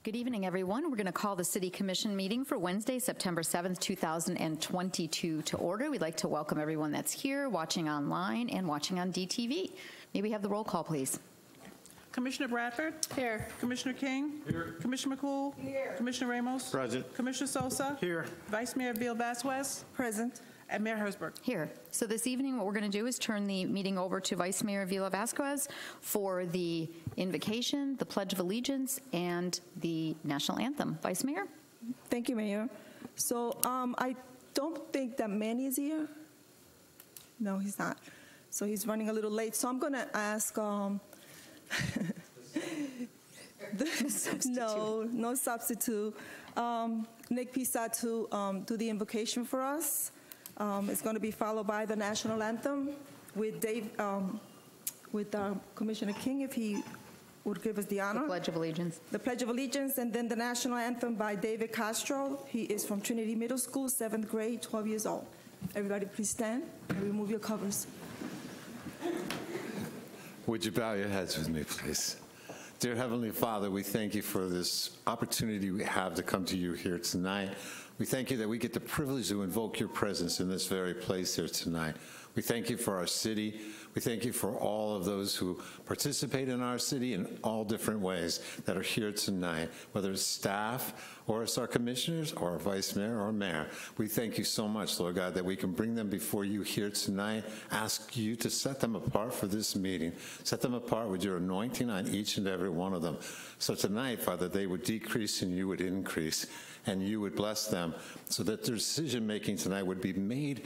Good evening, everyone. We're going to call the City Commission meeting for Wednesday, September 7th, 2022 to order. We'd like to welcome everyone that's here, watching online, and watching on DTV. May we have the roll call, please? Commissioner Bradford? Here. Commissioner King? Here. Commissioner McCool? Here. Commissioner Ramos? Present. Commissioner Sosa? Here. Vice Mayor Villasquez? Present. And Mayor Hersberg? Here. So this evening, what we're going to do is turn the meeting over to Vice Mayor Villasquez for the invocation, the Pledge of Allegiance, and the National Anthem. Vice Mayor? Thank you, Mayor. So I don't think that Manny is here. No, he's not. So he's running a little late. So I'm going to ask... No substitute. Nick Pisa to do the invocation for us. It's going to be followed by the national anthem with Commissioner King, if he would give us the honor. The Pledge of Allegiance. The Pledge of Allegiance, and then the national anthem by David Castro. He is from Trinity Middle School, 7th grade, 12 years old. Everybody please stand and remove your covers. Would you bow your heads with me, please? Dear Heavenly Father, we thank you for this opportunity we have to come to you here tonight. We thank you that we get the privilege to invoke your presence in this very place here tonight. We thank you for our city. We thank you for all of those who participate in our city in all different ways that are here tonight, whether it's staff or it's our commissioners or our vice mayor or mayor. We thank you so much, Lord God, that we can bring them before you here tonight, ask you to set them apart for this meeting, set them apart with your anointing on each and every one of them. So tonight, Father, they would decrease and you would increase, and you would bless them so that their decision-making tonight would be made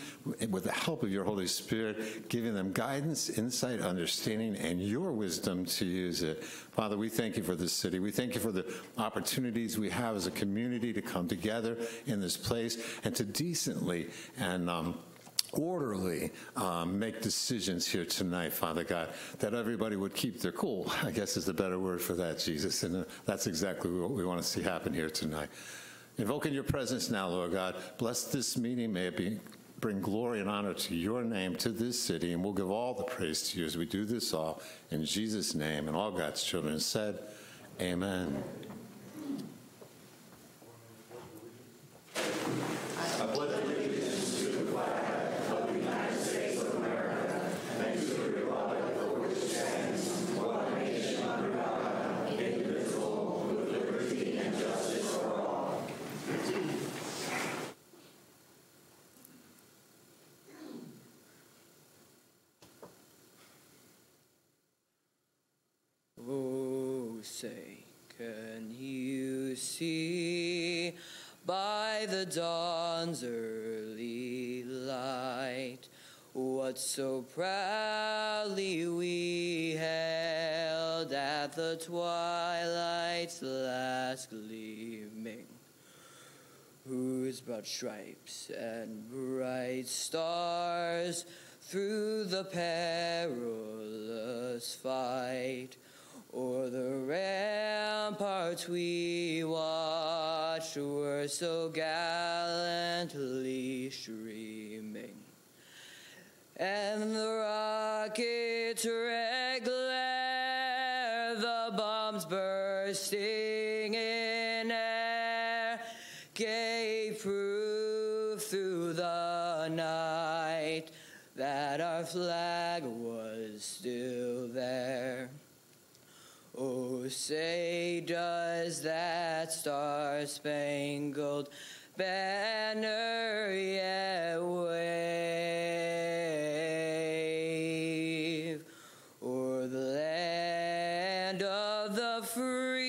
with the help of your Holy Spirit, giving them guidance, insight, understanding, and your wisdom to use it. Father, we thank you for this city. We thank you for the opportunities we have as a community to come together in this place and to decently and orderly make decisions here tonight, Father God, that everybody would keep their cool, I guess is the better word for that, Jesus, and that's exactly what we want to see happen here tonight. Invoking your presence now, Lord God, bless this meeting. May it bring glory and honor to your name, to this city, and we'll give all the praise to you as we do this all in Jesus' name. And all God's children said, amen. I pledge allegiance to the flag of the United States of America and to the republic for which it stands, one nation under God, indivisible, with liberty and justice for all. Oh, say, can you see by the dawn's early light what so proudly we held at the twilight's last gleaming, whose broad stripes and bright stars through the perilous fight o'er the ramparts we watched were so gallantly streaming, and the rocket's red glare, the bombs bursting in air, gave proof through the night that our flag was still there. Oh, say, does that star-spangled banner yet wave o'er the land of the free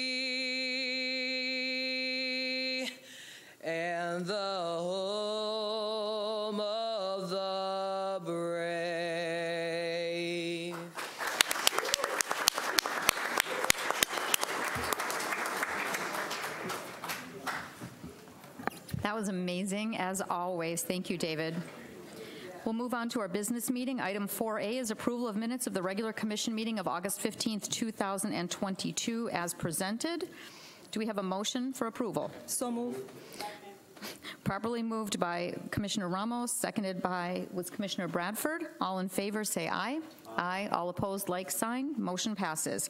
and the home of the brave? That was amazing, as always. Thank you, David. We'll move on to our business meeting. Item 4A is approval of minutes of the regular commission meeting of August 15th, 2022 as presented. Do we have a motion for approval? So moved. Properly moved by Commissioner Ramos, seconded by Commissioner Bradford. All in favor say aye. Aye. All opposed, like sign. Motion passes.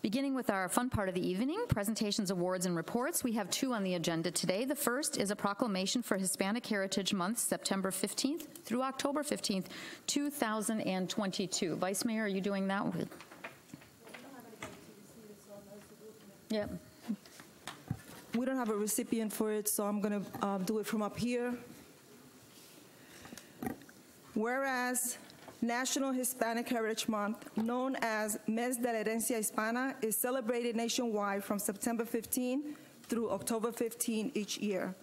Beginning with our fun part of the evening, presentations, awards, and reports, we have two on the agenda today. The first is a proclamation for Hispanic Heritage Month, September 15th through October 15th, 2022. Vice Mayor, are you doing that? Yep. We don't have a recipient for it, so I'm going to do it from up here. Whereas National Hispanic Heritage Month, known as Mes de la Herencia Hispana, is celebrated nationwide from September 15 through October 15 each year.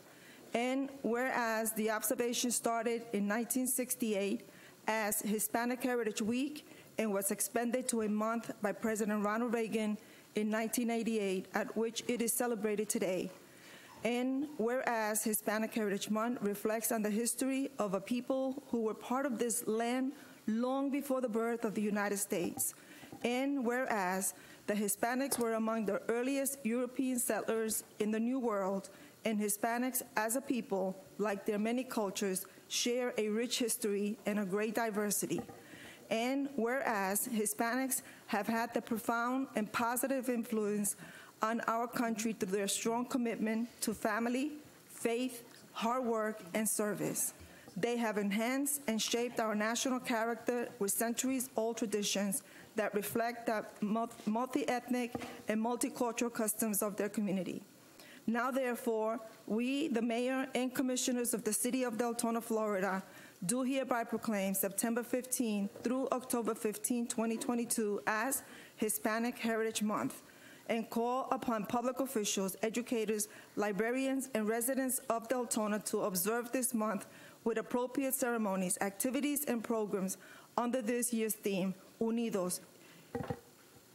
And whereas the observation started in 1968 as Hispanic Heritage Week and was expanded to a month by President Ronald Reagan in 1988, at which it is celebrated today. And whereas Hispanic Heritage Month reflects on the history of a people who were part of this land long before the birth of the United States. And whereas the Hispanics were among the earliest European settlers in the New World, and Hispanics as a people, like their many cultures, share a rich history and a great diversity. And whereas Hispanics have had the profound and positive influence on our country through their strong commitment to family, faith, hard work, and service. They have enhanced and shaped our national character with centuries-old traditions that reflect the multi-ethnic and multicultural customs of their community. Now, therefore, we, the mayor and commissioners of the city of Deltona, Florida, do hereby proclaim September 15 through October 15, 2022 as Hispanic Heritage Month, and call upon public officials, educators, librarians, and residents of Deltona to observe this month with appropriate ceremonies, activities, and programs under this year's theme, Unidos,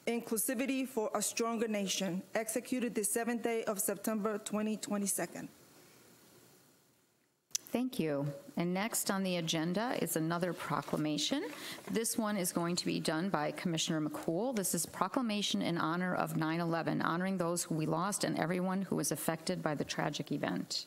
Inclusivity for a Stronger Nation, executed the 7th day of September 2022. Thank you. And next on the agenda is another proclamation. This one is going to be done by Commissioner McCool. This is proclamation in honor of 9/11, honoring those who we lost and everyone who was affected by the tragic event.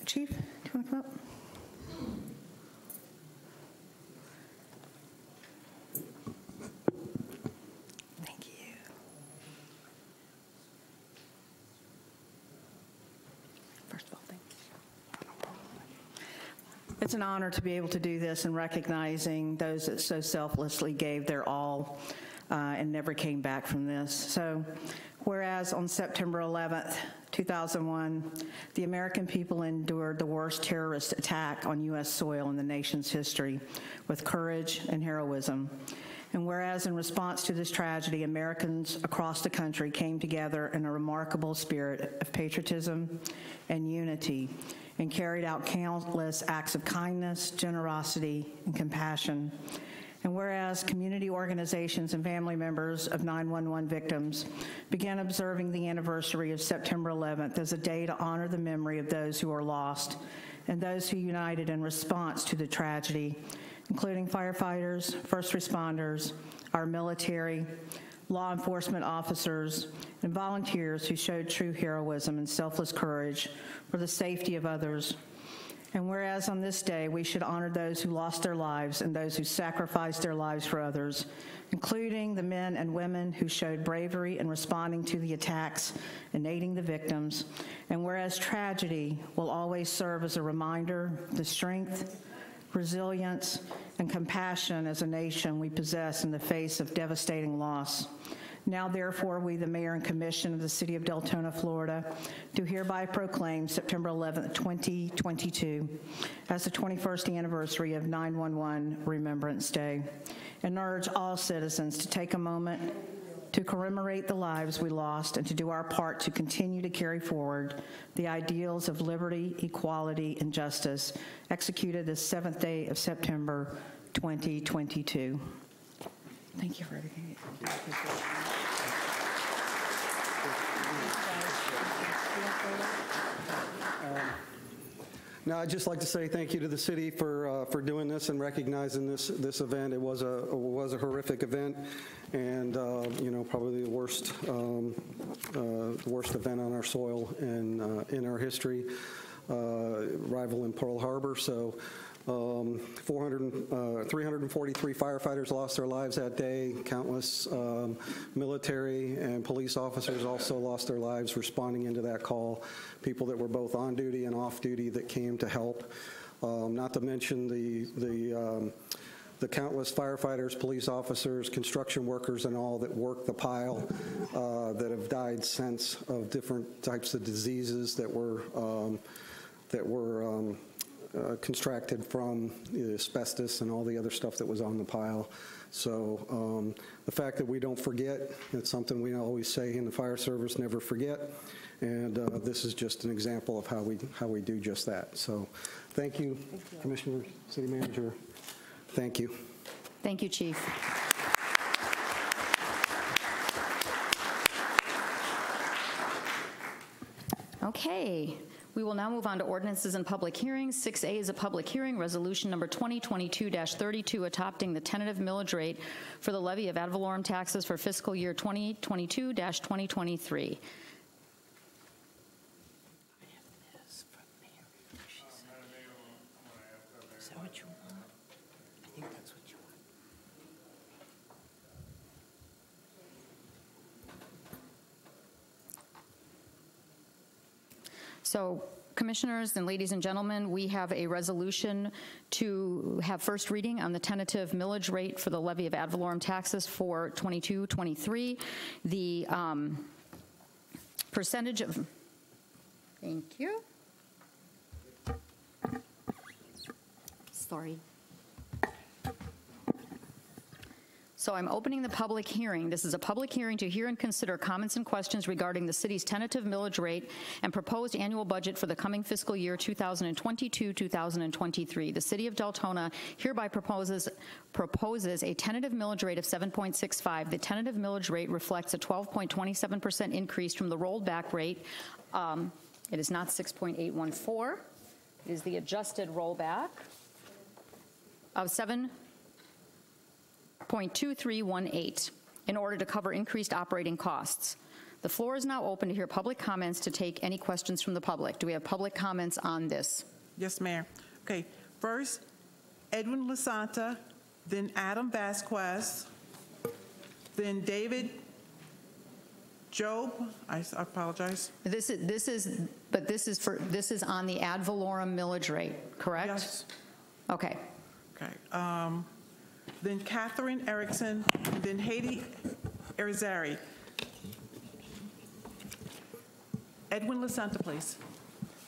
Chief, do you want to come up? Thank you. First of all, thank you. It's an honor to be able to do this and recognizing those that so selflessly gave their all and never came back from this. So, whereas on September 11th, 2001, the American people endured the worst terrorist attack on U.S. soil in the nation's history with courage and heroism. And whereas in response to this tragedy, Americans across the country came together in a remarkable spirit of patriotism and unity and carried out countless acts of kindness, generosity, and compassion. And whereas community organizations and family members of 9/11 victims began observing the anniversary of September 11th as a day to honor the memory of those who are lost and those who united in response to the tragedy, including firefighters, first responders, our military, law enforcement officers, and volunteers who showed true heroism and selfless courage for the safety of others. And whereas on this day, we should honor those who lost their lives and those who sacrificed their lives for others, including the men and women who showed bravery in responding to the attacks and aiding the victims. And whereas tragedy will always serve as a reminder of the strength, resilience, and compassion as a nation we possess in the face of devastating loss. Now, therefore, we, the Mayor and Commission of the City of Deltona, Florida, do hereby proclaim September 11th, 2022 as the 21st anniversary of 9/11 Remembrance Day, and urge all citizens to take a moment to commemorate the lives we lost and to do our part to continue to carry forward the ideals of liberty, equality, and justice executed this 7th day of September 2022. Thank you for everything. Now, I'd just like to say thank you to the city for doing this and recognizing this event. It was a horrific event, and probably the worst event on our soil in our history, rivaling Pearl Harbor. So 343 firefighters lost their lives that day. Countless military and police officers also lost their lives responding into that call. People that were both on duty and off duty that came to help. Not to mention the countless firefighters, police officers, construction workers, and all that worked the pile that have died since of different types of diseases that were constructed from asbestos and all the other stuff that was on the pile. So the fact that we don't forget, it's something we always say in the fire service, never forget. And this is just an example of how we do just that. So thank you, Commissioner, City Manager. Thank you. Thank you, Chief. Okay. We will now move on to ordinances and public hearings. 6A is a public hearing, resolution number 2022-32, adopting the tentative millage rate for the levy of ad valorem taxes for fiscal year 2022-2023. So, Commissioners and ladies and gentlemen, we have a resolution to have first reading on the tentative millage rate for the levy of ad valorem taxes for 22-23. The percentage of, thank you. Sorry. So I'm opening the public hearing. This is a public hearing to hear and consider comments and questions regarding the city's tentative millage rate and proposed annual budget for the coming fiscal year 2022-2023. The City of Deltona hereby proposes a tentative millage rate of 7.65. The tentative millage rate reflects a 12.27% increase from the rolled back rate. It is not 6.814. It is the adjusted rollback of 7.2318 in order to cover increased operating costs. The floor is now open to hear public comments, to take any questions from the public. Do we have public comments on this? Yes, Mayor. Okay, first, Edwin Lasanta, then Adam Vasquez, then David Job. I apologize. This is on the ad valorem millage rate, correct? Yes. Okay. Okay. Then Catherine Erickson, and then Haiti Erizari. Edwin Lasanta, please.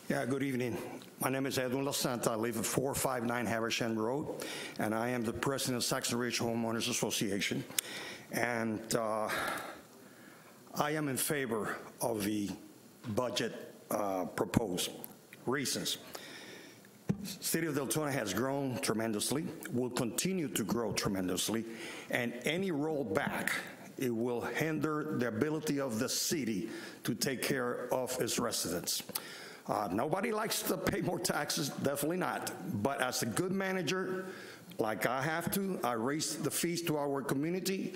Yeah, good evening. My name is Edwin Lasanta. I live at 459 Haversham Road, and I am the president of Saxon Ridge Homeowners Association. And I am in favor of the budget proposed. Reasons. City of Deltona has grown tremendously, will continue to grow tremendously, and any rollback, it will hinder the ability of the city to take care of its residents. Nobody likes to pay more taxes, definitely not, but as a good manager, like I have to, I raise the fees to our community,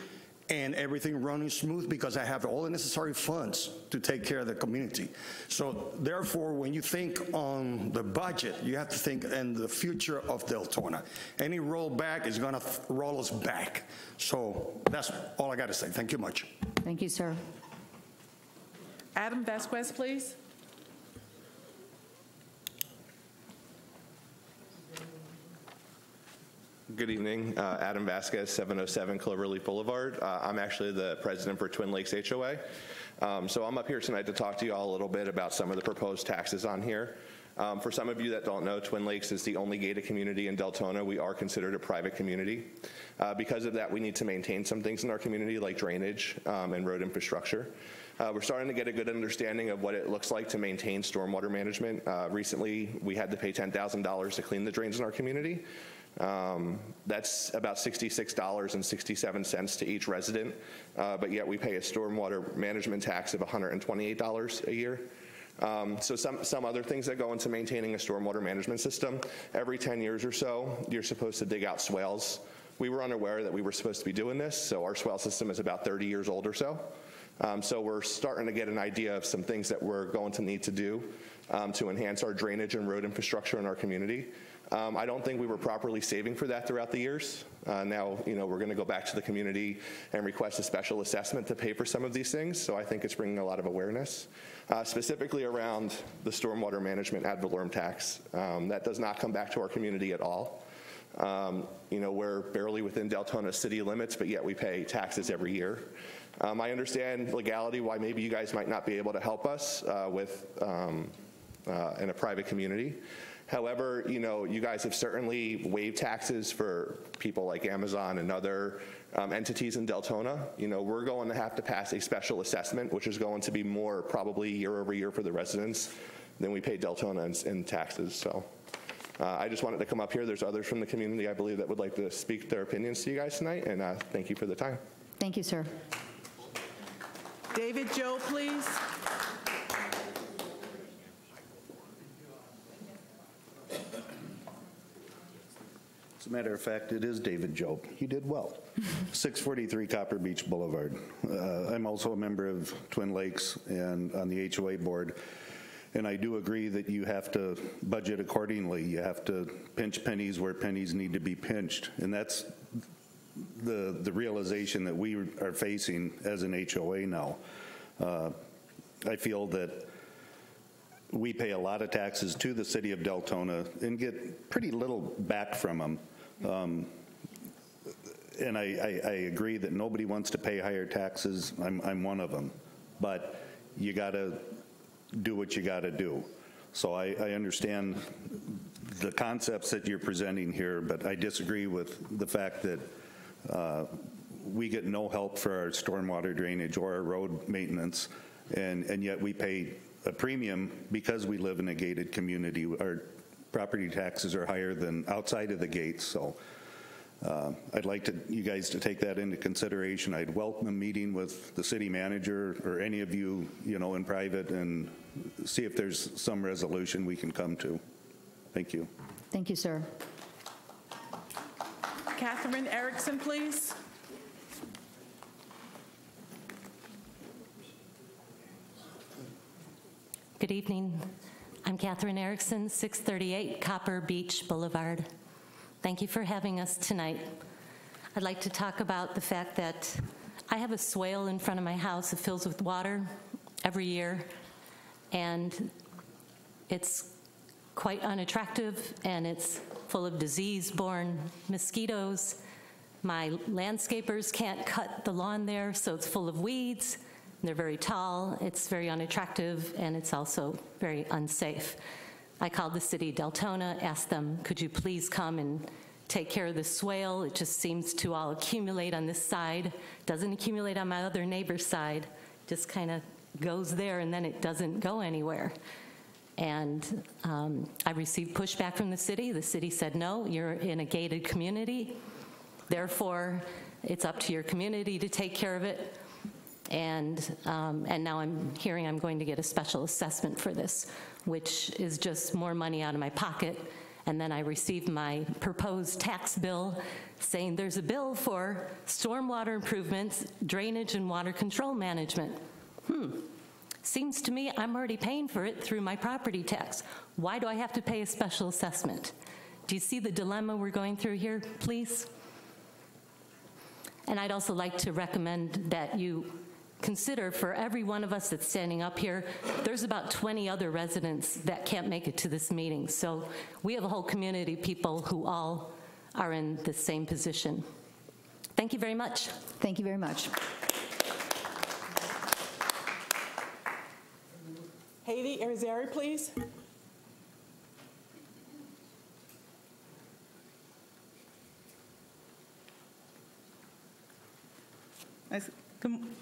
and everything running smooth because I have all the necessary funds to take care of the community. So therefore, when you think on the budget, you have to think in the future of Deltona. Any rollback is gonna roll us back. So that's all I gotta say. Thank you much. Thank you, sir. Adam Vasquez, please. Good evening, Adam Vasquez, 707 Cloverleaf Boulevard. I'm actually the president for Twin Lakes HOA. So I'm up here tonight to talk to you all a little bit about some of the proposed taxes on here. For some of you that don't know, Twin Lakes is the only gated community in Deltona. We are considered a private community. Because of that, we need to maintain some things in our community like drainage and road infrastructure. We're starting to get a good understanding of what it looks like to maintain stormwater management. Recently, we had to pay $10,000 to clean the drains in our community. That's about $66.67 to each resident, but yet we pay a stormwater management tax of $128 a year. So some other things that go into maintaining a stormwater management system, every 10 years or so, you're supposed to dig out swales. We were unaware that we were supposed to be doing this, so our swale system is about 30 years old or so. So we're starting to get an idea of some things that we're going to need to do to enhance our drainage and road infrastructure in our community. I don't think we were properly saving for that throughout the years. Now, we're going to go back to the community and request a special assessment to pay for some of these things, so I think it's bringing a lot of awareness, specifically around the stormwater management ad valorem tax. That does not come back to our community at all. We're barely within Deltona city limits, but yet we pay taxes every year. I understand legality why maybe you guys might not be able to help us in a private community. However, you guys have certainly waived taxes for people like Amazon and other entities in Deltona. We're going to have to pass a special assessment, which is going to be more probably year over year for the residents than we pay Deltona in taxes. So I just wanted to come up here. There's others from the community, I believe, that would like to speak their opinions to you guys tonight, and thank you for the time. Thank you, sir. David Joe, please. As a matter of fact, it is David Job. He did well. 643 Copper Beach Boulevard. I'm also a member of Twin Lakes and on the HOA board, and I do agree that you have to budget accordingly. You have to pinch pennies where pennies need to be pinched, and that's the realization that we are facing as an HOA now. I feel that we pay a lot of taxes to the city of Deltona and get pretty little back from them. And I agree that nobody wants to pay higher taxes. I'm one of them. But you got to do what you got to do. So I understand the concepts that you're presenting here, but I disagree with the fact that we get no help for our stormwater drainage or our road maintenance, and yet we pay a premium because we live in a gated community. Our property taxes are higher than outside of the gates, so I'd like you guys to take that into consideration. I'd welcome a meeting with the city manager or any of you, in private, and see if there's some resolution we can come to. Thank you. Thank you, sir. Catherine Erickson, please. Good evening. I'm Catherine Erickson, 638 Copper Beach Boulevard. Thank you for having us tonight. I'd like to talk about the fact that I have a swale in front of my house that fills with water every year, and it's quite unattractive, and it's full of disease-borne mosquitoes. My landscapers can't cut the lawn there, so it's full of weeds. They're very tall, it's very unattractive, and it's also very unsafe. I called the city of Deltona, asked them, could you please come and take care of the swale? It just seems to all accumulate on this side, doesn't accumulate on my other neighbor's side, just kind of goes there and then it doesn't go anywhere. And I received pushback from the city. The city said, no, you're in a gated community, therefore it's up to your community to take care of it. And now I'm hearing I'm going to get a special assessment for this, which is just more money out of my pocket. And then I received my proposed tax bill saying there's a bill for stormwater improvements, drainage, and water control management. Seems to me I'm already paying for it through my property tax. Why do I have to pay a special assessment? Do you see the dilemma we're going through here, please? And I'd also like to recommend that you consider, for every one of us that's standing up here, there's about 20 other residents that can't make it to this meeting. So we have a whole community of people who all are in the same position. Thank you very much. Thank you very much. Haiti Irizarry, please.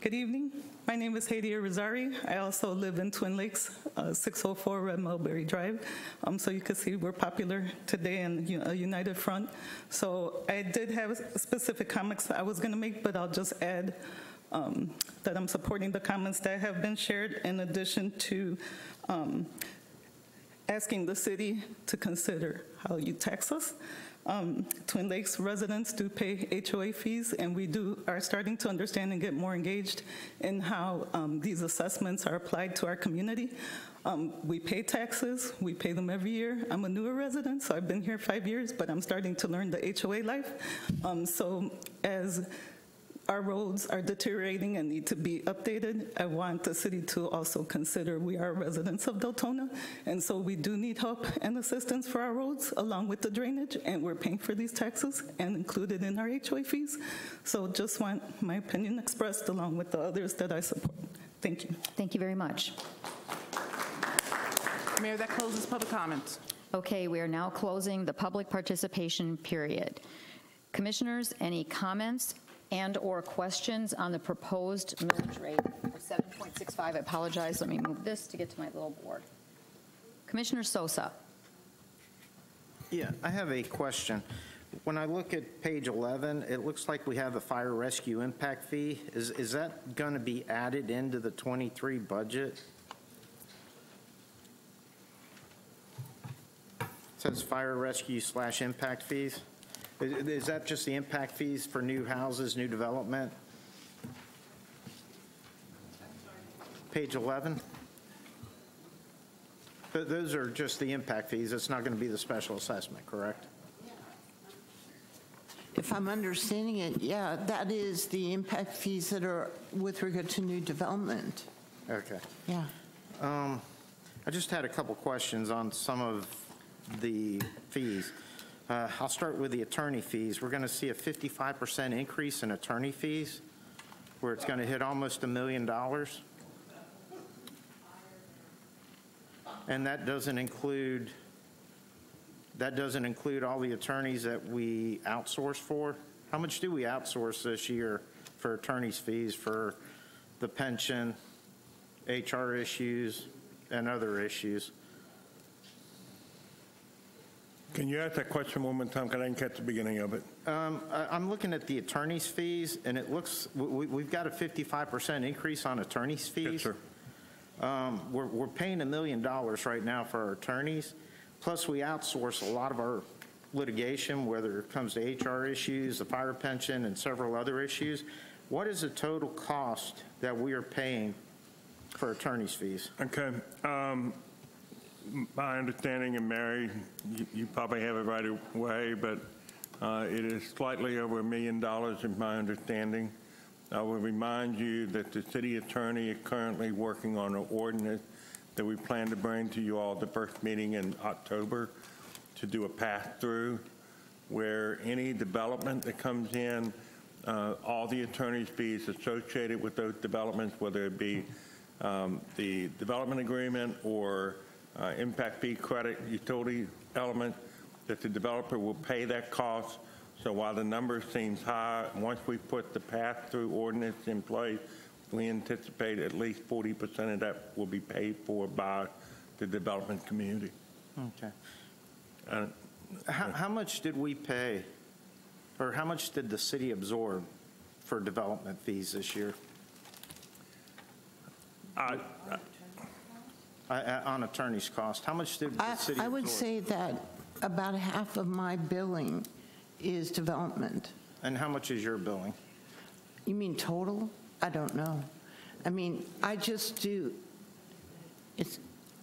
Good evening. My name is Haiti Irizarry. I also live in Twin Lakes, 604 Red Mulberry Drive. So you can see we're popular today in a united front. So I did have specific comments I was going to make, but I'll just add that I'm supporting the comments that have been shared, in addition to asking the city to consider how you tax us. Twin Lakes residents do pay HOA fees, and we are starting to understand and get more engaged in how these assessments are applied to our community. We pay taxes, we pay them every year. I'm a newer resident, so I've been here 5 years, but I'm starting to learn the HOA life. So as our roads are deteriorating and need to be updated, I want the city to also consider we are residents of Deltona, and so we do need help and assistance for our roads along with the drainage, and we're paying for these taxes and included in our HOA fees. So just want my opinion expressed along with the others that I support. Thank you. Thank you very much. Mayor, that closes public comments. Okay, we are now closing the public participation period. Commissioners, any comments and/or questions on the proposed millage rate of 7.65? I apologize. Let me move this to get to my little board. Commissioner Sosa. Yeah, I have a question. When I look at page 11, it looks like we have a fire rescue impact fee. Is that going to be added into the 23 budget? It says fire rescue / impact fees. Is that just the impact fees for new houses, new development? Page 11? Those are just the impact fees. It's not going to be the special assessment, correct? If I'm understanding it, yeah, that is the impact fees that are with regard to new development. Okay. Yeah. I just had a couple questions on some of the fees. I'll start with the attorney fees. We're going to see a 55% increase in attorney fees, where it's going to hit almost $1 million. And that doesn't include all the attorneys that we outsource for. How much do we outsource this year for attorneys' fees for the pension, HR issues, and other issues? Can you ask that question one more time? Because I didn't catch the beginning of it. I'm looking at the attorney's fees, and it looks, we've got a 55% increase on attorney's fees. Yes, sir. We're paying $1 million right now for our attorneys. Plus, we outsource a lot of our litigation, whether it comes to HR issues, the fire pension, and several other issues. What is the total cost that we are paying for attorney's fees? Okay. My understanding, and Mary, you probably have it right away, but it is slightly over $1 million in my understanding. I will remind you that the city attorney is currently working on an ordinance that we plan to bring to you all at the first meeting in October to do a pass-through where any development that comes in, all the attorney's fees associated with those developments, whether it be the development agreement or impact fee credit utility element, that the developer will pay that cost. So while the number seems high, once we put the pass-through ordinance in place, we anticipate at least 40% of that will be paid for by the development community. Okay. How much did we pay, or how much did the city absorb for development fees this year? On attorney's cost, how much did the city absorb? I would say that about half of my billing is development. And how much is your billing? You mean total? I don't know. I mean, I just do,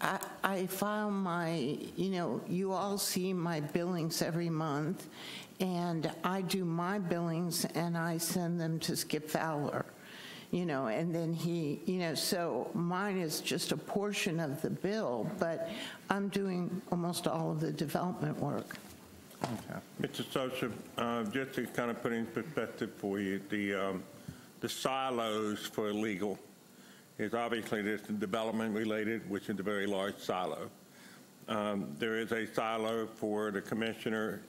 I file my, you all see my billings every month, and I do my billings and I send them to Skip Fowler. And then he, so mine is just a portion of the bill, but I'm doing almost all of the development work. Okay. Mr. Sosa, just to kind of put in perspective for you, the silos for legal is obviously there's the development related, which is a very large silo. There is a silo for the commissioner,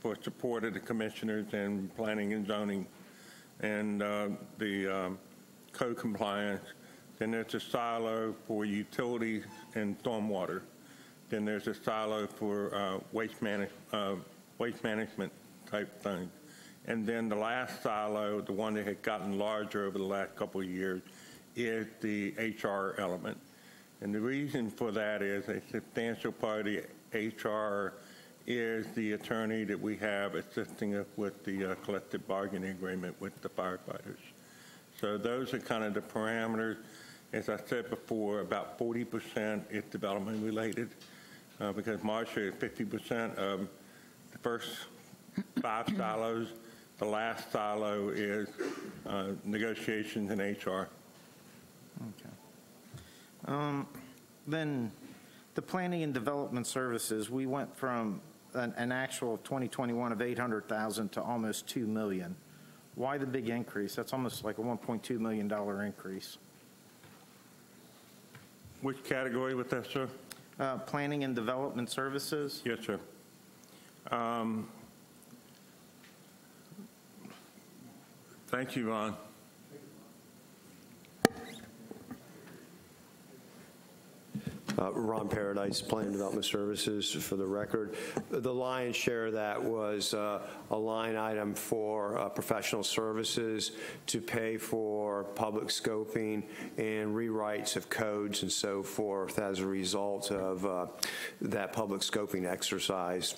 for support of the commissioners in planning and zoning, and the code compliance. Then there's a silo for utilities and stormwater. Then there's a silo for waste management type things. And then the last silo, the one that had gotten larger over the last couple of years, is the HR element. And the reason for that is a substantial part of the HR is the attorney that we have assisting us with the collective bargaining agreement with the firefighters. So those are kind of the parameters. As I said before, about 40% is development related, because Marcia is 50% of the first 5 silos. The last silo is negotiations and HR. Okay. Then the planning and development services, we went from an actual of 2021 of 800,000 to almost 2 million. Why the big increase? That's almost like a $1.2 million increase. Which category was that, sir? Planning and development services. Yes, sir. Thank you, Ron. Ron Paradise, Plan and Development Services, for the record. The lion's share of that was a line item for professional services to pay for public scoping and rewrites of codes and so forth as a result of that public scoping exercise.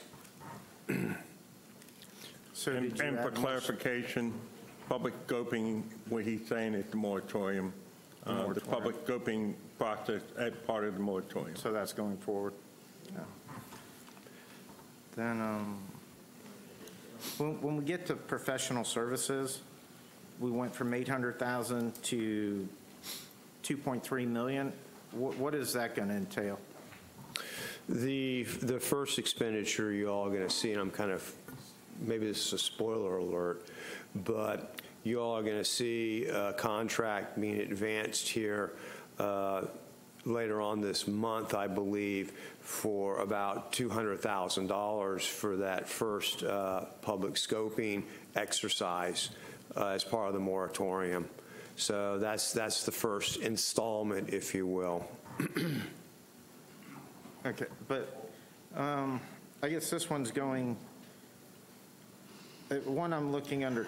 So and for clarification, public scoping, what he's saying is the moratorium. The public scoping process as part of the moratorium. So that's going forward. Yeah. Then when we get to professional services, we went from 800,000 to 2.3 million. What is that going to entail? The first expenditure you all are going to see, and I'm kind of, maybe this is a spoiler alert, but you all are going to see a contract being advanced here later on this month, I believe, for about $200,000 for that first public scoping exercise as part of the moratorium. So that's the first installment, if you will. Okay, but I guess this one's going. One I'm looking under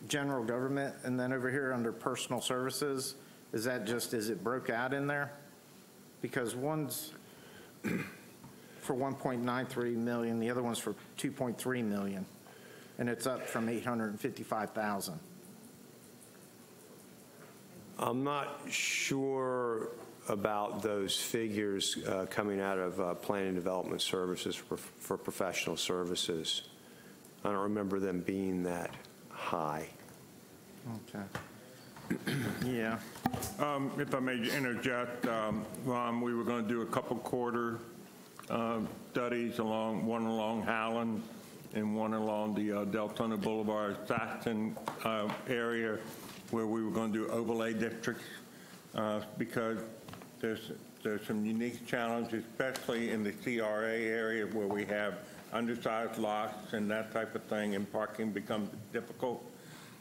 general government, and then over here under personal services, is it broke out in there? Because one's for 1.93 million, the other one's for 2.3 million, and it's up from 855,000. I'm not sure about those figures coming out of Planning and Development Services for professional services. I don't remember them being that high. Okay. Yeah. If I may interject, Ron, we were going to do a couple quarter studies, one along Howland and one along the Deltona Boulevard, Saxton area, where we were going to do overlay districts because there's some unique challenges, especially in the CRA area where we have undersized lots and that type of thing, and parking becomes difficult.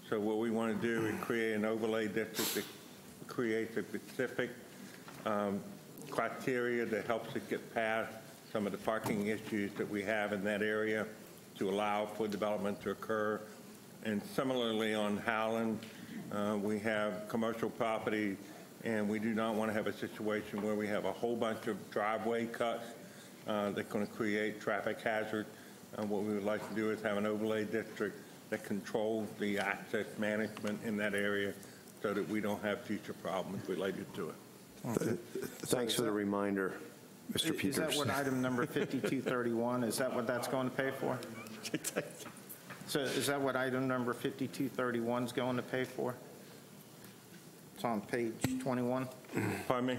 So what we want to do is create an overlay district that creates a specific criteria that helps us get past some of the parking issues that we have in that area to allow for development to occur. And similarly on Howland, we have commercial property, and we do not want to have a situation where we have a whole bunch of driveway cuts that's going to create traffic hazard. What we would like to do is have an overlay district that controls the access management in that area so that we don't have future problems related to it. Okay. Thanks for the reminder, Mr. Peters. Is that what item number 5231, is that what that's going to pay for? So is that what item number 5231 is going to pay for? It's on page 21. Pardon me?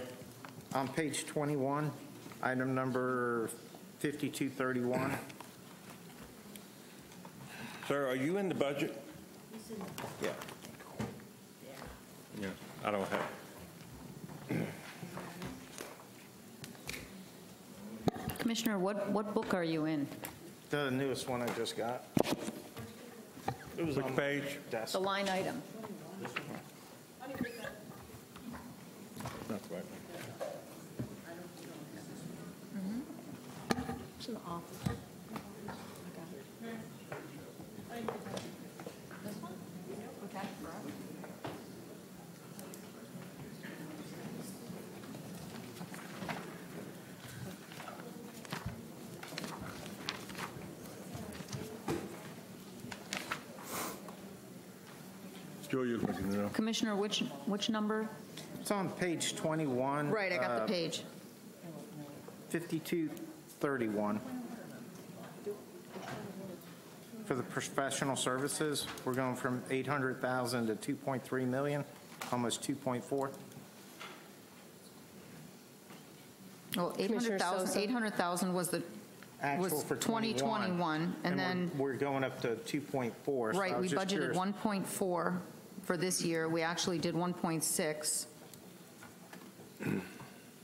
On page 21, item number 5231. Sir, are you in the budget? Yeah. Yeah, I don't have. Commissioner, what book are you in? The newest one I just got. It was Which on page? Desk. The line item. That's right. To the office. Julia's looking it up. Commissioner, which number? It's on page 21. Right, I got the page. 5231. For the professional services, we're going from 800,000 to 2.3 million, almost 2.4. Well, 800,000 was the Actual for 2021, and then we're going up to 2.4. right, we budgeted 1.4 for this year. We actually did 1.6.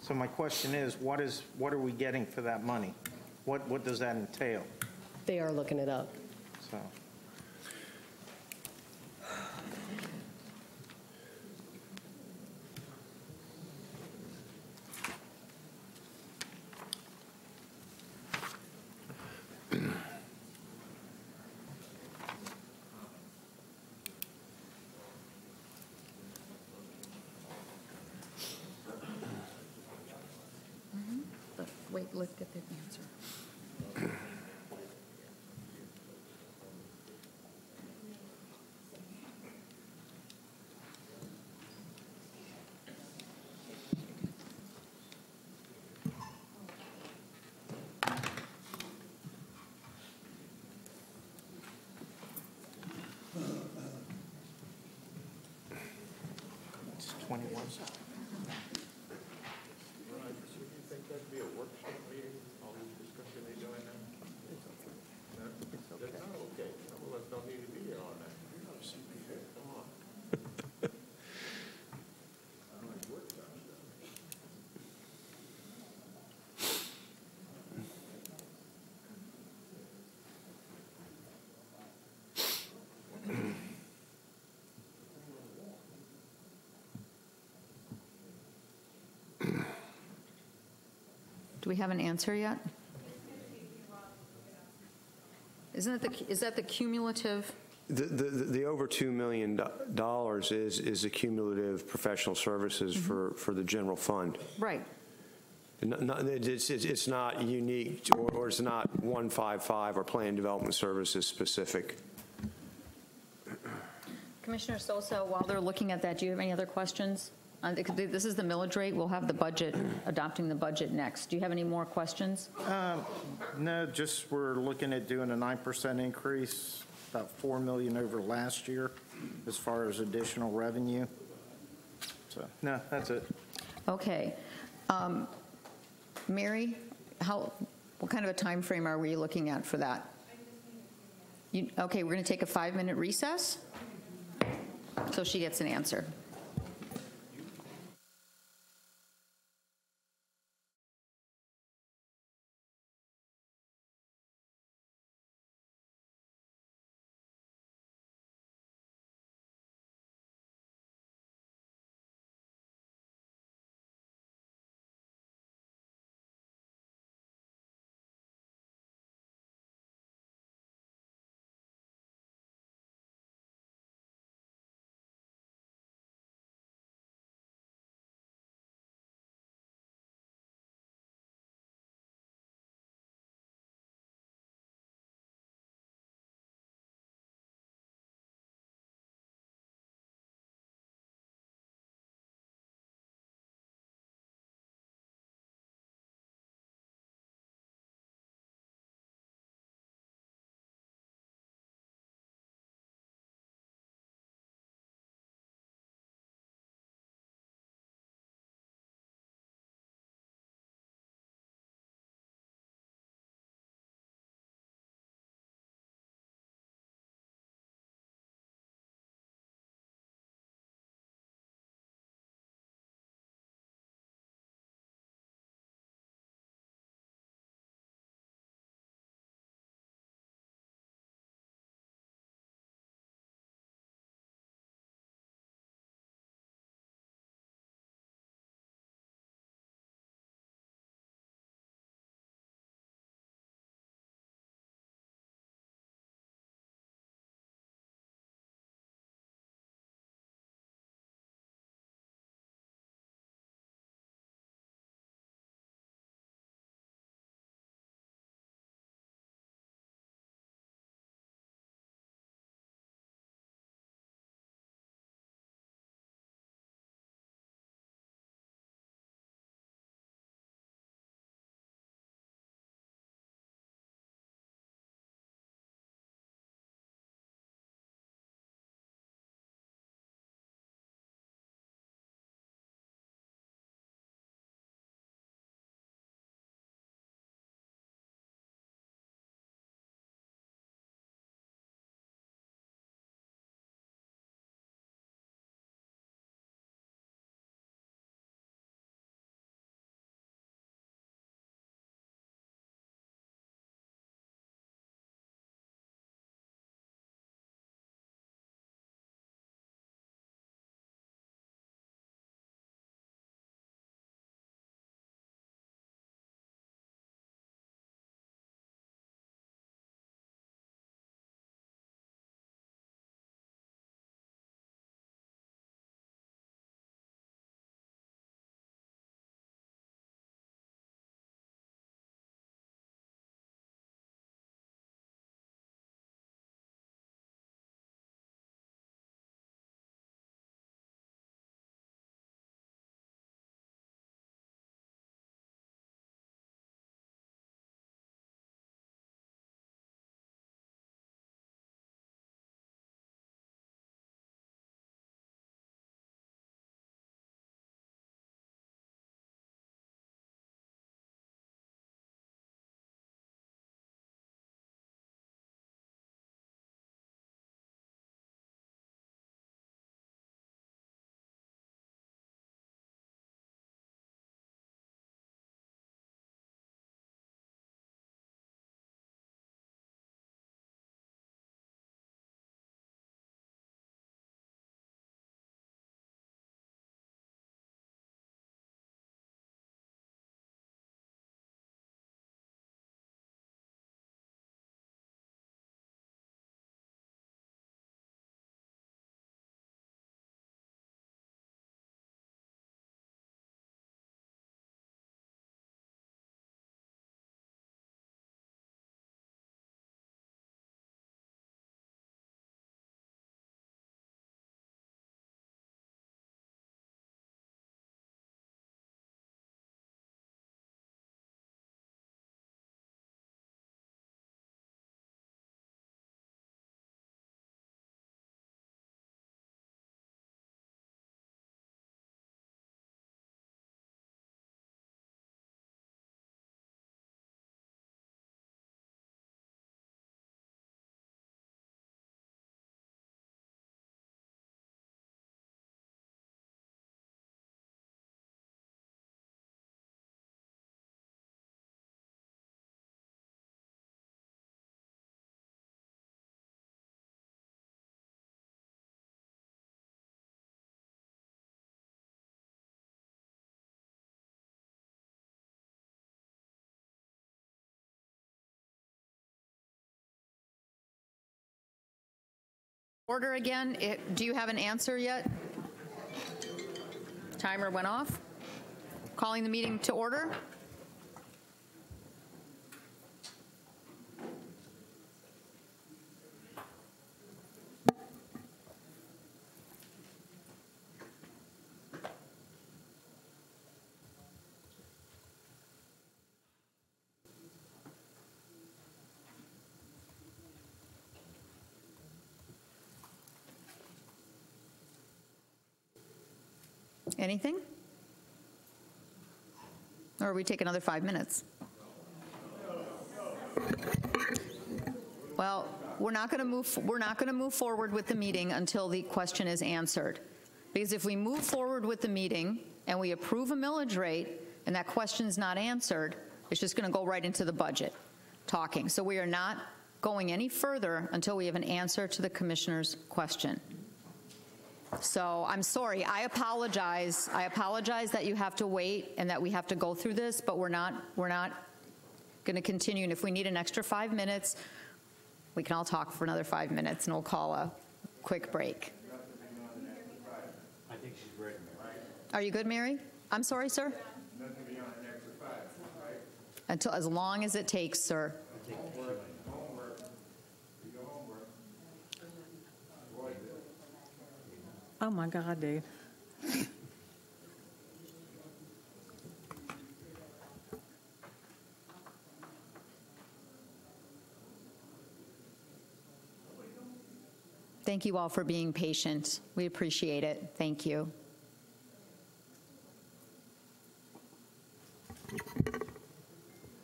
So my question is, what are we getting for that money? What does that entail? They are looking it up. So. Wait, let's get the answer. It's 21. Do we have an answer yet? Is that the cumulative? The over $2 million is the cumulative professional services for the general fund. Right. It's not unique, or it's not 155 or plan development services specific. Commissioner Sosa, while they're looking at that, do you have any other questions? This is the millage rate. We'll have the budget, adopting the budget next. Do you have any more questions? No, just we're looking at doing a 9% increase, about $4 million over last year as far as additional revenue. So, no, that's it. Okay. Mary, what kind of a time frame are we looking at for that? Okay, we're going to take a 5-minute recess so she gets an answer. Order again. Do you have an answer yet? Timer went off. Calling the meeting to order. Anything? Or we take another 5 minutes? Well, we're not going to move forward with the meeting until the question is answered. Because if we move forward with the meeting and we approve a millage rate and that question's not answered, it's just going to go right into the budget talking. So we are not going any further until we have an answer to the commissioner's question. So I'm sorry, I apologize. I apologize that you have to wait and that we have to go through this, but we're not going to continue. And if we need an extra 5 minutes, we can all talk for another 5 minutes and we'll call a quick break. I think she's ready. Are you good, Mary? I'm sorry, sir? Nothing beyond an extra 5, right? Until, as long as it takes, sir. Oh my God, dude. Thank you all for being patient. We appreciate it. Thank you.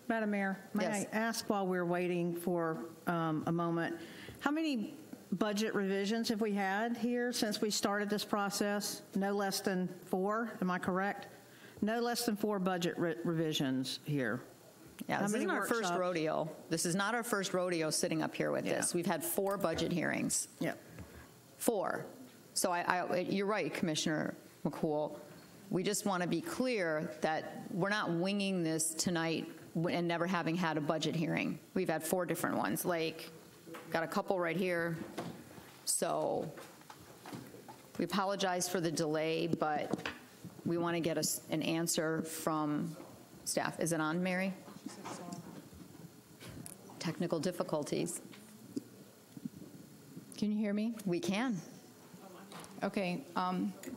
Madam Mayor, may Yes. I ask while we're waiting for a moment, how many budget revisions have we had here since we started this process? No less than 4, am I correct? No less than 4 budget revisions here. Yeah, How this many isn't our first workshops? rodeo. This is not our first rodeo sitting up here with this. We've had 4 budget hearings. Yep. 4. So you're right, Commissioner McCool. We just want to be clear that we're not winging this tonight and never having had a budget hearing. We've had 4 different ones. Like, got a couple right here. So we apologize for the delay, but we want to get an answer from staff. Is it on, Mary? Technical difficulties. Can you hear me? We can. Okay.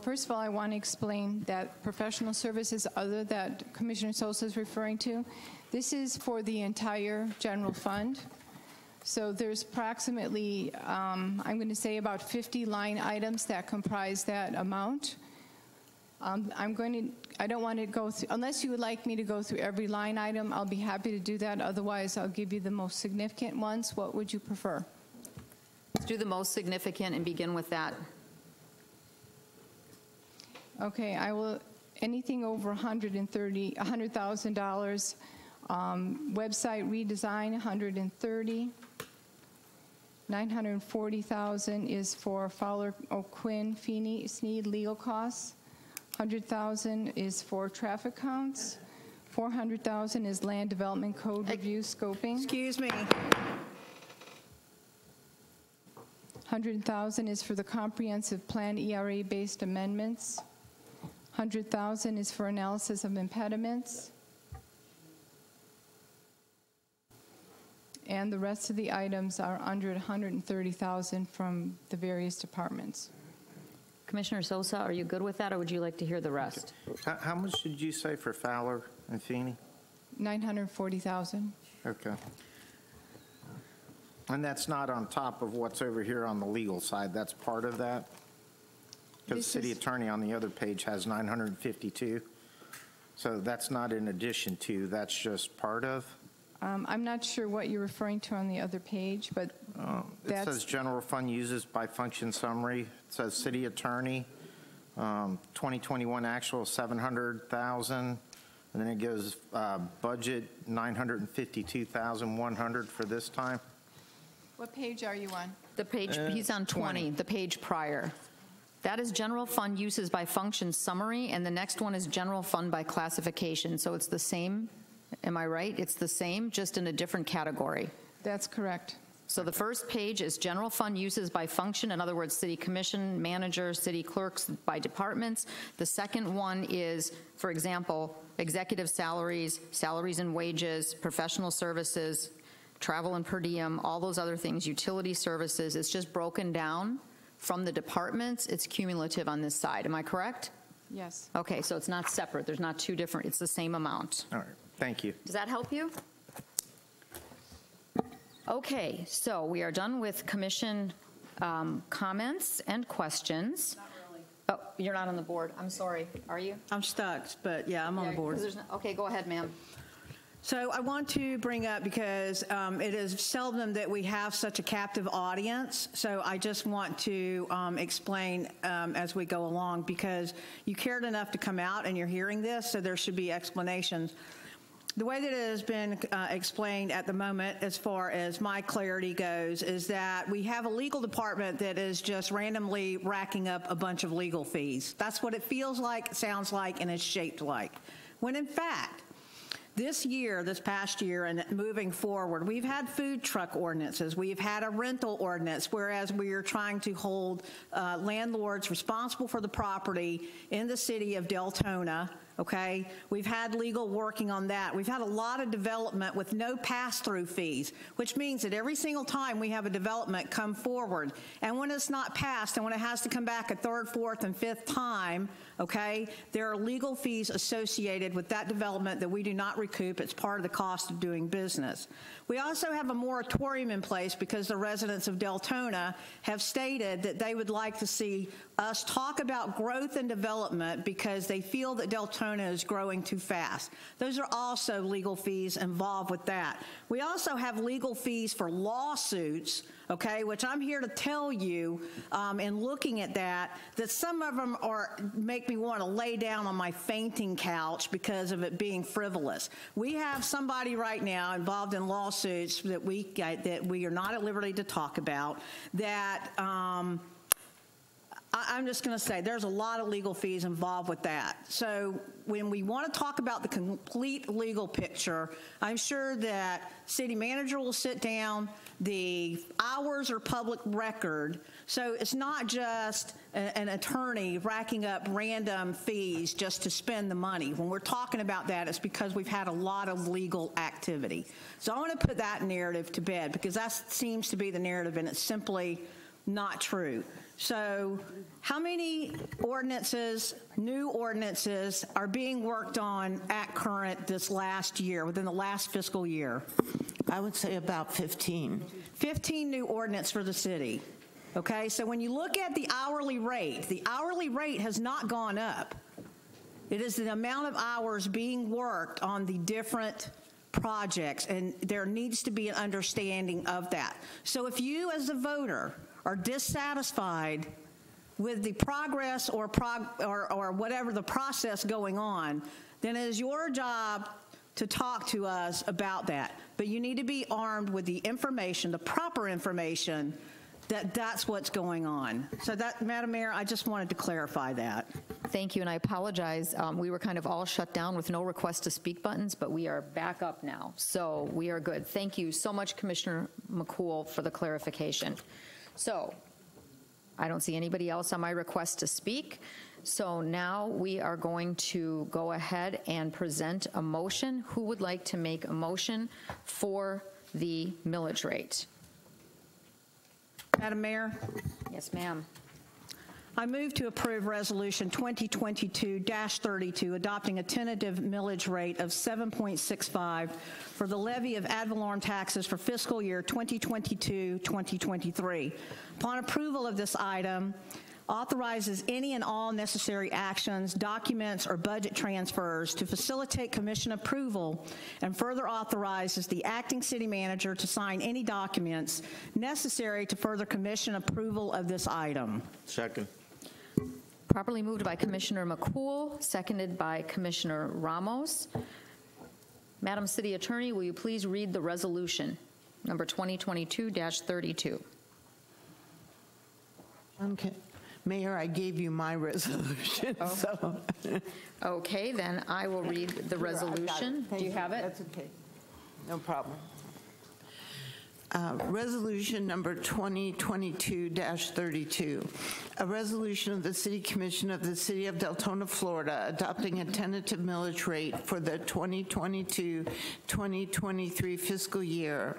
First of all, I want to explain that professional services other that Commissioner Sosa is referring to, this is for the entire general fund. So there's approximately, I'm going to say about 50 line items that comprise that amount. I don't want to go through, unless you would like me to go through every line item, I'll be happy to do that. Otherwise, I'll give you the most significant ones. What would you prefer? Let's do the most significant and begin with that. Okay, I will, anything over $100,000. Website redesign, 130. 940,000 is for Fowler, O'Quinn, Feeney, Sneed legal costs. 100,000 is for traffic counts. 400,000 is land development code review scoping. Excuse me. 100,000 is for the comprehensive plan ERA-based amendments. 100,000 is for analysis of impediments. And the rest of the items are under 130,000 from the various departments. Commissioner Sosa, are you good with that, or would you like to hear the rest? How much did you say for Fowler and Feeney? 940,000. Okay. And that's not on top of what's over here on the legal side. That's part of that? Because the city attorney on the other page has 952. So that's not in addition to, that's just part of? I'm not sure what you're referring to on the other page, but It says general fund uses by function summary. It says city attorney, 2021 actual 700,000, and then it goes budget 952,100 for this time. what page are you on? The page, he's on 20, the page prior. That is general fund uses by function summary, and the next one is general fund by classification. So it's the same, am I right? It's the same, just in a different category. That's correct. So the first page is general fund uses by function, in other words, city commission, manager, city clerks by departments. The second one is, for example, executive salaries, salaries and wages, professional services, travel and per diem, all those other things, utility services. It's just broken down from the departments. It's cumulative on this side. Am I correct? Yes. Okay, so it's not separate. There's not two different. It's the same amount. All right, thank you. Does that help you? Okay, so we are done with commission comments and questions. Not really. Oh, you're not on the board. I'm sorry. Are you? I'm stuck, but yeah, I'm on the board. Okay, go ahead, ma'am. So I want to bring up, because it is seldom that we have such a captive audience, so I just want to explain as we go along, because you cared enough to come out and you're hearing this, so there should be explanations. The way that it has been explained at the moment, as far as my clarity goes, is that we have a legal department that is just randomly racking up a bunch of legal fees. That's what it feels like, sounds like, and is shaped like. When in fact, this year, this past year, and moving forward, we've had food truck ordinances. We've had a rental ordinance, whereas we are trying to hold landlords responsible for the property in the city of Deltona. Okay, we've had legal working on that. We've had a lot of development with no pass-through fees, which means that every single time we have a development come forward, and when it's not passed, and when it has to come back a third, fourth, and fifth time, okay, there are legal fees associated with that development that we do not recoup. It's part of the cost of doing business. We also have a moratorium in place because the residents of Deltona have stated that they would like to see us talk about growth and development because they feel that Deltona is growing too fast. Those are also legal fees involved with that. We also have legal fees for lawsuits, okay, which I'm here to tell you, in looking at that some of them make me want to lay down on my fainting couch because of it being frivolous. We have somebody right now involved in lawsuits that we are not at liberty to talk about, that I'm just going to say there's a lot of legal fees involved with that. So when we want to talk about the complete legal picture, I'm sure that city manager will sit down. The hours are public record. So it's not just an attorney racking up random fees just to spend the money. When we're talking about that, it's because we've had a lot of legal activity. So I want to put that narrative to bed because that seems to be the narrative, and it's simply not true. So how many ordinances, new ordinances, are being worked on at current this last year, within the last fiscal year? I would say about 15. 15 new ordinance for the city. Okay, so when you look at the hourly rate has not gone up. It is the amount of hours being worked on the different projects, and there needs to be an understanding of that. So if you as a voter are dissatisfied with the progress or whatever the process going on, then it is your job to talk to us about that. But you need to be armed with the information, the proper information, that's what's going on. So that, Madam Mayor, I just wanted to clarify that. Thank you, and I apologize. We were kind of all shut down with no request to speak buttons, but we are back up now, so we are good. Thank you so much, Commissioner McCool, for the clarification. So I don't see anybody else on my request to speak. So now we are going to go ahead and present a motion. Who would like to make a motion for the millage rate? Madam Mayor? Yes, ma'am. I move to approve Resolution 2022-32, adopting a tentative millage rate of 7.65 for the levy of ad valorem taxes for fiscal year 2022-2023. Upon approval of this item, authorizes any and all necessary actions, documents, or budget transfers to facilitate commission approval, and further authorizes the acting city manager to sign any documents necessary to further commission approval of this item. Second. Properly moved by Commissioner McCool, seconded by Commissioner Ramos. Madam City Attorney, will you please read the resolution, number 2022-32? Okay. Mayor, I gave you my resolution, so. Okay, then I will read the resolution. Do you have it? That's okay. No problem. Resolution number 2022-32, a resolution of the City Commission of the City of Deltona, Florida, adopting a tentative millage rate for the 2022-2023 fiscal year,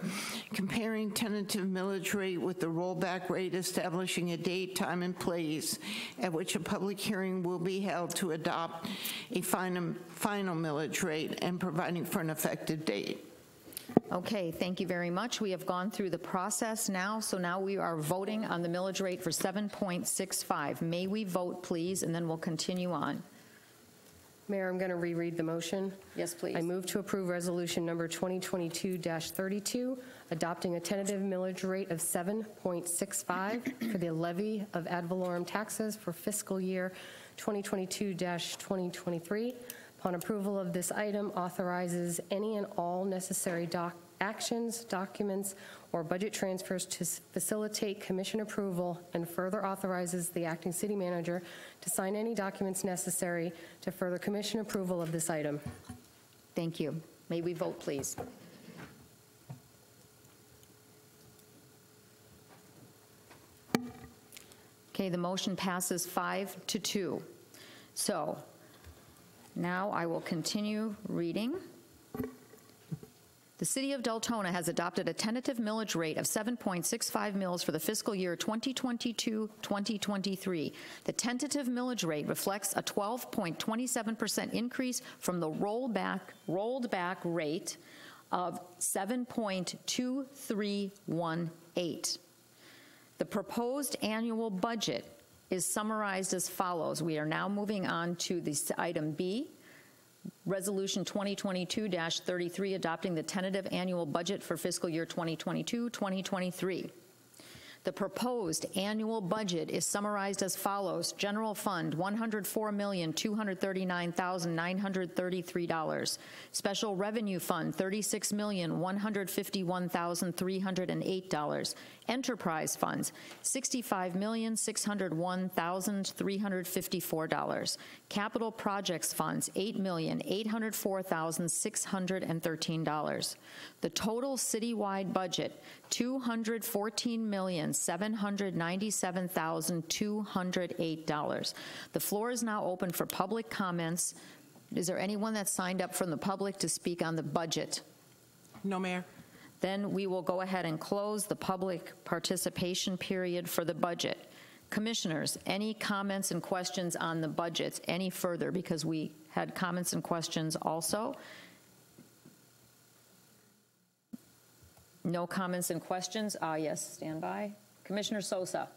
comparing tentative millage rate with the rollback rate, establishing a date, time, and place at which a public hearing will be held to adopt a final millage rate, and providing for an effective date. Okay, thank you very much. We have gone through the process now, so now we are voting on the millage rate for 7.65. May we vote, please, and then we'll continue on. Mayor, I'm going to reread the motion. Yes, please. I move to approve resolution number 2022-32, adopting a tentative millage rate of 7.65 for the levy of ad valorem taxes for fiscal year 2022-2023. Upon approval of this item, authorizes any and all necessary actions, documents, or budget transfers to facilitate commission approval, and further authorizes the acting city manager to sign any documents necessary to further commission approval of this item. Thank you. May we vote, please? Okay, the motion passes 5-2. So, now I will continue reading. The City of Deltona has adopted a tentative millage rate of 7.65 mills for the fiscal year 2022-2023. The tentative millage rate reflects a 12.27% increase from the rolled back rate of 7.2318. The proposed annual budget is summarized as follows. We are now moving on to this item B, Resolution 2022-33, adopting the tentative annual budget for fiscal year 2022-2023. The proposed annual budget is summarized as follows. General Fund, $104,239,933. Special Revenue Fund, $36,151,308. Enterprise Funds, $65,601,354. Capital Projects Funds, $8,804,613. The total citywide budget, $214,797,208. The floor is now open for public comments. Is there anyone that signed up from the public to speak on the budget? No, Mayor. Then we will go ahead and close the public participation period for the budget. Commissioners, any comments and questions on the budgets any further, because we had comments and questions also? No comments and questions? Yes, stand by. Commissioner Sosa.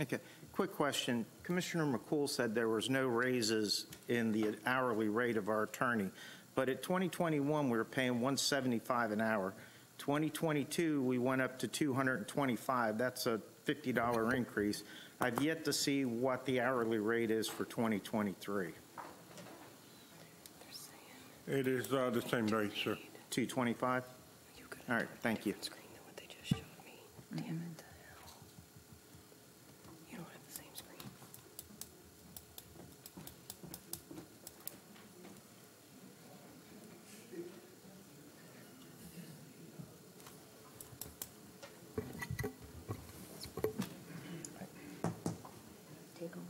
Okay, quick question. Commissioner McCool said there was no raises in the hourly rate of our attorney, but at 2021 we were paying $175 an hour. 2022 we went up to $225. That's a $50 increase. I've yet to see what the hourly rate is for 2023. It is the same rate, sir. 225? All right, thank you. Damn it. You don't have the same screen. Take over.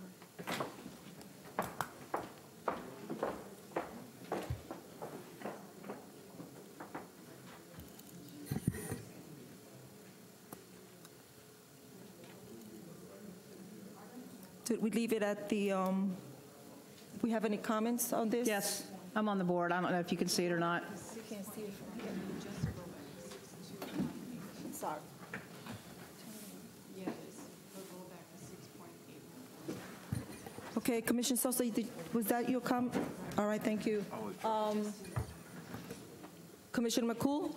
Did we leave it at the, we have any comments on this? Yes, I'm on the board. I don't know if you can see it or not. You can't see it from here. Sorry. Okay, Commissioner Sosa, was that your comment? All right, thank you. Commissioner McCool?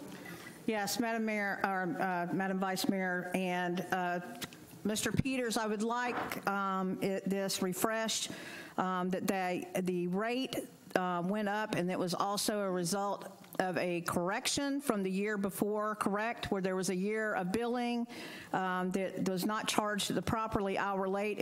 Yes, Madam Mayor, or Madam Vice Mayor, and Mr. Peters, I would like this refreshed, that the rate went up, and it was also a result of a correction from the year before, correct? Where there was a year of billing that was not charged at the properly hourly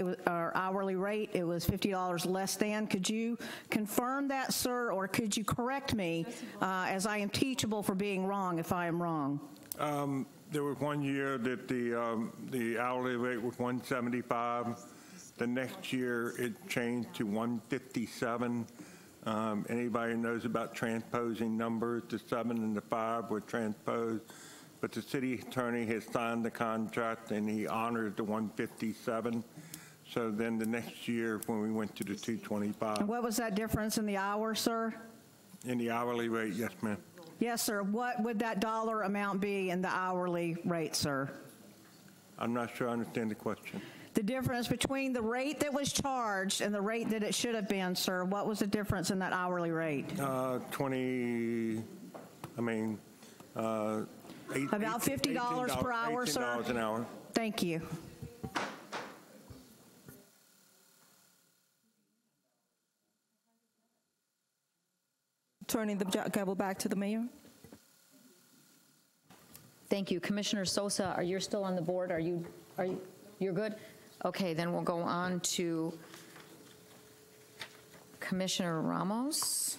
rate. It was $50 less than. Could you confirm that, sir, or could you correct me as I am teachable for being wrong if I am wrong? There was one year that the hourly rate was $175. The next year it changed to $157. Anybody knows about transposing numbers, the 7 and the 5 were transposed, but the city attorney has signed the contract and he honored the $157. So then the next year when we went to the $225. And what was that difference in the hour, sir? In the hourly rate, yes, ma'am. Yes, sir. What would that dollar amount be in the hourly rate, sir? I'm not sure I understand the question. The difference between the rate that was charged and the rate that it should have been, sir, what was the difference in that hourly rate? About $50 per hour, sir? $18 an hour. Thank you. Turning the gavel back to the mayor. Thank you. Commissioner Sosa, are you still on the board? You're good? Okay, then we'll go on to Commissioner Ramos.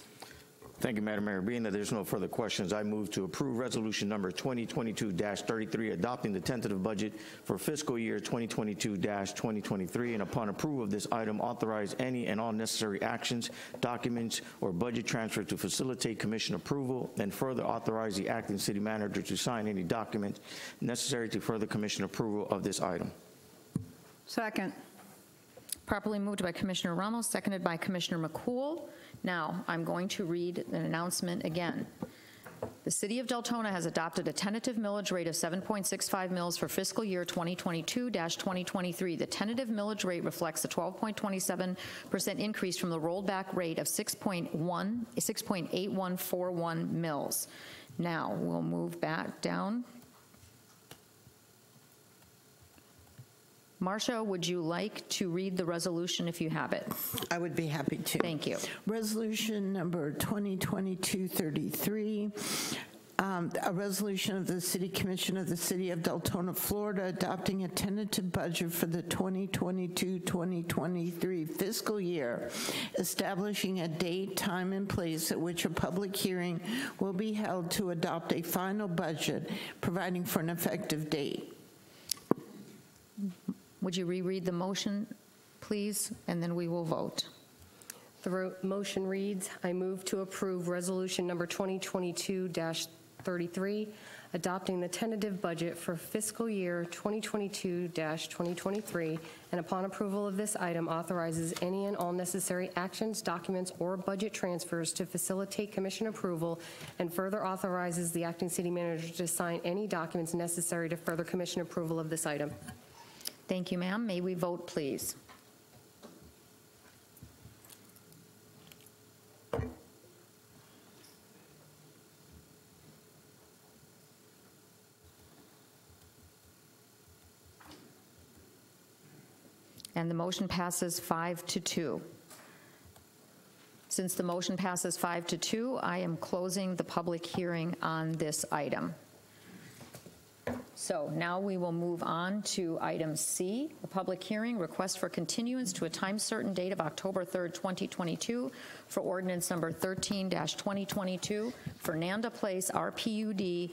Thank you, Madam Mayor. Being that there's no further questions, I move to approve resolution number 2022-33, adopting the tentative budget for fiscal year 2022-2023, and upon approval of this item, authorize any and all necessary actions, documents, or budget transfer to facilitate commission approval, and further authorize the acting city manager to sign any documents necessary to further commission approval of this item. Second. Properly moved by Commissioner Ramos, seconded by Commissioner McCool. Now, I'm going to read an announcement again. The City of Deltona has adopted a tentative millage rate of 7.65 mils for fiscal year 2022-2023. The tentative millage rate reflects the 12.27% increase from the rollback rate of 6.8141 mils. Now, we'll move back down. Marcia, would you like to read the resolution if you have it? I would be happy to. Thank you. Resolution number 2022-33, a resolution of the City Commission of the City of Deltona, Florida, adopting a tentative budget for the 2022-2023 fiscal year, establishing a date, time, and place at which a public hearing will be held to adopt a final budget, providing for an effective date. Would you reread the motion, please, and then we will vote. The motion reads, I move to approve resolution number 2022-33, adopting the tentative budget for fiscal year 2022-2023, and upon approval of this item, authorizes any and all necessary actions, documents, or budget transfers to facilitate commission approval, and further authorizes the acting city manager to sign any documents necessary to further commission approval of this item. Thank you, ma'am. May we vote, please? And the motion passes 5-2. Since the motion passes 5-2, I am closing the public hearing on this item. So now we will move on to item C, a public hearing, request for continuance to a time-certain date of October 3rd, 2022 for ordinance number 13-2022, Fernanda Place RPUD,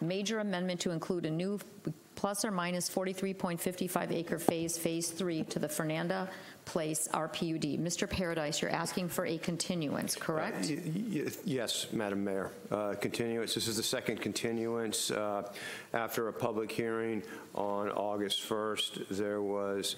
major amendment to include a new plus or minus 43.55 acre phase 3 to the Fernanda Place RPUD. Mr. Paradise, you're asking for a continuance, correct? Yes, Madam Mayor. Continuance. This is the second continuance. After a public hearing on August 1st, there was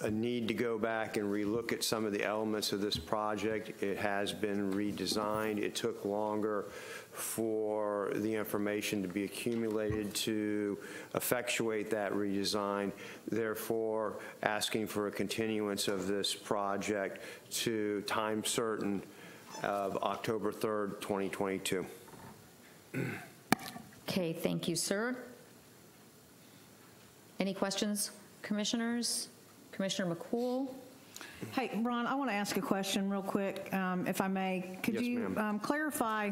a need to go back and relook at some of the elements of this project. It has been redesigned. It took longer for the information to be accumulated to effectuate that redesign, therefore asking for a continuance of this project to time certain of October 3rd, 2022. Okay, thank you, sir. Any questions, commissioners? Commissioner McCool? Hey, Ron, I want to ask a question real quick, if I may. Could you clarify,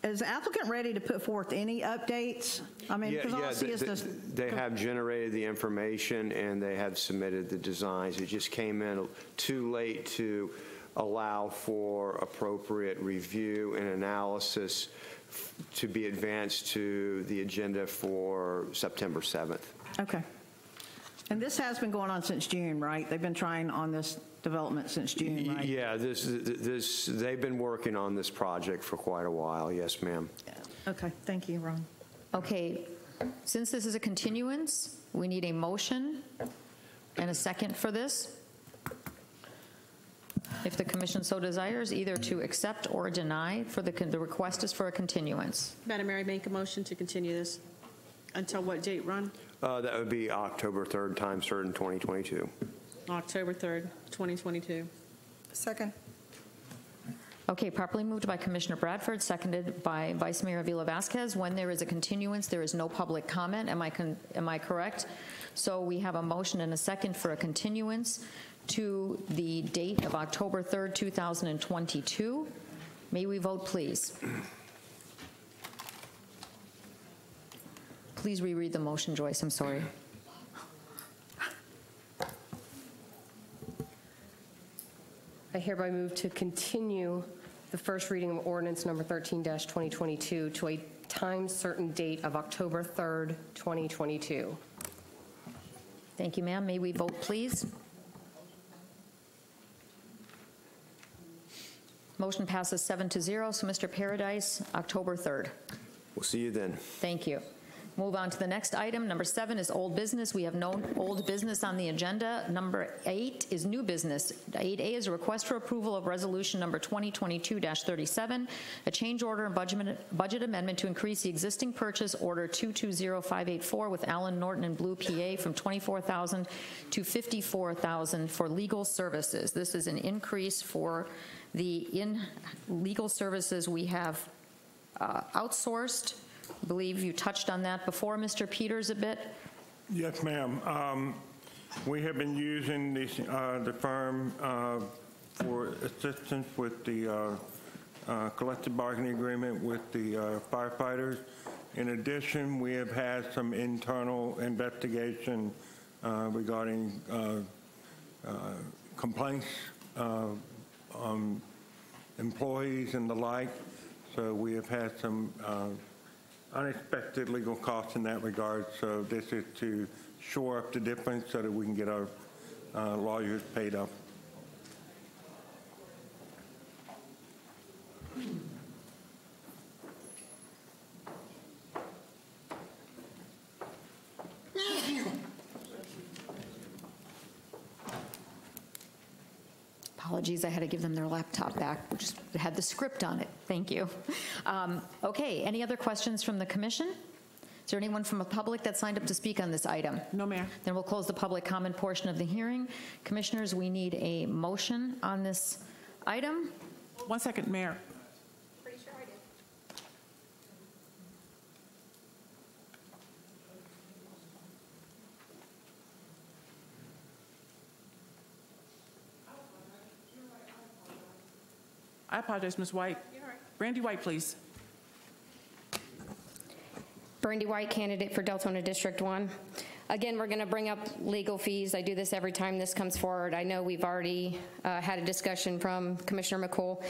is the applicant ready to put forth any updates? I mean, because all I see is this. They have generated the information and they have submitted the designs. It just came in too late to allow for appropriate review and analysis to be advanced to the agenda for September 7th. Okay. And this has been going on since June, right? They've been trying on this development since June, right? Yeah, they've been working on this project for quite a while. Yes, ma'am. Okay, thank you, Ron. Okay, since this is a continuance, we need a motion and a second for this. If the commission so desires, either to accept or deny, for the request is for a continuance. Madam Mayor, I make a motion to continue this. Until what date, Ron? That would be October 3rd, time certain, 2022. October 3rd, 2022. Second. Okay, properly moved by Commissioner Bradford, seconded by Vice Mayor Avila Vasquez. When there is a continuance, there is no public comment. Am I correct? So we have a motion and a second for a continuance to the date of October 3rd, 2022. May we vote, please? Please reread the motion, Joyce. I'm sorry. I hereby move to continue the first reading of ordinance number 13-2022 to a time certain date of October 3rd, 2022. Thank you, ma'am. May we vote, please? Motion passes 7-0. So, Mr. Paradise, October 3rd. We'll see you then. Thank you. Move on to the next item. Number 7 is old business. We have no old business on the agenda. Number 8 is new business. 8A is a request for approval of resolution number 2022-37, a change order and budget amendment to increase the existing purchase order 220584 with Allen, Norton, and Blue, PA from $24,000 to $54,000 for legal services. This is an increase for the legal services we have outsourced. I believe you touched on that before, Mr. Peters, a bit. Yes, ma'am. We have been using the firm for assistance with the collective bargaining agreement with the firefighters. In addition, we have had some internal investigation regarding complaints on employees and the like. So we have had some unexpected legal costs in that regard. So this is to shore up the difference so that we can get our lawyers paid up. Apologies, I had to give them their laptop back, which had the script on it. Thank you. Okay, any other questions from the commission? Is there anyone from the public that signed up to speak on this item? No, Mayor. Then we'll close the public comment portion of the hearing. Commissioners, we need a motion on this item. 1 second, Mayor. Pretty sure I did. I apologize, Ms. White. Brandy White, please. Brandy White, candidate for Deltona District 1. Again, we're going to bring up legal fees. I do this every time this comes forward. I know we've already had a discussion from Commissioner McCool,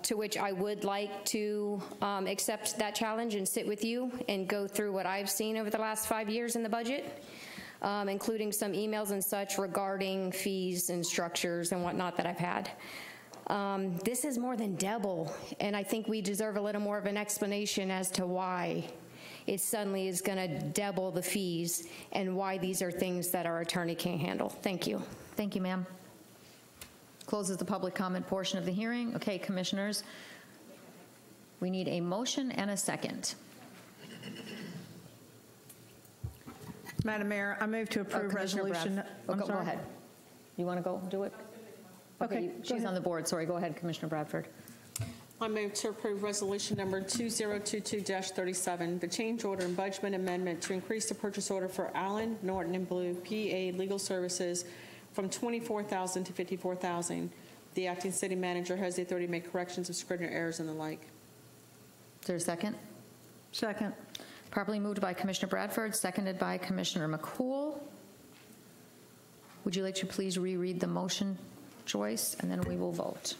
to which I would like to accept that challenge and sit with you and go through what I've seen over the last 5 years in the budget, including some emails and such regarding fees and structures and whatnot that I've had. This is more than double, and I think we deserve a little more of an explanation as to why it suddenly is going to double the fees and why these are things that our attorney can't handle. Thank you. Thank you, ma'am. Closes the public comment portion of the hearing. Okay, commissioners, we need a motion and a second. Madam Mayor, I move to approve resolution. Go ahead. You want to go do it? Okay, she's on the board. Sorry, go ahead, Commissioner Bradford. I move to approve resolution number 2022-37, the change order and budget amendment to increase the purchase order for Allen, Norton, and Blue, PA legal services from $24,000 to $54,000. The acting city manager has the authority to make corrections of scrivener errors and the like. Is there a second? Second. Properly moved by Commissioner Bradford, seconded by Commissioner McCool. Would you like to please reread the motion, Joyce, and then we will vote.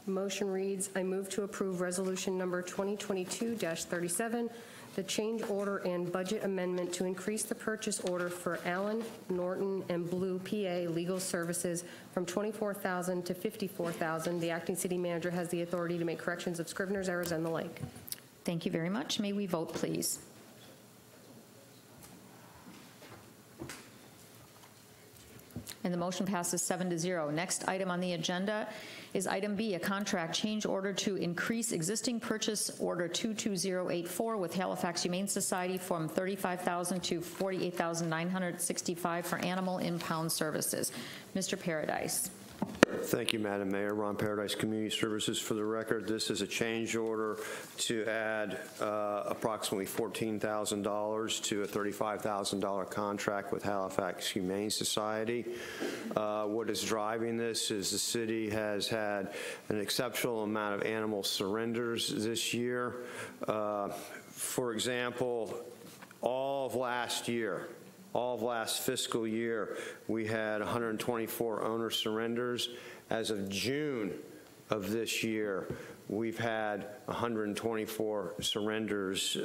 Motion reads, I move to approve resolution number 2022-37, the change order and budget amendment to increase the purchase order for Allen, Norton, and Blue PA legal services from $24,000 to $54,000. The acting city manager has the authority to make corrections of scrivener's errors and the like. Thank you very much. May we vote, please? And the motion passes 7-0. Next item on the agenda is item B, a contract change order to increase existing purchase order 22084 with Halifax Humane Society from $35,000 to $48,965 for animal impound services. Mr. Paradise. Thank you, Madam Mayor. Ron Paradise, Community Services. For the record, this is a change order to add approximately $14,000 to a $35,000 contract with Halifax Humane Society. What is driving this is the city has had an exceptional amount of animal surrenders this year. For example, all of last fiscal year, we had 124 owner surrenders. As of June of this year, we've had 124 surrenders,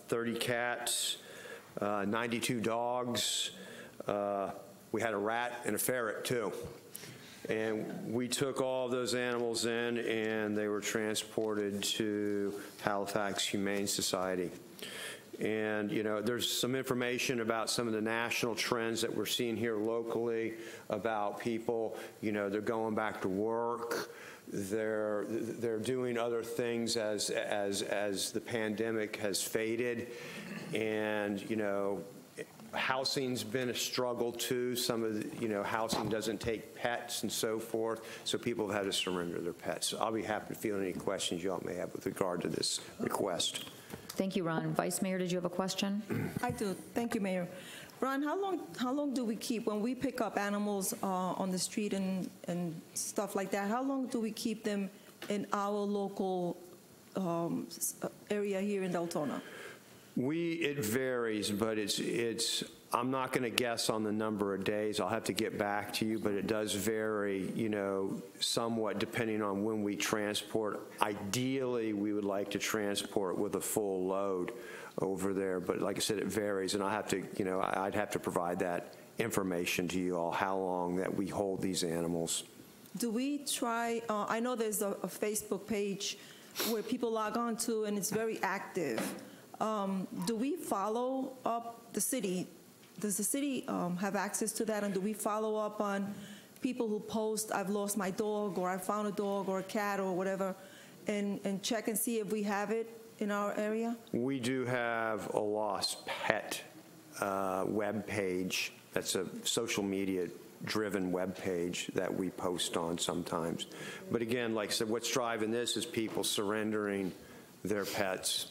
30 cats, 92 dogs. We had a rat and a ferret, too. And we took all of those animals in, and they were transported to Halifax Humane Society. And, you know, there's some information about some of the national trends that we're seeing here locally about people, you know, they're going back to work, they're doing other things as the pandemic has faded. And, you know, housing's been a struggle too. Some of the, you know, housing doesn't take pets and so forth, so people have had to surrender their pets. So I'll be happy to field any questions you all may have with regard to this request. Thank you, Ron. Vice Mayor, did you have a question? I do. Thank you, Mayor. Ron, how long do we keep, when we pick up animals on the street and stuff like that, how long do we keep them in our local area here in Deltona? It varies, but I'm not going to guess on the number of days. I'll have to get back to you, but it does vary, you know, somewhat depending on when we transport. Ideally, we would like to transport with a full load over there, but like I said, it varies, and I have to, you know, I'd have to provide that information to you all, how long that we hold these animals. Do we try, I know there's a Facebook page where people log on to, and it's very active. Do we follow up the city? Does the city have access to that? And do we follow up on people who post, I've lost my dog, or I found a dog or a cat or whatever, and check and see if we have it in our area? We do have a lost pet web page. That's a social media driven web page that we post on sometimes. But again, like I said, what's driving this is people surrendering their pets.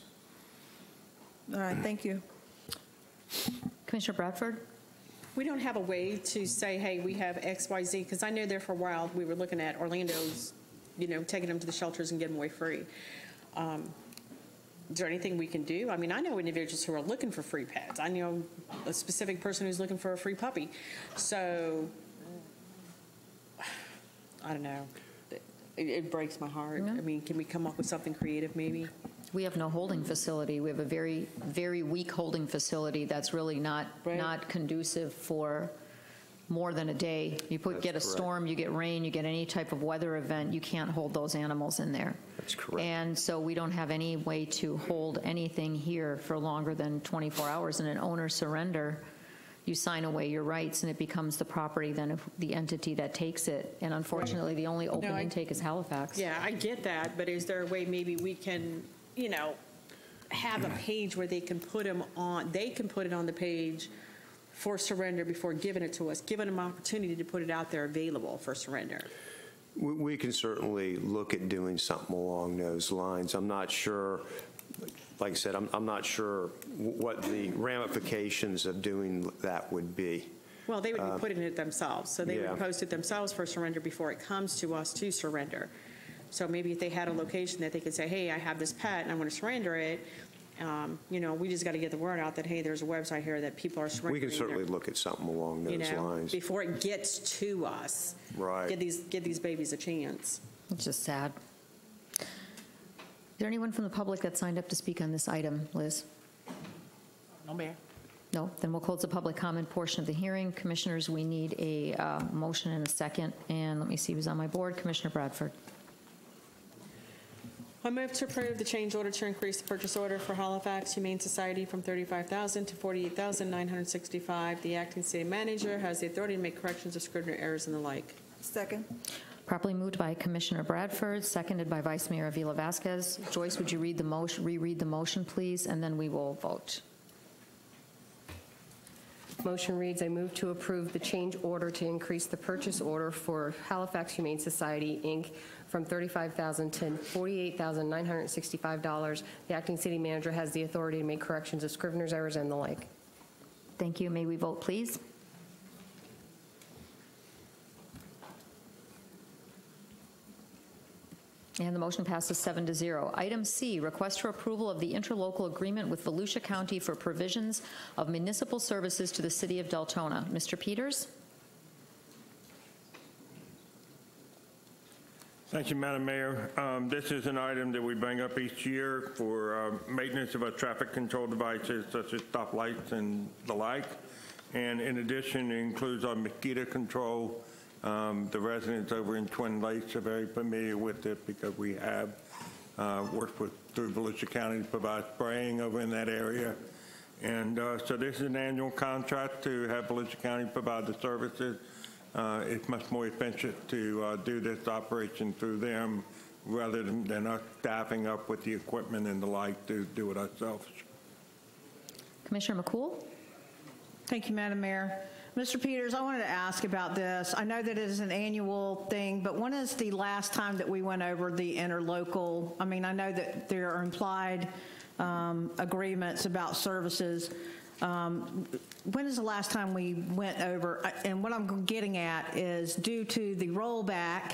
All right, thank you. Commissioner Bradford? We don't have a way to say, hey, we have X, Y, Z, because I know there for a while we were looking at Orlando's, you know, taking them to the shelters and getting them away free. Is there anything we can do? I mean, I know individuals who are looking for free pets. I know a specific person who's looking for a free puppy. So, I don't know. It breaks my heart. I mean, can we come up with something creative maybe? We have no holding facility. We have a very, very weak holding facility that's really not conducive for more than a day. You get a storm, you get rain, you get any type of weather event, you can't hold those animals in there. That's correct. And so we don't have any way to hold anything here for longer than 24 hours. In an owner surrender, you sign away your rights and it becomes the property then of the entity that takes it. And unfortunately, the only open intake is Halifax. Yeah, I get that, but is there a way maybe we can, you know, have a page where they can put them on, they can put it on the page for surrender before giving it to us, giving them opportunity to put it out there available for surrender? We can certainly look at doing something along those lines. I'm not sure, like I said, I'm not sure what the ramifications of doing that would be. Well, they would be putting it themselves, so they would post it themselves for surrender before it comes to us to surrender. So maybe if they had a location that they could say, hey, I have this pet and I want to surrender it, You know, we just got to get the word out that, hey, there's a website here that people are surrendering. We can certainly look at something along those lines. Before it gets to us. Right. Give these babies a chance. It's just sad. Is there anyone from the public that signed up to speak on this item, Liz? No, Mayor. No? Then we'll close the public comment portion of the hearing. Commissioners, we need a motion and a second. And let me see who's on my board. Commissioner Bradford. I move to approve the change order to increase the purchase order for Halifax Humane Society from $35,000 to $48,965. The acting city manager has the authority to make corrections of scrivener errors and the like. Second. Properly moved by Commissioner Bradford, seconded by Vice Mayor Avila Vasquez. Joyce, would you read the motion, reread the motion, please, and then we will vote. Motion reads, I move to approve the change order to increase the purchase order for Halifax Humane Society, Inc. from $35,000 to $48,965. The acting city manager has the authority to make corrections of scrivener's errors and the like. Thank you. May we vote, please? And the motion passes 7-0. Item C, request for approval of the interlocal agreement with Volusia County for provisions of municipal services to the city of Deltona. Mr. Peters? Thank you, Madam Mayor. This is an item that we bring up each year for maintenance of our traffic control devices such as stoplights and the like. And in addition, it includes our mosquito control. The residents over in Twin Lakes are very familiar with it because we have worked through Volusia County to provide spraying over in that area. And so this is an annual contract to have Volusia County provide the services. It's much more efficient to do this operation through them rather than us staffing up with the equipment and the like to do it ourselves. Commissioner McCool? Thank you, Madam Mayor. Mr. Peters, I wanted to ask about this. I know that it is an annual thing, but when is the last time that we went over the interlocal? I mean, I know that there are implied agreements about services. When is the last time we went over? And what I'm getting at is due to the rollback,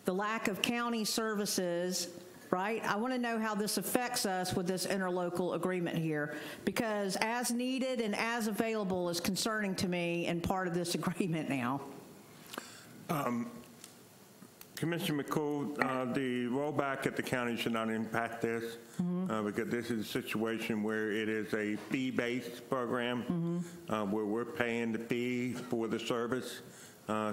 the lack of county services, right? I want to know how this affects us with this interlocal agreement here, because as needed and as available is concerning to me and part of this agreement now. Commissioner McCool, the rollback at the county should not impact this because this is a situation where it is a fee-based program where we're paying the fee for the service.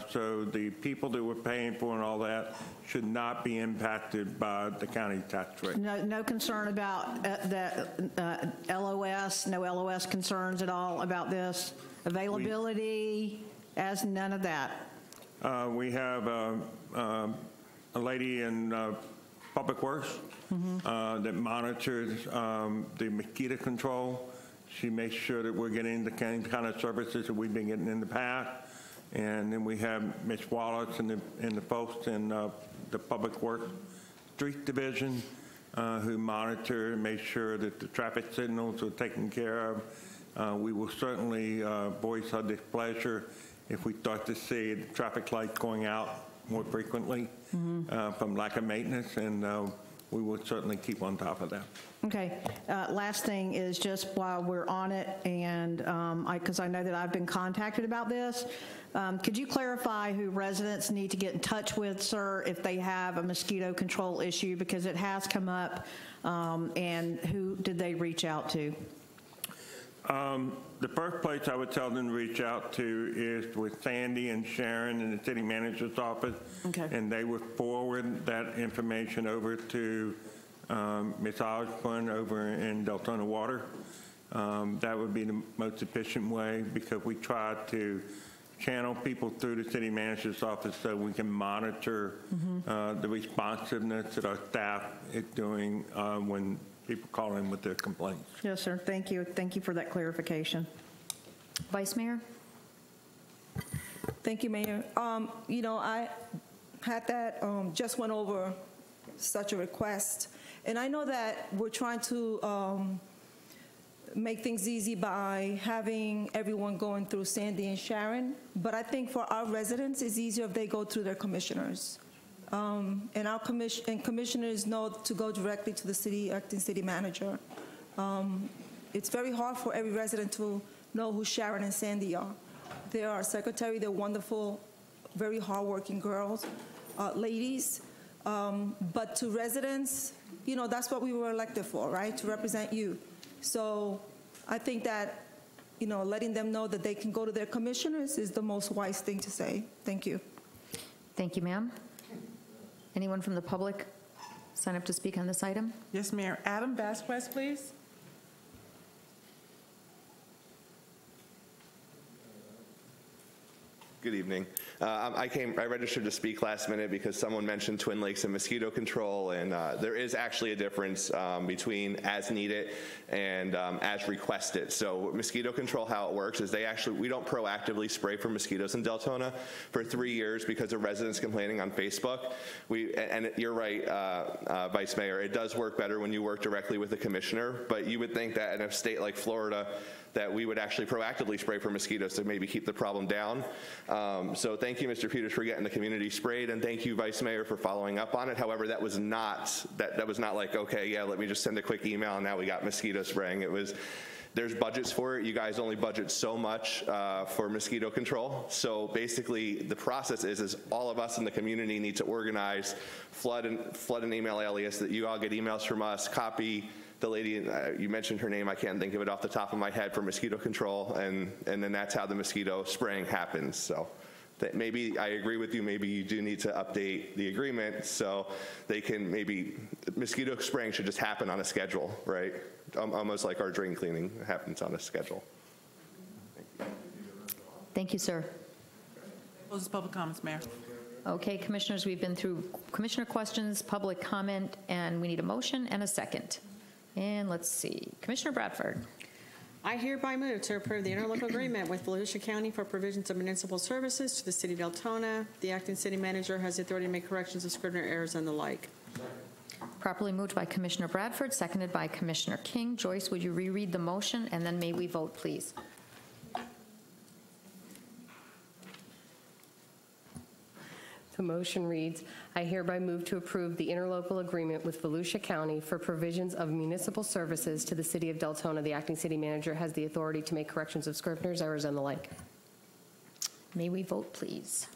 So the people that we're paying for and all that should not be impacted by the county tax rate. No concern about the LOS, no LOS concerns at all about this? Availability, as none of that? We have a lady in Public Works that monitors the mosquito control. She makes sure that we're getting the kind of services that we've been getting in the past. And then we have Ms. Wallace and the folks in the Public Works Street Division who monitor and make sure that the traffic signals are taken care of. We will certainly voice our displeasure if we start to see the traffic lights going out more frequently from lack of maintenance, and we will certainly keep on top of that. Okay. Last thing is just while we're on it, and because I know that I've been contacted about this, could you clarify who residents need to get in touch with, sir, if they have a mosquito control issue, because it has come up, and who did they reach out to? The first place I would tell them to reach out to is with Sandy and Sharon in the city manager's office, and they would forward that information over to Ms. Osborne over in Deltona Water. That would be the most efficient way because we try to channel people through the city manager's office so we can monitor the responsiveness that our staff is doing when people call in with their complaints. Yes, sir. Thank you. Thank you for that clarification. Vice Mayor? Thank you, Mayor. You know, I had that, just went over such a request. And I know that we're trying to make things easy by having everyone going through Sandy and Sharon. But I think for our residents, it's easier if they go through their commissioners. And our commissioners know to go directly to the acting city manager. It's very hard for every resident to know who Sharon and Sandy are. They are our secretary. They're wonderful, very hardworking girls, ladies. But to residents, that's what we were elected for, right? To represent you. So I think that, letting them know that they can go to their commissioners is the most wise thing to say. Thank you. Thank you, ma'am. Anyone from the public sign up to speak on this item? Yes, Mayor. Adam Vasquez, please. Good evening. I registered to speak last minute because someone mentioned Twin Lakes and mosquito control, and there is actually a difference between as needed and as requested. So mosquito control, how it works is we don't proactively spray for mosquitoes in Deltona for 3 years because of residents complaining on Facebook. And you're right, Vice Mayor, it does work better when you work directly with the commissioner, but you would think that in a state like Florida, that we would actually proactively spray for mosquitoes to maybe keep the problem down. So thank you, Mr. Peters, for getting the community sprayed, and thank you, Vice Mayor, for following up on it. However, that was not like, okay, yeah, let me just send a quick email and now we got mosquito spraying. There's budgets for it. You guys only budget so much for mosquito control. So basically, the process is all of us in the community need to organize, flood an email alias that you all get emails from us, copy the lady, you mentioned her name, I can't think of it off the top of my head, for mosquito control, and then that's how the mosquito spraying happens. So that maybe I agree with you, maybe you do need to update the agreement so they can mosquito spraying should just happen on a schedule, right? Almost like our drain cleaning happens on a schedule. Thank you. Thank you, sir. Closes public comments, Mayor. Okay, commissioners, we've been through commissioner questions, public comment, and we need a motion and a second. And let's see, Commissioner Bradford. I hereby move to approve the interlocal agreement with Volusia County for provisions of municipal services to the city of Deltona. The acting city manager has the authority to make corrections of scrivener errors and the like. Properly moved by Commissioner Bradford, seconded by Commissioner King. Joyce, would you reread the motion, and then may we vote, please? The motion reads, I hereby move to approve the interlocal agreement with Volusia County for provisions of municipal services to the city of Deltona. The acting city manager has the authority to make corrections of scrivener's errors and the like. May we vote, please?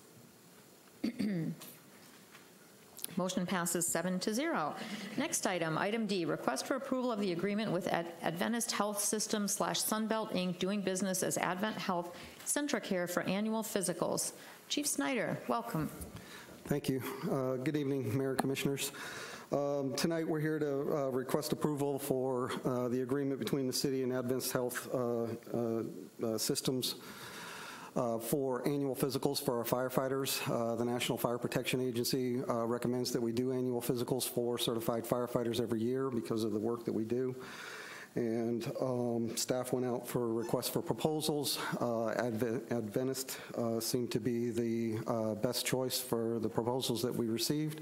Motion passes 7-0. Next item, item D, request for approval of the agreement with Adventist Health System / Sunbelt Inc., doing business as Advent Health Centracare for annual physicals. Chief Snyder, welcome. Thank you. Good evening, Mayor, Commissioners. Tonight we're here to request approval for the agreement between the city and Adventist Health Systems for annual physicals for our firefighters. The National Fire Protection Agency recommends that we do annual physicals for certified firefighters every year because of the work that we do. And staff went out for requests for proposals. Adventist seemed to be the best choice for the proposals that we received,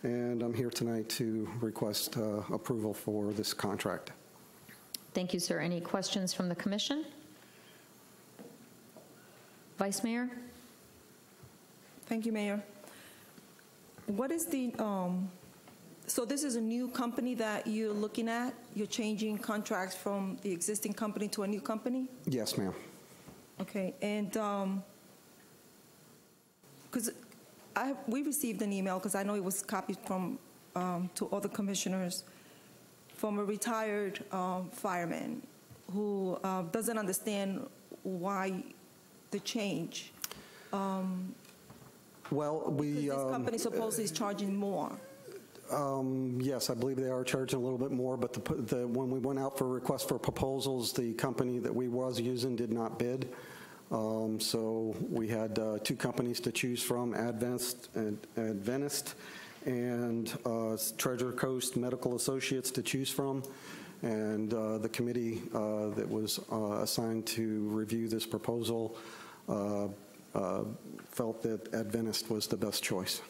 and I'm here tonight to request approval for this contract. Thank you, sir. Any questions from the commission? Vice Mayor? Thank you, Mayor. What is the, so this is a new company that you're looking at? You're changing contracts from the existing company to a new company? Yes, ma'am. Okay, and because we received an email, because I know it was copied from to other commissioners, from a retired fireman who doesn't understand why the change. Well, this company supposedly is charging more. Yes, I believe they are charging a little bit more, but when we went out for requests for proposals, the company that we was using did not bid. So we had two companies to choose from, Adventist and Treasure Coast Medical Associates to choose from. And the committee that was assigned to review this proposal felt that Adventist was the best choice.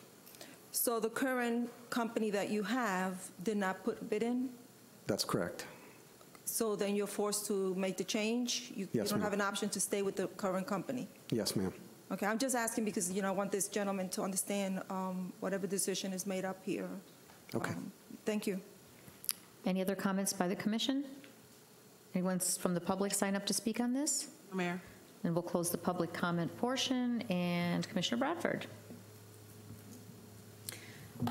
So the current company that you have did not put a bid in? That's correct. So then you're forced to make the change? You don't have an option to stay with the current company? Yes, ma'am. Okay, I'm just asking because, I want this gentleman to understand whatever decision is made up here. Okay. Thank you. Any other comments by the commission? Anyone from the public sign up to speak on this? No, Mayor. And we'll close the public comment portion. And Commissioner Bradford.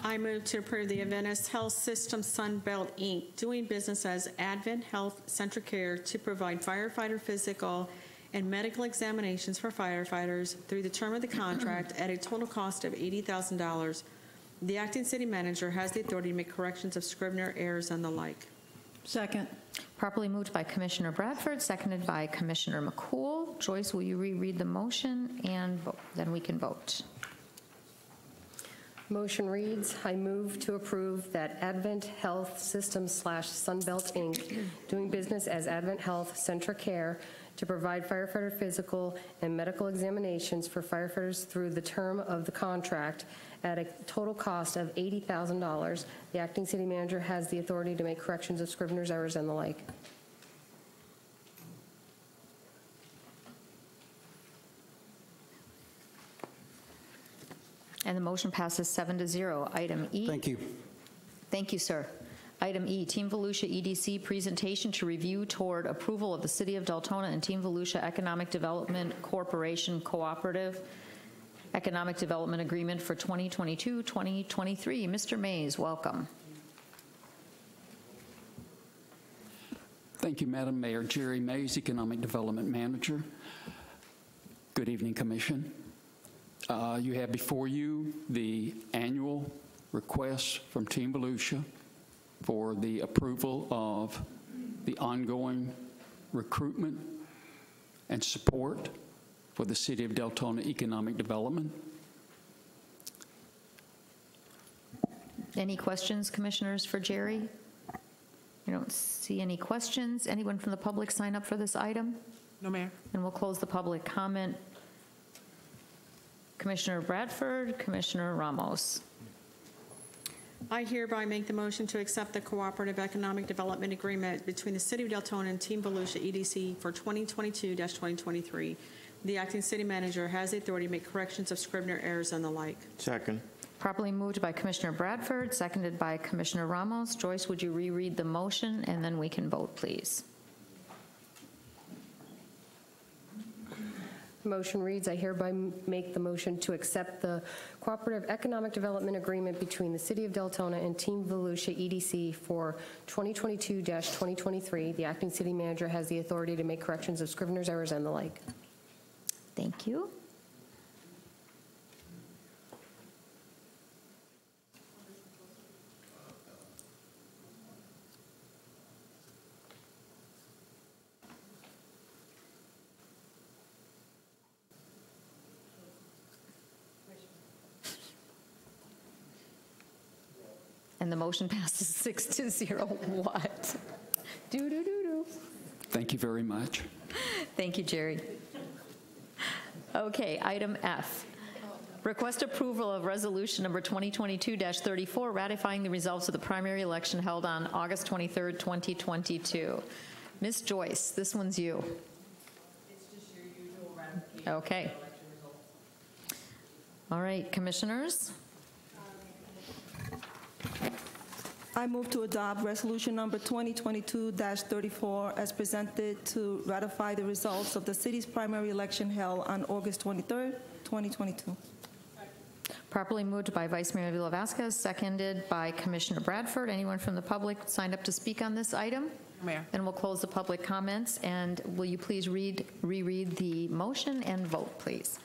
I move to approve the Adventist Health System Sunbelt, Inc., doing business as Advent Health Center Care to provide firefighter physical and medical examinations for firefighters through the term of the contract at a total cost of $80,000. The acting city manager has the authority to make corrections of Scrivener errors and the like. Second. Properly moved by Commissioner Bradford, seconded by Commissioner McCool. Joyce, will you reread the motion and vote? Then we can vote. Motion reads, I move to approve that Advent Health System / Sunbelt, Inc., doing business as Advent Health Center Care to provide firefighter physical and medical examinations for firefighters through the term of the contract at a total cost of $80,000. The acting city manager has the authority to make corrections of Scrivener's errors and the like. And the motion passes 7-0. Item E. Thank you. Thank you, sir. Item E, Team Volusia EDC presentation to review toward approval of the City of Deltona and Team Volusia Economic Development Corporation Cooperative Economic Development Agreement for 2022-2023. Mr. Mays, welcome. Thank you, Madam Mayor. Jerry Mays, Economic Development Manager. Good evening, Commission. You have before you the annual request from Team Volusia for the approval of the ongoing recruitment and support for the City of Deltona Economic Development. Any questions, Commissioners, for Jerry? I don't see any questions. Anyone from the public sign up for this item? No, Mayor. And we'll close the public comment. Commissioner Bradford, Commissioner Ramos. I hereby make the motion to accept the Cooperative Economic Development Agreement between the City of Deltona and Team Volusia EDC for 2022-2023. The acting city manager has the authority to make corrections of Scrivener errors and the like. Second. Properly moved by Commissioner Bradford, seconded by Commissioner Ramos. Joyce, would you reread the motion, and then we can vote, please. Motion reads, I hereby make the motion to accept the Cooperative Economic Development Agreement between the City of Deltona and Team Volusia EDC for 2022-2023. The acting city manager has the authority to make corrections of Scrivener's errors and the like. Thank you. And the motion passes 6-0. What? Do. Thank you very much. Thank you, Jerry. Okay, item F. Request approval of resolution number 2022-34, ratifying the results of the primary election held on August 23rd, 2022. Ms. Joyce, this one's you. It's just your usual ratification Okay. of election results. All right, commissioners. I move to adopt resolution number 2022-34 as presented to ratify the results of the city's primary election held on August 23rd, 2022. Properly moved by Vice Mayor Avila Vasquez, seconded by Commissioner Bradford. Anyone from the public signed up to speak on this item? Mayor. Then we'll close the public comments. And will you please reread the motion and vote, please?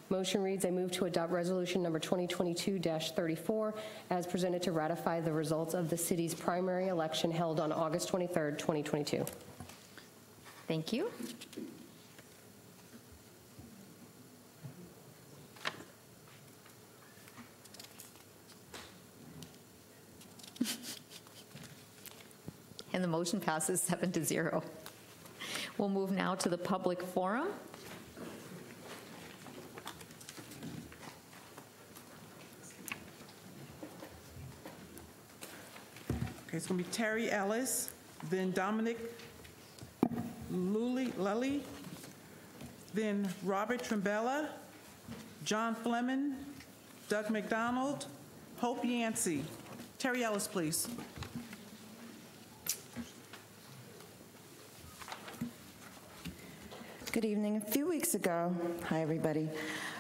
Motion reads, I move to adopt resolution number 2022-34 as presented to ratify the results of the city's primary election held on August 23rd, 2022. Thank you. And the motion passes 7-0. We'll move now to the public forum. Okay, it's going to be Terry Ellis, then Dominic Lully, then Robert Trimbella, John Fleming, Doug McDonald, Hope Yancey. Terry Ellis, please. Good evening. A few weeks ago, hi everybody.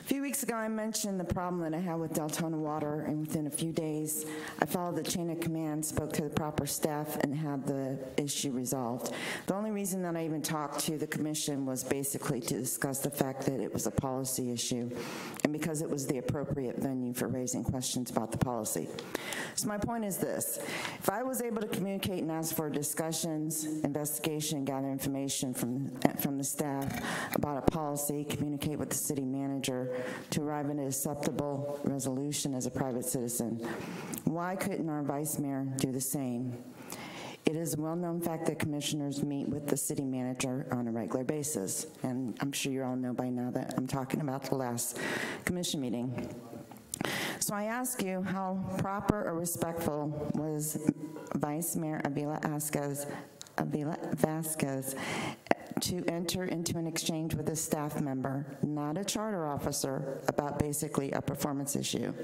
A few weeks ago, I mentioned the problem that I had with Deltona Water, and within a few days, I followed the chain of command, spoke to the proper staff, and had the issue resolved. The only reason that I even talked to the commission was basically to discuss the fact that it was a policy issue, and because it was the appropriate venue for raising questions about the policy. So my point is this: if I was able to communicate and ask for discussions, investigation, gather information from the staff about a policy, communicate with the city manager, to arrive at an acceptable resolution as a private citizen, why couldn't our vice mayor do the same? It is a well-known fact that commissioners meet with the city manager on a regular basis, and I'm sure you all know by now that I'm talking about the last commission meeting. So I ask you, how proper or respectful was Vice Mayor Avila Vasquez to enter into an exchange with a staff member, not a charter officer, about basically a performance issue?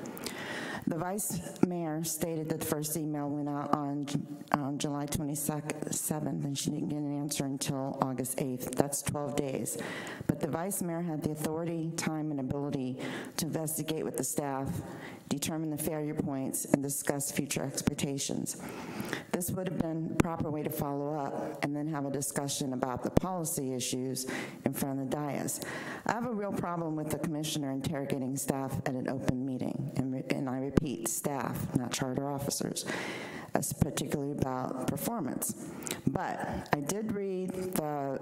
The vice mayor stated that the first email went out on July 27th, and she didn't get an answer until August 8th. That's 12 days. But the vice mayor had the authority, time, and ability to investigate with the staff, determine the failure points, and discuss future expectations. This would have been the proper way to follow up and then have a discussion about the policy issues in front of the dais. I have a real problem with the commissioner interrogating staff at an open meeting, and I repeat, staff, not charter officers, particularly about performance. But I did read the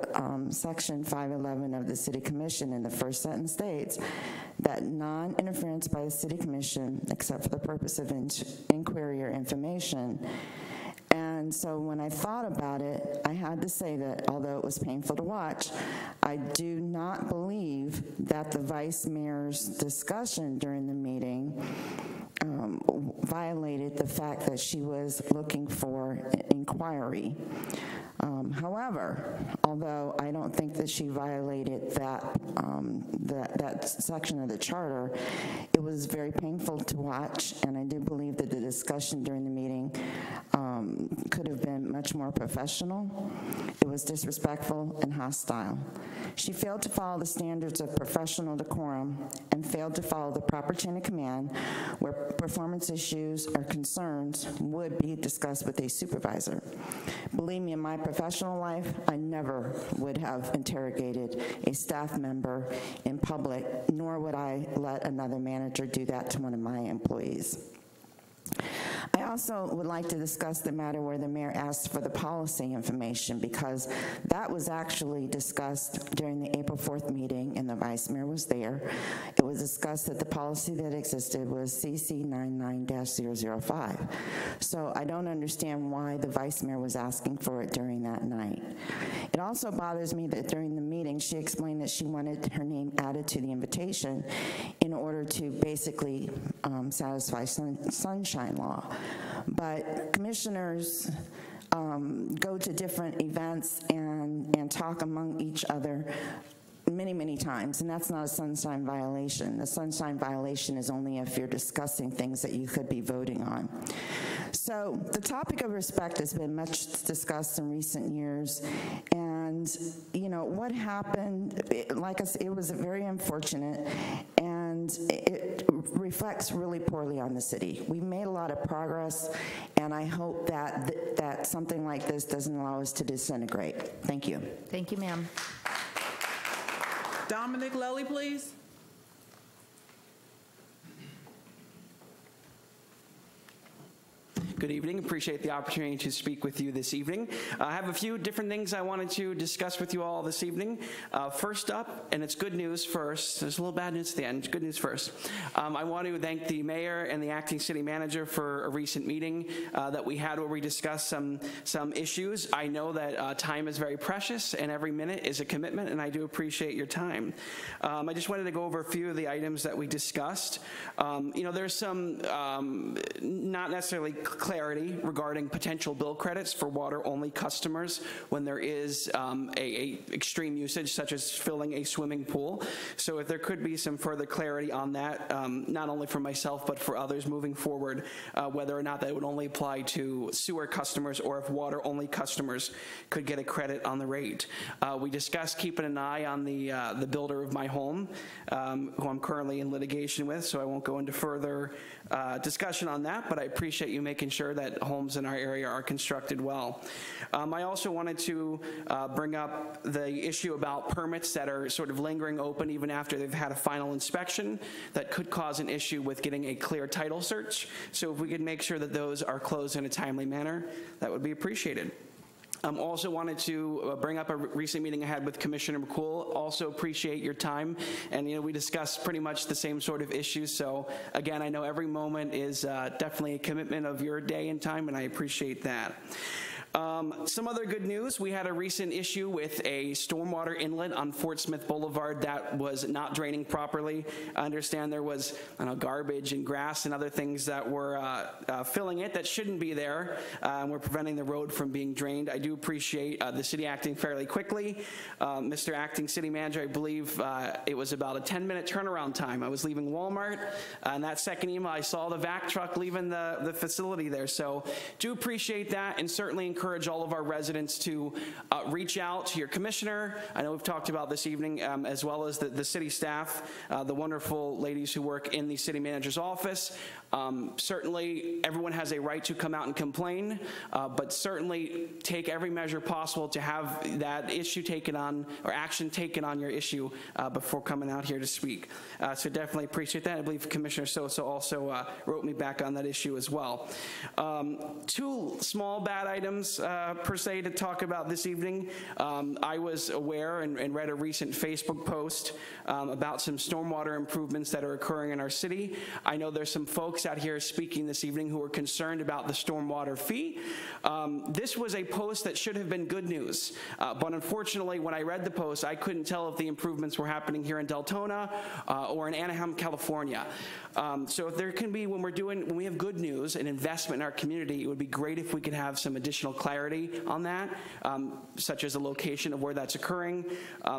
section 511 of the City Commission, and the first sentence states that non-interference by the City Commission, except for the purpose of inquiry or information. And so when I thought about it, I had to say that although it was painful to watch, I do not believe that the vice mayor's discussion during the meeting violated the fact that she was looking for inquiry. However, although I don't think that she violated that section of the charter, it was very painful to watch, and I do believe that the discussion during the meeting could have been much more professional. It was disrespectful and hostile. She failed to follow the standards of professional decorum and failed to follow the proper chain of command where performance issues or concerns would be discussed with a supervisor. Believe me, in my professional life, I never would have interrogated a staff member in public, nor would I let another manager do that to one of my employees. I also would like to discuss the matter where the mayor asked for the policy information, because that was actually discussed during the April 4th meeting, and the vice mayor was there. It was discussed that the policy that existed was CC 99-005. So I don't understand why the vice mayor was asking for it during that night. It also bothers me that during the meeting, she explained that she wanted her name added to the invitation in order to basically satisfy sunshine law. But commissioners go to different events and talk among each other many times, and that's not a sunshine violation. The sunshine violation is only if you're discussing things that you could be voting on. So the topic of respect has been much discussed in recent years, and you know what happened, like I said, it was very unfortunate, and it reflects really poorly on the city. We've made a lot of progress, and I hope that that something like this doesn't allow us to disintegrate. Thank you. Thank you, ma'am. Dominic Lely, please. Good evening. Appreciate the opportunity to speak with you this evening. I have a few different things I wanted to discuss with you all this evening. First up, and it's good news first. There's a little bad news at the end. Good news first. I want to thank the mayor and the acting city manager for a recent meeting that we had where we discussed some issues. I know that time is very precious and every minute is a commitment, and I do appreciate your time. I just wanted to go over a few of the items that we discussed. You know, there's some not necessarily clarity regarding potential bill credits for water-only customers when there is a extreme usage, such as filling a swimming pool. So if there could be some further clarity on that, not only for myself but for others moving forward, whether or not that would only apply to sewer customers or if water-only customers could get a credit on the rate. We discussed keeping an eye on the builder of my home, who I'm currently in litigation with, so I won't go into further discussion on that, but I appreciate you making sure that homes in our area are constructed well. I also wanted to bring up the issue about permits that are sort of lingering open even after they've had a final inspection that could cause an issue with getting a clear title search. So if we could make sure that those are closed in a timely manner, that would be appreciated. Also wanted to bring up a recent meeting I had with Commissioner McCool. Also appreciate your time. And, we discussed pretty much the same sort of issues. So, again, I know every moment is definitely a commitment of your day and time, and I appreciate that. Some other good news, we had a recent issue with a stormwater inlet on Fort Smith Boulevard that was not draining properly. I understand there was garbage and grass and other things that were filling it that shouldn't be there, and we're preventing the road from being drained. I do appreciate the city acting fairly quickly. Mr. Acting City Manager, I believe it was about a 10-minute turnaround time. I was leaving Walmart, and that second email I saw the vac truck leaving the facility there. So do appreciate that, and certainly encourage all of our residents to reach out to your commissioner. I know we've talked about this evening, as well as the city staff, the wonderful ladies who work in the city manager's office. Certainly everyone has a right to come out and complain, but certainly take every measure possible to have that issue taken on or action taken on your issue before coming out here to speak. So definitely appreciate that. I believe Commissioner Sosa also wrote me back on that issue as well. Two small bad items per se to talk about this evening. I was aware and read a recent Facebook post about some stormwater improvements that are occurring in our city. I know there's some folks out here speaking this evening who are concerned about the stormwater fee. This was a post that should have been good news, but unfortunately when I read the post I couldn't tell if the improvements were happening here in Deltona or in Anaheim, California. So if there can be, when we have good news and investment in our community, it would be great if we could have some additional clarity on that, such as the location of where that's occurring,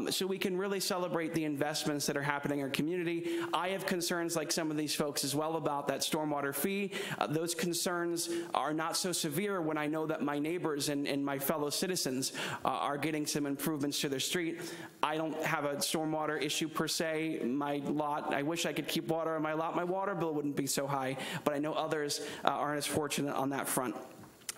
so we can really celebrate the investments that are happening in our community. I have concerns like some of these folks as well about that stormwater fee. Those concerns are not so severe when I know that my neighbors and my fellow citizens are getting some improvements to their street. I don't have a stormwater issue per se. My lot, I wish I could keep water on my lot. My water bill wouldn't be so high, but I know others aren't as fortunate on that front.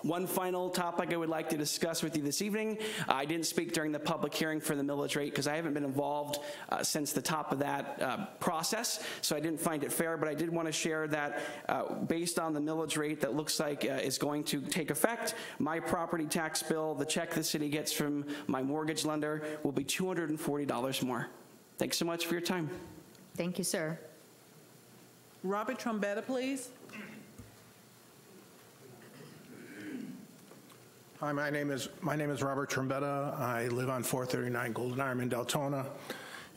One final topic I would like to discuss with you this evening. I didn't speak during the public hearing for the millage rate because I haven't been involved since the top of that process, so I didn't find it fair, but I did want to share that based on the millage rate that looks like is going to take effect, my property tax bill, the check the city gets from my mortgage lender, will be $240 more. Thanks so much for your time. Thank you, sir. Robert Trombetta, please. Hi, my name is Robert Trombetta. I live on 439 Golden Arm in Deltona.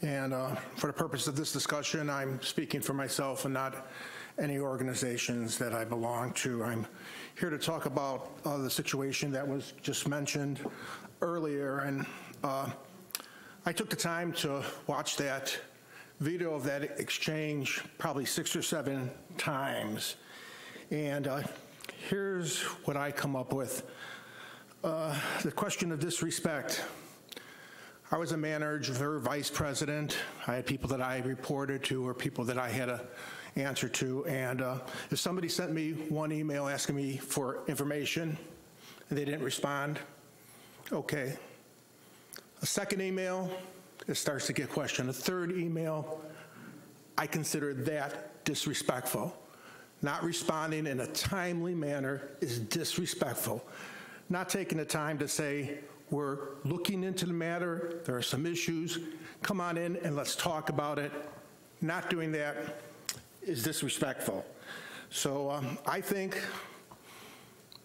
And for the purpose of this discussion, I'm speaking for myself and not any organizations that I belong to. I'm here to talk about the situation that was just mentioned earlier. And I took the time to watch that video of that exchange probably 6 or 7 times. And here's what I come up with. The question of disrespect. I was a manager, vice president. I had people that I reported to or people that I had to answer to. And if somebody sent me one email asking me for information and they didn't respond, okay. A second email, it starts to get questioned. A third email, I consider that disrespectful. Not responding in a timely manner is disrespectful. Not taking the time to say, we're looking into the matter, there are some issues, come on in and let's talk about it. Not doing that is disrespectful. So I think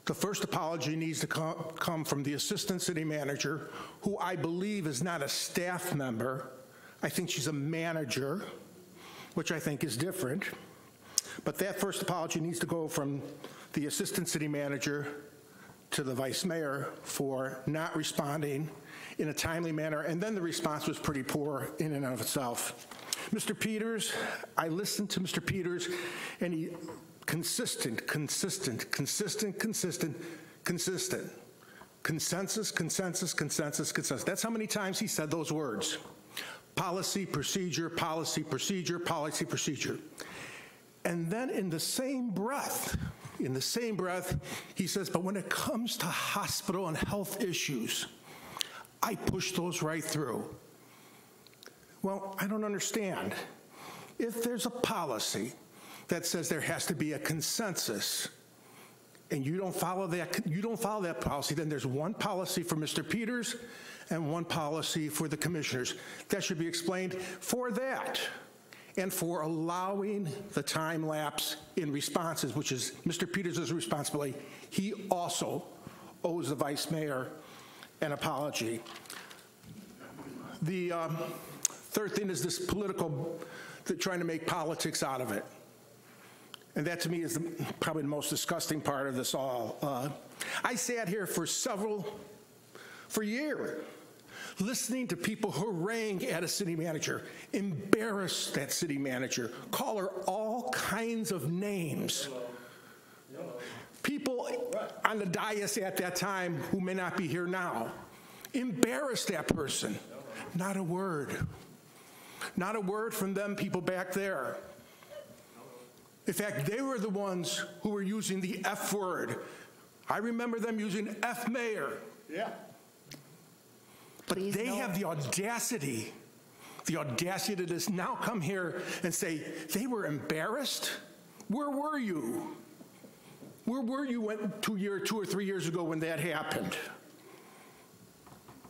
the first apology needs to come from the assistant city manager, who I believe is not a staff member. I think she's a manager, which I think is different. But that first apology needs to go from the assistant city manager to the vice mayor for not responding in a timely manner, and then the response was pretty poor in and of itself. Mr. Peters, I listened to Mr. Peters, and he consistent. Consensus, consensus. That's how many times he said those words. Policy, procedure, policy, procedure, policy, procedure. And then in the same breath, he says, but when it comes to hospital and health issues, I push those right through. Well, I don't understand. If there's a policy that says there has to be a consensus, and you don't follow that policy, then there's one policy for Mr. Peters and one policy for the commissioners. That should be explained for that, and for allowing the time lapse in responses, which is Mr. Peters' responsibility. He also owes the vice mayor an apology. The third thing is this political, trying to make politics out of it. And that to me is probably the most disgusting part of this all. I sat here for years, listening to people harangue at a city manager, embarrass that city manager, call her all kinds of names. People on the dais at that time who may not be here now, embarrass that person. Not a word. Not a word from them people back there. In fact, they were the ones who were using the F word. I remember them using F mayor. Yeah. But they have the audacity to just now come here and say they were embarrassed. Where were you? Where were you 2 or 3 years ago when that happened?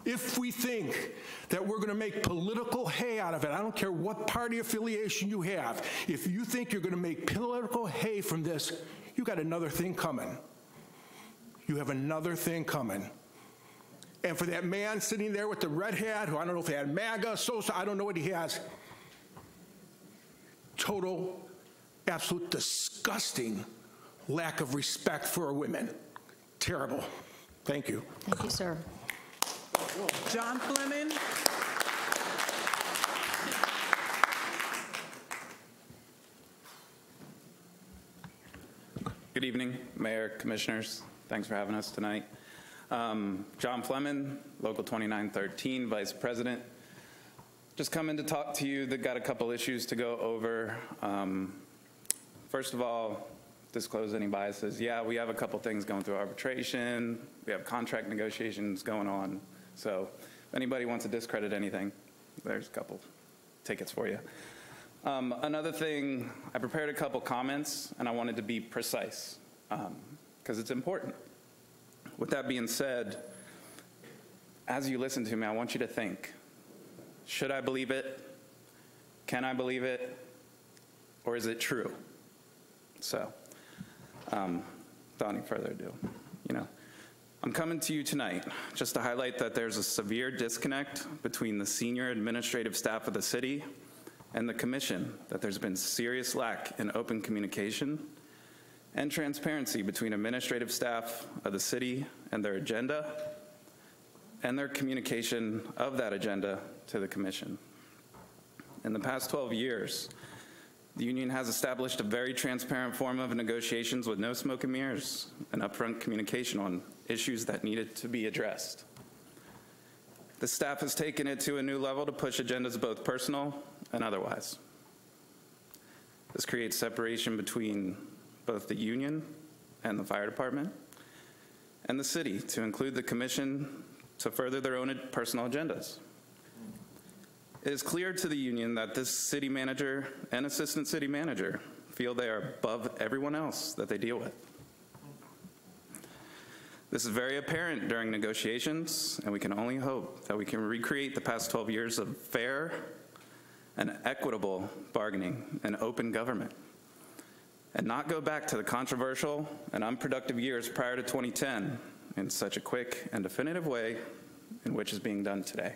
If we think that we're going to make political hay out of it, I don't care what party affiliation you have, if you think you're going to make political hay from this, you got another thing coming. You have another thing coming. And for that man sitting there with the red hat, who I don't know if he had MAGA, Sosa, I don't know what he has, total, absolute disgusting lack of respect for women. Terrible. Thank you. Thank you, sir. John Fleming. Good evening, Mayor, Commissioners. Thanks for having us tonight. John Fleming, Local 2913, Vice President. Just coming to talk to you. They've got a couple issues to go over. First of all, disclose any biases. Yeah, we have a couple things going through arbitration. We have contract negotiations going on. So if anybody wants to discredit anything, there's a couple tickets for you. Another thing, I prepared a couple comments, and I wanted to be precise because it's important. With that being said, as you listen to me, I want you to think, should I believe it? Can I believe it? Or is it true? So, without any further ado, I'm coming to you tonight just to highlight that there's a severe disconnect between the senior administrative staff of the city and the commission, that there's been serious lack in open communication and transparency between administrative staff of the city and their agenda and their communication of that agenda to the commission. In the past 12 years, the union has established a very transparent form of negotiations with no smoke and mirrors and upfront communication on issues that needed to be addressed. The staff has taken it to a new level to push agendas both personal and otherwise. This creates separation between both the union and the fire department and the city to include the commission to further their own personal agendas. It is clear to the union that this city manager and assistant city manager feel they are above everyone else that they deal with. This is very apparent during negotiations, and we can only hope that we can recreate the past 12 years of fair and equitable bargaining and open government, and not go back to the controversial and unproductive years prior to 2010 in such a quick and definitive way in which is being done today.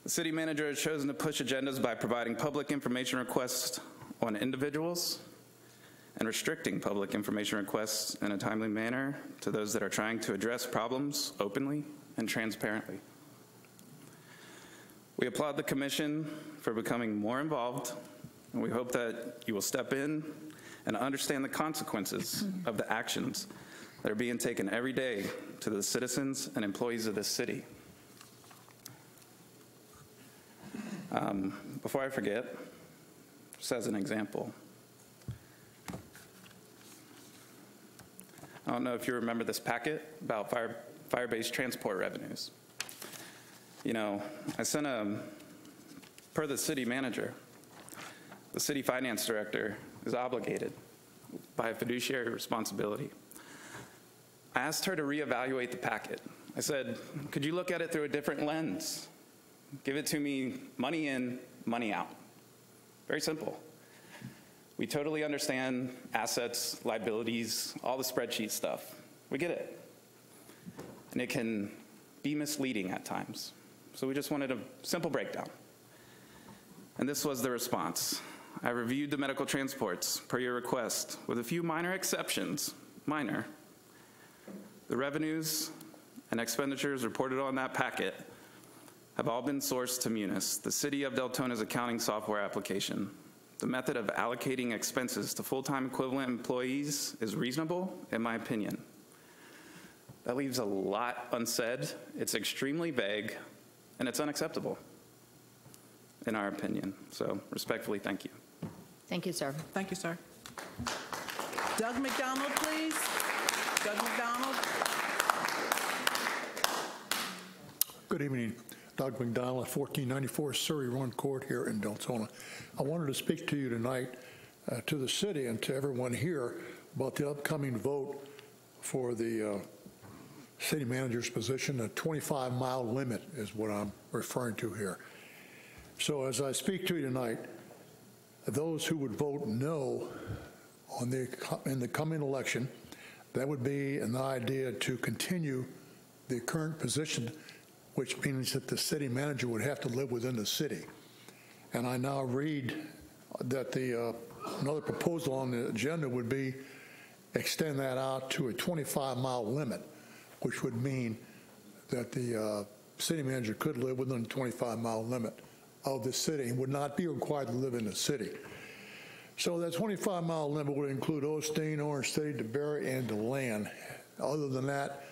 The city manager has chosen to push agendas by providing public information requests on individuals and restricting public information requests in a timely manner to those that are trying to address problems openly and transparently. We applaud the Commission for becoming more involved, and we hope that you will step in and understand the consequences of the actions that are being taken every day to the citizens and employees of this city. Before I forget, just as an example, I don't know if you remember this packet about fire-based transport revenues. You know, I sent per the city manager, the city finance director is obligated by a fiduciary responsibility. I asked her to reevaluate the packet. I said, could you look at it through a different lens? Give it to me money in, money out. Very simple. We totally understand assets, liabilities, all the spreadsheet stuff. We get it. And it can be misleading at times. So we just wanted a simple breakdown. And this was the response. I reviewed the medical transports per your request with a few minor exceptions, minor. The revenues and expenditures reported on that packet have all been sourced to Munis, the City of Deltona's accounting software application. The method of allocating expenses to full-time equivalent employees is reasonable, in my opinion. That leaves a lot unsaid. It's extremely vague, and it's unacceptable, in our opinion. So, respectfully, thank you. Thank you, sir. Thank you, sir. Doug McDonald, please. Doug McDonald. Good evening. Doug McDonald, 1494 Surrey Run Court here in Deltona. I wanted to speak to you tonight, to the city and to everyone here about the upcoming vote for the city manager's position. A 25-mile limit is what I'm referring to here. So as I speak to you tonight, those who would vote no on in the coming election, that would be an idea to continue the current position, which means that the city manager would have to live within the city. And I now read that another proposal on the agenda would be extend that out to a 25-mile limit, which would mean that the city manager could live within the 25-mile limit of the city and would not be required to live in the city. So that 25-mile limit would include Osteen, Orange City, DeBerry, and DeLand. Other than that,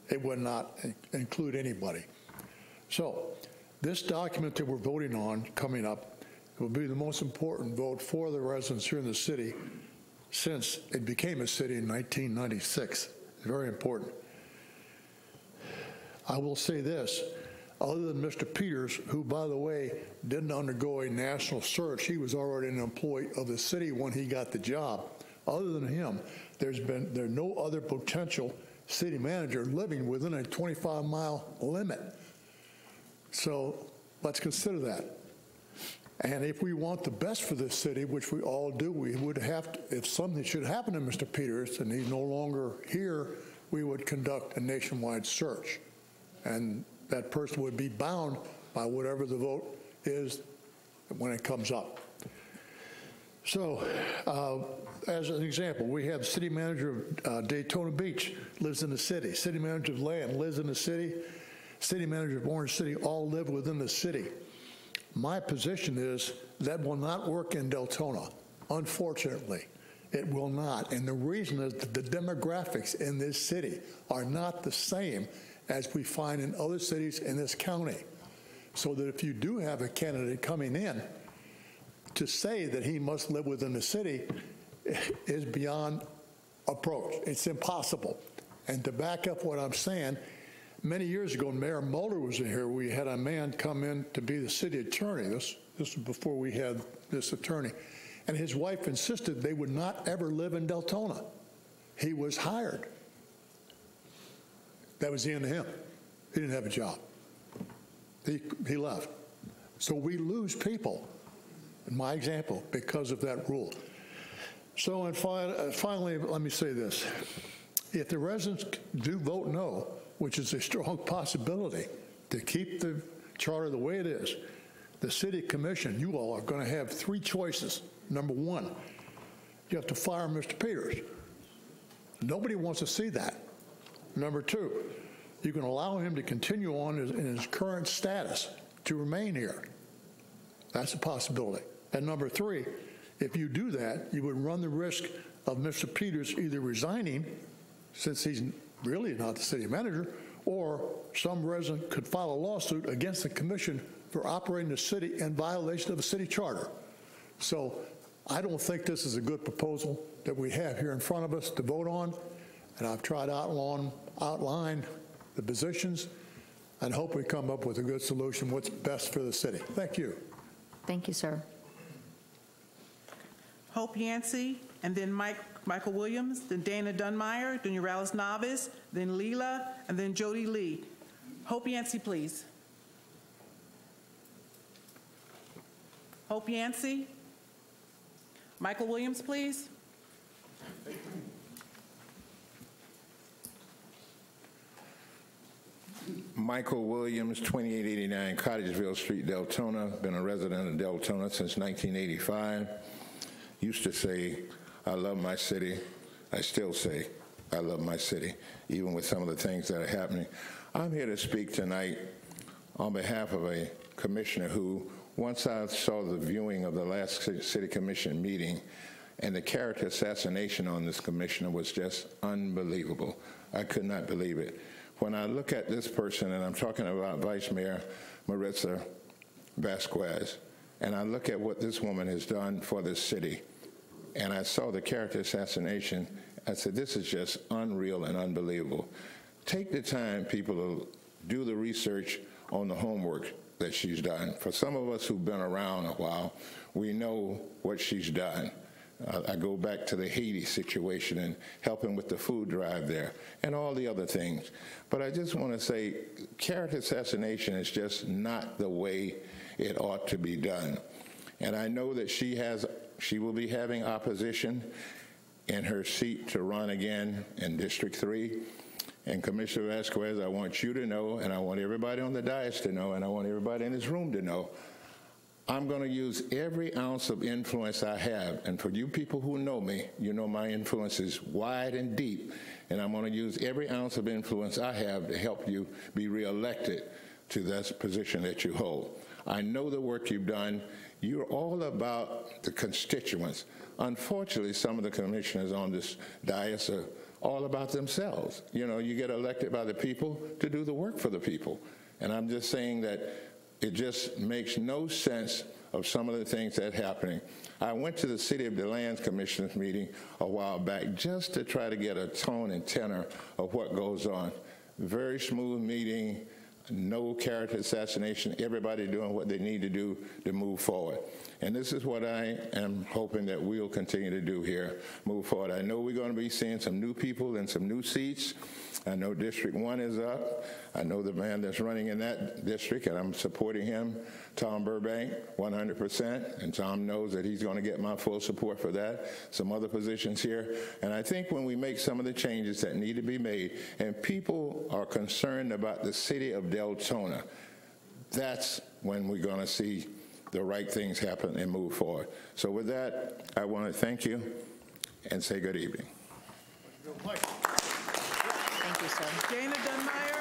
it would not include anybody. So this document that we're voting on coming up will be the most important vote for the residents here in the city since it became a city in 1996. It's very important. I will say this, other than Mr. Peters, who, by the way, didn't undergo a national search, he was already an employee of the city when he got the job. Other than him, there's no other potential city manager living within a 25-mile limit. So let's consider that. And if we want the best for this city, which we all do, we would have to, if something should happen to Mr. Peters and he's no longer here, we would conduct a nationwide search. And that person would be bound by whatever the vote is when it comes up. So, as an example, we have city manager of Daytona Beach lives in the city. City manager of Land lives in the city. City manager of Orange City all live within the city. My position is that will not work in Deltona. Unfortunately, it will not. And the reason is that the demographics in this city are not the same as we find in other cities in this county. So that if you do have a candidate coming in, to say that he must live within the city is beyond approach. It's impossible. And to back up what I'm saying, many years ago, Mayor Mulder was in here. We had a man come in to be the city attorney. This was before we had this attorney. And his wife insisted they would not ever live in Deltona. He was hired. That was the end of him. He didn't have a job. He left. So we lose people, in my example, because of that rule. So and finally, let me say this. If the residents do vote no, which is a strong possibility to keep the charter the way it is, the city commission, you all are going to have three choices. Number one, you have to fire Mr. Peters. Nobody wants to see that. Number two, you can allow him to continue on in his current status to remain here. That's a possibility. And number three, if you do that, you would run the risk of Mr. Peters either resigning, since he's really not the city manager, or some resident could file a lawsuit against the commission for operating the city in violation of a city charter. So I don't think this is a good proposal that we have here in front of us to vote on, and I've tried to outline the positions and hope we come up with a good solution, what's best for the city. Thank you. Thank you, sir. Hope Yancey, and then Michael Williams, then Dana Dunmeyer, then Uralis Navis, then Leela, and then Jody Lee. Hope Yancey, please. Hope Yancey. Michael Williams, please. Michael Williams, 2889 Cottageville Street, Deltona. Been a resident of Deltona since 1985. Used to say, I love my city. I still say, I love my city, even with some of the things that are happening. I'm here to speak tonight on behalf of a commissioner who, once I saw the viewing of the last city commission meeting, and the character assassination on this commissioner was just unbelievable. I could not believe it. When I look at this person, and I'm talking about Vice Mayor Maritza Vasquez, and I look at what this woman has done for this city, and I saw the character assassination, I said, this is just unreal and unbelievable. Take the time, people, to do the research on the homework that she's done. For some of us who've been around a while, we know what she's done. I go back to the Haiti situation and helping with the food drive there and all the other things. But I just want to say character assassination is just not the way it ought to be done. And I know that she will be having opposition in her seat to run again in District 3. And Commissioner Vasquez, I want you to know, and I want everybody on the dais to know, and I want everybody in this room to know, I'm going to use every ounce of influence I have. And for you people who know me, you know my influence is wide and deep. And I'm going to use every ounce of influence I have to help you be reelected to that position that you hold. I know the work you've done. You're all about the constituents. Unfortunately, some of the commissioners on this dais are all about themselves. You know, you get elected by the people to do the work for the people. And I'm just saying that it just makes no sense of some of the things that are happening. I went to the City of DeLand's Commissioners meeting a while back just to try to get a tone and tenor of what goes on. Very smooth meeting, no character assassination, everybody doing what they need to do to move forward. And this is what I am hoping that we'll continue to do here, move forward. I know we're going to be seeing some new people in some new seats. I know District 1 is up. I know the man that's running in that district, and I'm supporting him, Tom Burbank, 100%. And Tom knows that he's going to get my full support for that. Some other positions here. And I think when we make some of the changes that need to be made, and people are concerned about the city of Deltona, that's when we're going to see the right things happen and move forward. So with that, I want to thank you and say good evening. Thank you, sir. Dana Dunmeyer.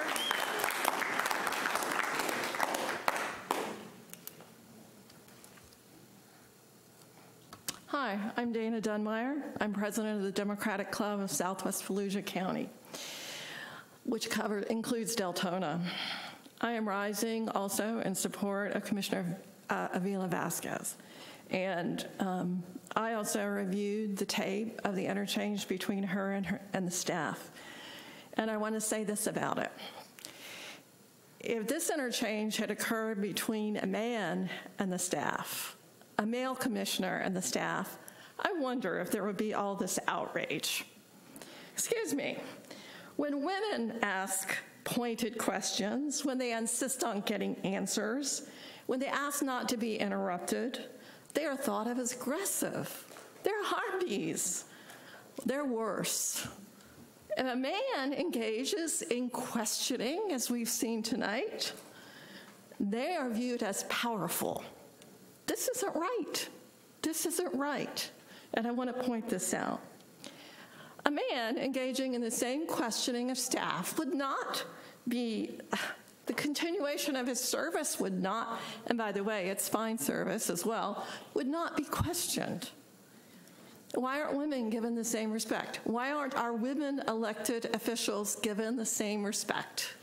Hi, I'm Dana Dunmeyer. I'm president of the Democratic Club of Southwest Fallujah County, which includes Deltona. I am rising also in support of Commissioner Avila Vasquez. And I also reviewed the tape of the interchange between her and the staff. And I want to say this about it. If this interchange had occurred between a man and the staff, a male commissioner and the staff, I wonder if there would be all this outrage. Excuse me. When women ask pointed questions, when they insist on getting answers, when they ask not to be interrupted, they are thought of as aggressive. They're harpies. They're worse. If a man engages in questioning, as we've seen tonight, they are viewed as powerful. This isn't right. This isn't right. and I want to point this out. A man engaging in the same questioning of staff would not be, the continuation of his service would not, and by the way, it's fine service as well, would not be questioned. Why aren't women given the same respect? Why aren't our women elected officials given the same respect?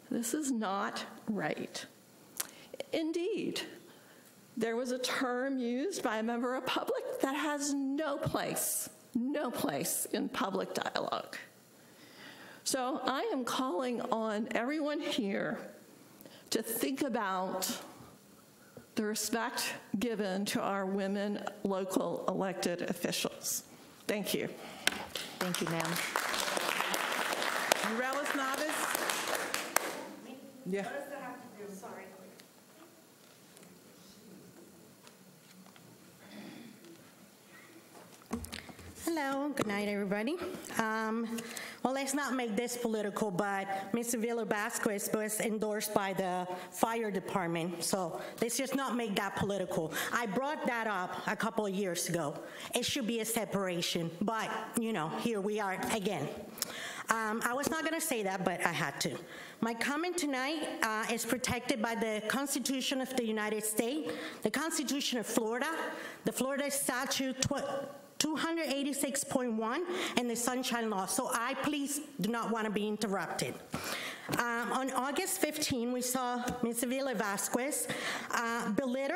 This is not right. Indeed, there was a term used by a member of public that has no place in public dialogue. So I am calling on everyone here to think about the respect given to our women local elected officials. Thank you. Thank you, ma'am. Morales Novice? Yeah. What does that have to do? Sorry. Hello, good night, everybody. Well, let's not make this political, but Ms. Sevilla Vasquez was endorsed by the fire department, so let's just not make that political. I brought that up a couple of years ago. It should be a separation, but, you know, here we are again. I was not going to say that, but I had to. My comment tonight is protected by the Constitution of the United States, the Constitution of Florida, the Florida Statute 286.1, and the Sunshine Law. So I please do not want to be interrupted. On August 15, we saw Ms. Sevilla Vasquez belittle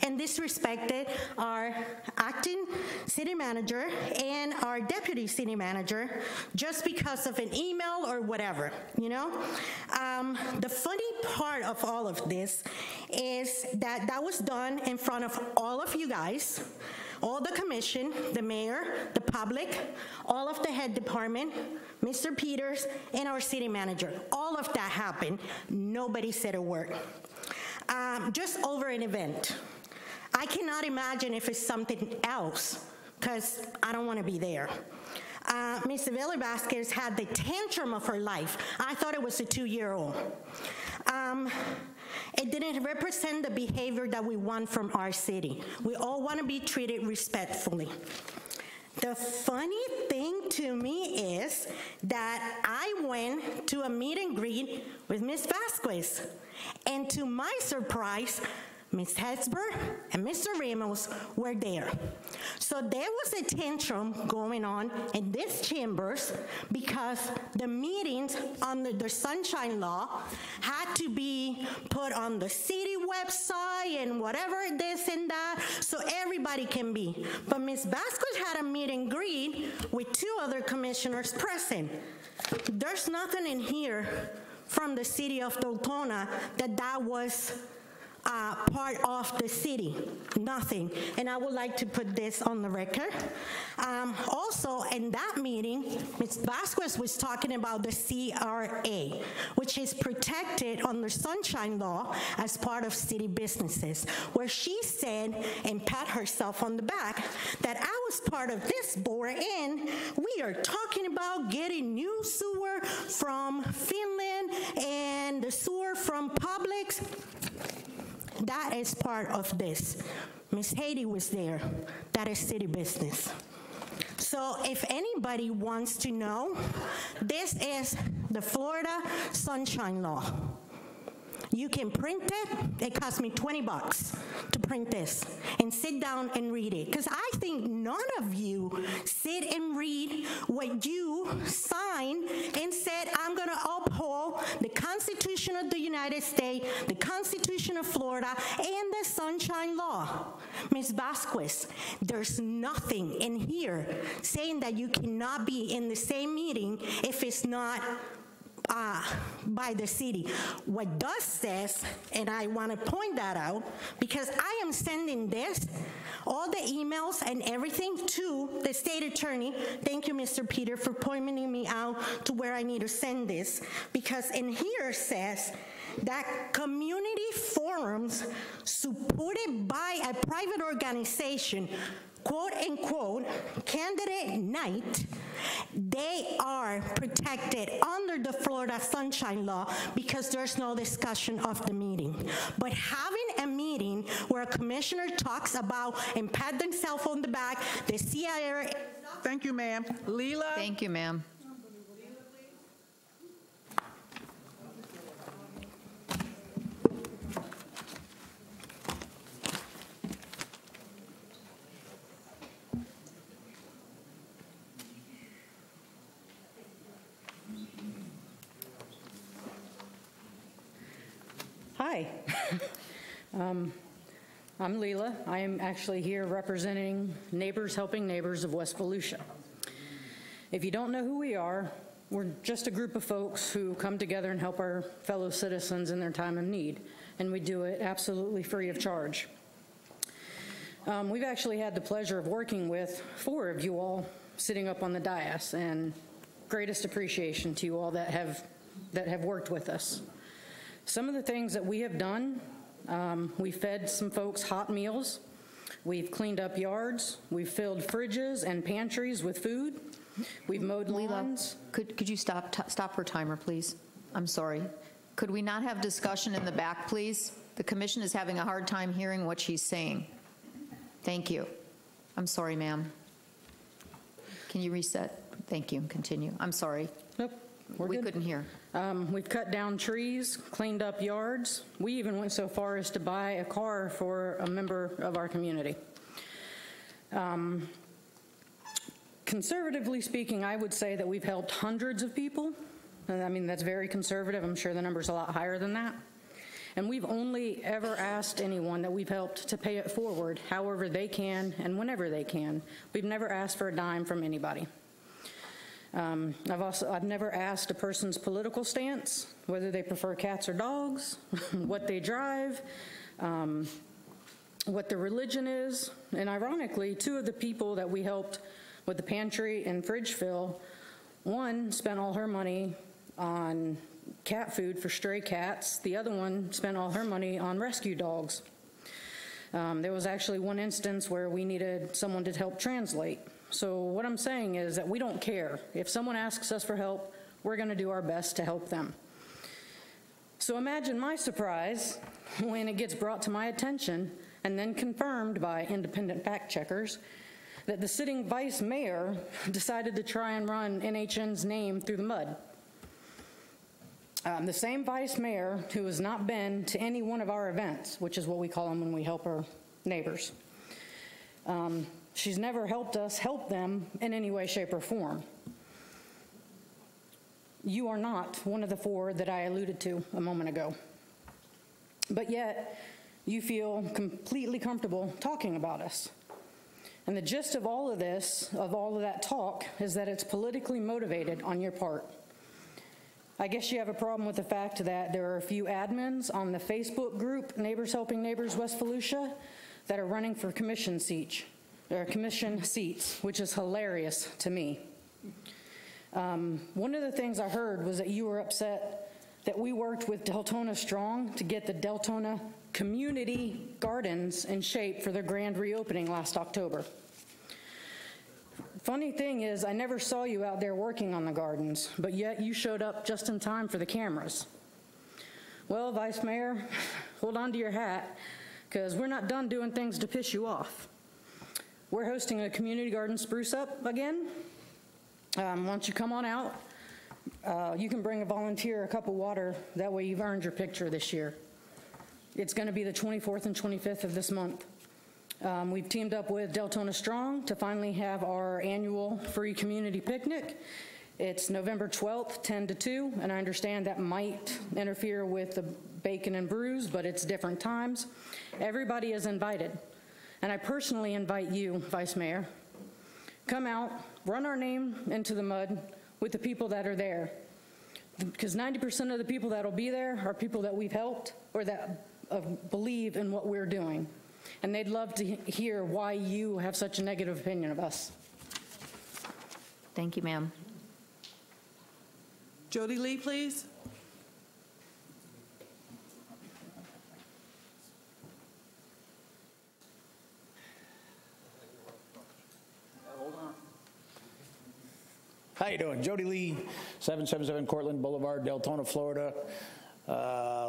and disrespected our acting city manager and our deputy city manager just because of an email or whatever, you know? The funny part of all of this is that that was done in front of all of you guys, all the commission, the mayor, the public, all of the head department, Mr. Peters, and our city manager. All of that happened. Nobody said a word. Just over an event. I cannot imagine if it's something else, because I don't want to be there. Ms. Sevilla Vasquez had the tantrum of her life. I thought it was a 2-year-old. It didn't represent the behavior that we want from our city. We all want to be treated respectfully. The funny thing to me is that I went to a meet and greet with Ms. Vasquez, and to my surprise, Ms. Hesber and Mr. Ramos were there. So there was a tantrum going on in these chambers because the meetings under the Sunshine Law had to be put on the city website and whatever this and that, so everybody can be. But Ms. Vasquez had a meet and greet with 2 other commissioners present. There's nothing in here from the city of Deltona that was part of the city, nothing. And I would like to put this on the record. Also, in that meeting, Ms. Vasquez was talking about the CRA, which is protected under Sunshine Law as part of city businesses, where she said, and pat herself on the back, that I was part of this board, and we are talking about getting new sewer from Finland and the sewer from Publix. That is part of this. Ms. Haiti was there. That is city business. So if anybody wants to know, this is the Florida Sunshine Law. You can print it. It cost me $20 to print this and sit down and read it. Because I think none of you sit and read what you signed and said, I'm going to uphold the Constitution of the United States, the Constitution of Florida, and the Sunshine Law. Ms. Vasquez, there's nothing in here saying that you cannot be in the same meeting if it's not by the city. What does says, and I want to point that out, because I am sending this, all the emails and everything to the state attorney. Thank you, Mr. Peter, for pointing me out to where I need to send this, because in here says that community forums supported by a private organization, quote unquote candidate night, they are protected under the Florida Sunshine Law because there's no discussion of the meeting. But having a meeting where a commissioner talks about and pat themselves on the back, the CIA. Thank you, ma'am. Leela? Thank you, ma'am. Hi. I'm Leela. I am actually here representing Neighbors Helping Neighbors of West Volusia. If you don't know who we are, we're just a group of folks who come together and help our fellow citizens in their time of need, and we do it absolutely free of charge. We've actually had the pleasure of working with 4 of you all sitting up on the dais, and greatest appreciation to you all that have worked with us. Some of the things that we have done, we fed some folks hot meals, we've cleaned up yards, we've filled fridges and pantries with food, we've mowed lawns. Could you stop her timer, please? I'm sorry. Could we not have discussion in the back, please? The commission is having a hard time hearing what she's saying. Thank you. I'm sorry, ma'am. Can you reset? Thank you. Continue. I'm sorry. Nope. We couldn't hear. We've cut down trees, cleaned up yards. We even went so far as to buy a car for a member of our community. Conservatively speaking, I would say that we've helped hundreds of people. I mean, that's very conservative. I'm sure the number's a lot higher than that. And we've only ever asked anyone that we've helped to pay it forward however they can and whenever they can. We've never asked for a dime from anybody. I've never asked a person's political stance, whether they prefer cats or dogs, what they drive, what their religion is. And ironically, 2 of the people that we helped with the pantry and fridge fill, one spent all her money on cat food for stray cats. The other one spent all her money on rescue dogs. There was actually one instance where we needed someone to help translate. So what I'm saying is that we don't care. If someone asks us for help, we're going to do our best to help them. So imagine my surprise when it gets brought to my attention and then confirmed by independent fact checkers that the sitting vice mayor decided to try and run NHN's name through the mud. The same vice mayor who has not been to any one of our events, which is what we call them when we help our neighbors. She's never helped us help them in any way, shape, or form. You are not one of the 4 that I alluded to a moment ago. But yet, you feel completely comfortable talking about us. And the gist of all of this, of all of that talk, is that it's politically motivated on your part. I guess you have a problem with the fact that there are a few admins on the Facebook group, Neighbors Helping Neighbors West Volusia, that are running for commission seats, which is hilarious to me. One of the things I heard was that you were upset that we worked with Deltona Strong to get the Deltona community gardens in shape for their grand reopening last October. Funny thing is, I never saw you out there working on the gardens, but yet you showed up just in time for the cameras. Well, Vice Mayor, hold on to your hat, because we're not done doing things to piss you off. We're hosting a community garden spruce up again. Why don't you come on out? You can bring a volunteer a cup of water. That way you've earned your picture this year. It's going to be the 24th and 25th of this month. We've teamed up with Deltona Strong to finally have our annual free community picnic. It's November 12th, 10 to 2, and I understand that might interfere with the bacon and brews, but it's different times. Everybody is invited, and I personally invite you, Vice Mayor. Come out, run our name into the mud with the people that are there, because 90% of the people that will be there are people that we've helped or that believe in what we're doing. And they'd love to hear why you have such a negative opinion of us. Thank you, ma'am. Jody Lee, please. How you doing? Jody Lee, 777 Cortland Boulevard, Deltona, Florida.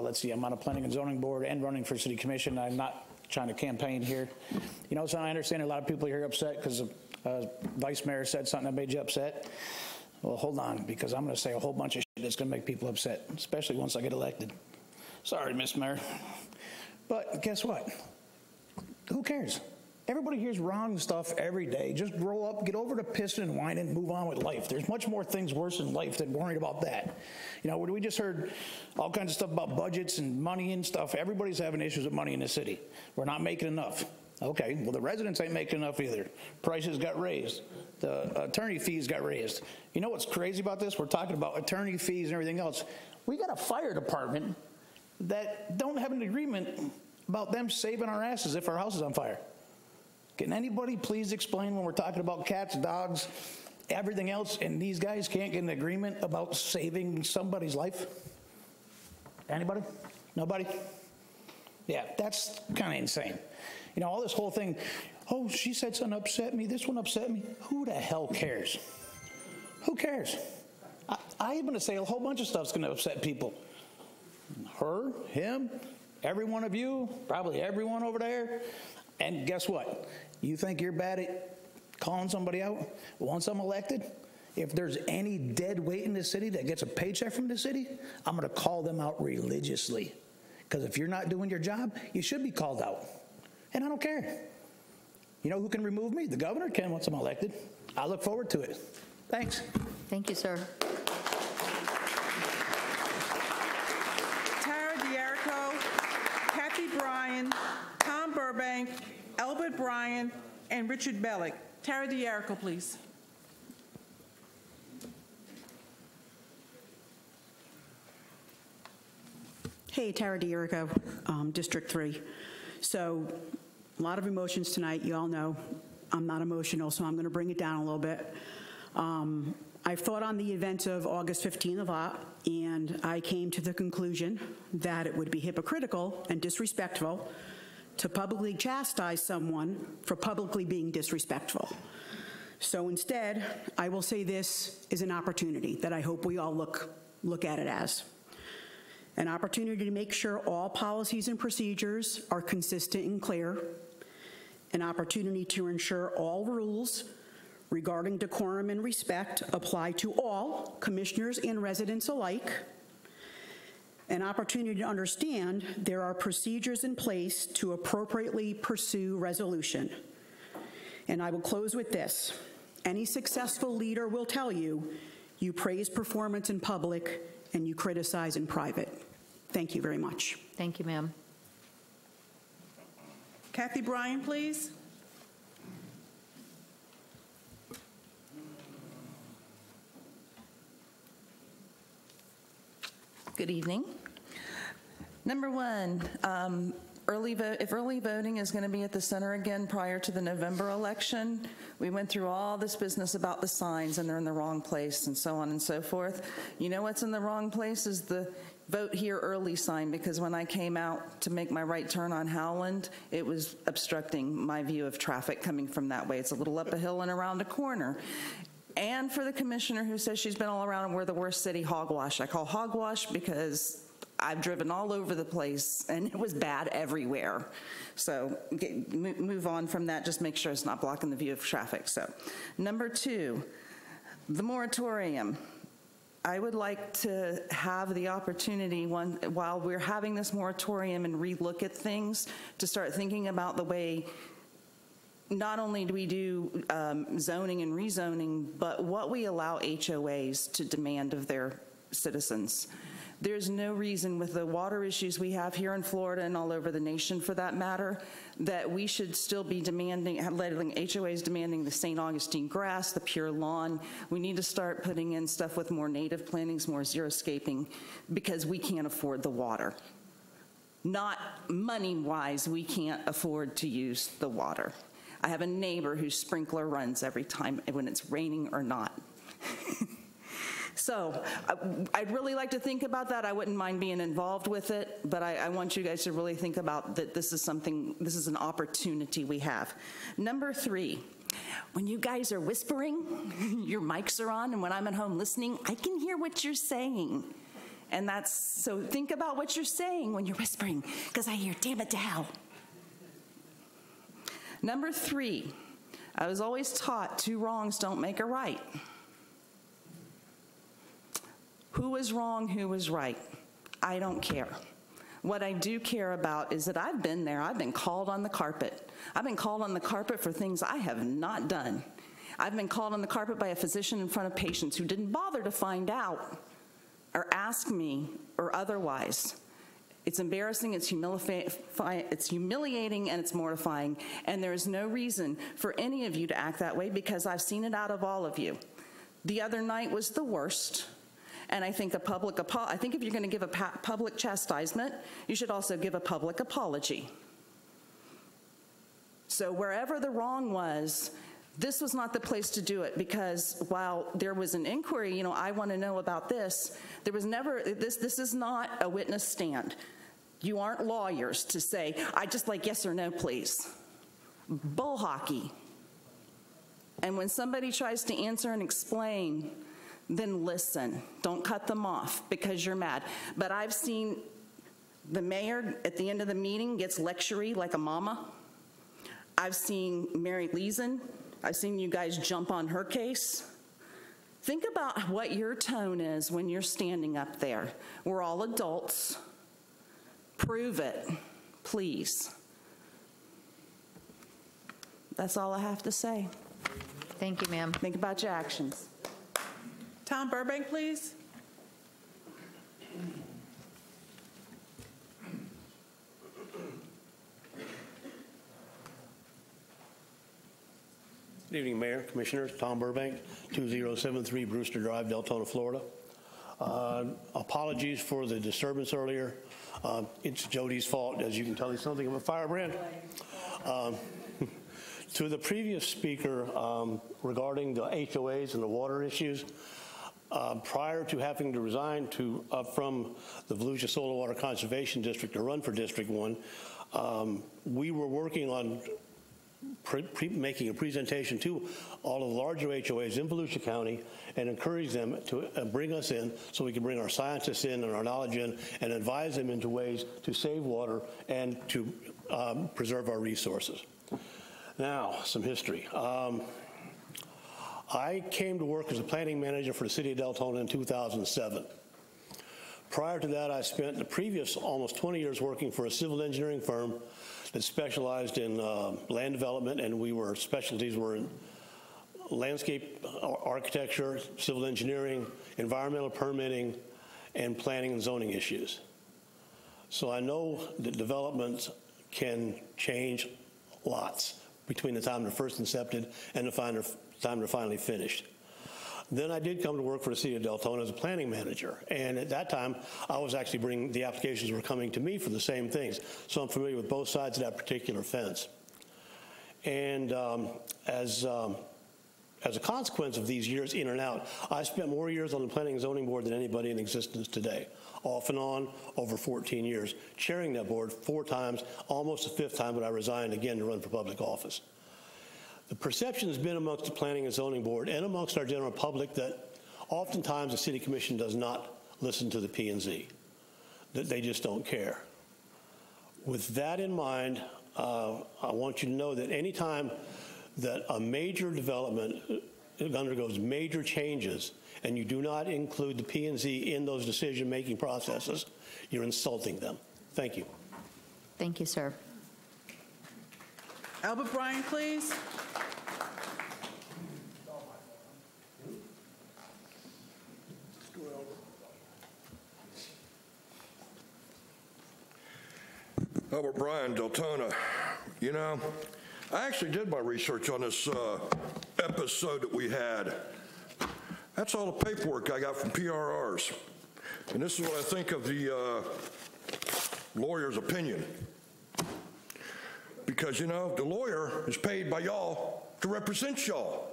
Let's see, I'm on a planning and zoning board and running for city commission. I'm not trying to campaign here. You know, so I understand a lot of people here upset because Vice Mayor said something that made you upset. Well, hold on, because I'm going to say a whole bunch of shit that's going to make people upset, especially once I get elected. Sorry, Miss Mayor. But guess what? Who cares? Everybody hears wrong stuff every day. Just grow up, get over the pissing and whining, and move on with life. There's much more things worse in life than worrying about that. You know, we just heard all kinds of stuff about budgets and money and stuff. Everybody's having issues with money in the city. We're not making enough. Okay, well, the residents ain't making enough either. Prices got raised. The attorney fees got raised. You know what's crazy about this? We're talking about attorney fees and everything else. We got a fire department that don't have an agreement about them saving our asses if our house is on fire. Can anybody please explain when we're talking about cats, dogs, everything else, and these guys can't get an agreement about saving somebody's life? Anybody? Nobody? Yeah, that's kind of insane. You know, all this whole thing, oh, she said something upset me, this one upset me. Who the hell cares? Who cares? I'm going to say a whole bunch of stuff's going to upset people. Her, him, every one of you, probably everyone over there. And guess what? You think you're bad at calling somebody out? Once I'm elected, if there's any dead weight in the city that gets a paycheck from the city, I'm going to call them out religiously. Because if you're not doing your job, you should be called out. And I don't care. You know who can remove me? The governor can once I'm elected. I look forward to it. Thanks. Thank you, sir. Tara D'Erico, Kathy Bryan, Tom Burbank, Albert Bryan, and Richard Bellick. Tara D'Erico, please. Hey, Tara D'Erico, District 3. So, a lot of emotions tonight. You all know I'm not emotional, so I'm going to bring it down a little bit. I've thought on the events of August 15 a lot, and I came to the conclusion that it would be hypocritical and disrespectful to publicly chastise someone for publicly being disrespectful. So instead, I will say this is an opportunity that I hope we all look at it as. An opportunity to make sure all policies and procedures are consistent and clear. An opportunity to ensure all rules regarding decorum and respect apply to all commissioners and residents alike. An opportunity to understand there are procedures in place to appropriately pursue resolution. And I will close with this. Any successful leader will tell you, you praise performance in public and you criticize in private. Thank you very much. Thank you, ma'am. Kathy Bryan, please. Good evening. Number one, if early voting is going to be at the center again prior to the November election, we went through all this business about the signs and they're in the wrong place and so on and so forth. You know what's in the wrong place is the vote here early sign, because when I came out to make my right turn on Howland, it was obstructing my view of traffic coming from that way. It's a little up a hill and around a corner. And for the commissioner who says she's been all around and we're the worst city, hogwash. I call hogwash because I've driven all over the place and it was bad everywhere. So move on from that, just make sure it's not blocking the view of traffic. So number two, the moratorium. I would like to have the opportunity while we're having this moratorium and relook at things, to start thinking about the way not only do we do zoning and rezoning, but what we allow HOAs to demand of their citizens. There's no reason, with the water issues we have here in Florida and all over the nation for that matter, that we should still be demanding, letting HOAs demanding the St. Augustine grass, the pure lawn. We need to start putting in stuff with more native plantings, more xeriscaping, because we can't afford the water. Not money-wise, we can't afford to use the water. I have a neighbor whose sprinkler runs every time when it's raining or not. So I'd really like to think about that. I wouldn't mind being involved with it, but I want you guys to really think about that this is an opportunity we have. Number 3, when you guys are whispering, your mics are on, and when I'm at home listening, I can hear what you're saying. And so think about what you're saying when you're whispering, because I hear, damn it to hell. Number 3, I was always taught 2 wrongs don't make a right. Who was wrong, who was right? I don't care. What I do care about is that I've been there. I've been called on the carpet. I've been called on the carpet for things I have not done. I've been called on the carpet by a physician in front of patients who didn't bother to find out or ask me or otherwise. It's embarrassing, it's humiliating, and it's mortifying. And there is no reason for any of you to act that way because I've seen it out of all of you. The other night was the worst. And I think I think if you're going to give a public chastisement, you should also give a public apology. So wherever the wrong was, this was not the place to do it, because while there was an inquiry, I want to know about this, there was never, this is not a witness stand. You aren't lawyers to say, I just like yes or no, please. Bull hockey. And when somebody tries to answer and explain, then listen. Don't cut them off because you're mad. But I've seen the mayor at the end of the meeting gets lectury like a mama. I've seen Mary Leeson. I've seen you guys jump on her case. Think about what your tone is when you're standing up there. We're all adults. Prove it, please. That's all I have to say. Thank you, ma'am. Think about your actions. Tom Burbank, please. Good evening, Mayor, Commissioners. Tom Burbank, 2073 Brewster Drive, Deltona, Florida. Apologies for the disturbance earlier. It's Jody's fault. As you can tell, he's something of a firebrand. To the previous speaker regarding the HOAs and the water issues, prior to having to resign from the Volusia Solar Water Conservation District to run for District 1, we were working on making a presentation to all of the larger HOAs in Volusia County and encourage them to bring us in so we can bring our scientists in and our knowledge in and advise them into ways to save water and to preserve our resources. Now, some history. I came to work as a planning manager for the city of Deltona in 2007. Prior to that, I spent the previous almost 20 years working for a civil engineering firm that specialized in land development, and specialties were in landscape architecture, civil engineering, environmental permitting, and planning and zoning issues. So I know that developments can change lots between the time they're first incepted and the time they're finally finished. Then I did come to work for the city of Deltona as a planning manager. And at that time, I was actually bringing the applications were coming to me for the same things. So I'm familiar with both sides of that particular fence. And as a consequence of these years in and out, I spent more years on the Planning and Zoning Board than anybody in existence today, off and on, over 14 years, chairing that board 4 times, almost the 5th time when I resigned again to run for public office. The perception has been amongst the Planning and Zoning Board and amongst our general public that oftentimes the City Commission does not listen to the P&Z, that they just don't care. With that in mind, I want you to know that any time that a major development undergoes major changes and you do not include the P&Z in those decision-making processes, you're insulting them. Thank you. Thank you, sir. Albert Bryan, please. Albert Bryan, Deltona. You know, I actually did my research on this episode that we had. That's all the paperwork I got from PRRs. And this is what I think of the lawyer's opinion. Because, you know, the lawyer is paid by y'all to represent y'all.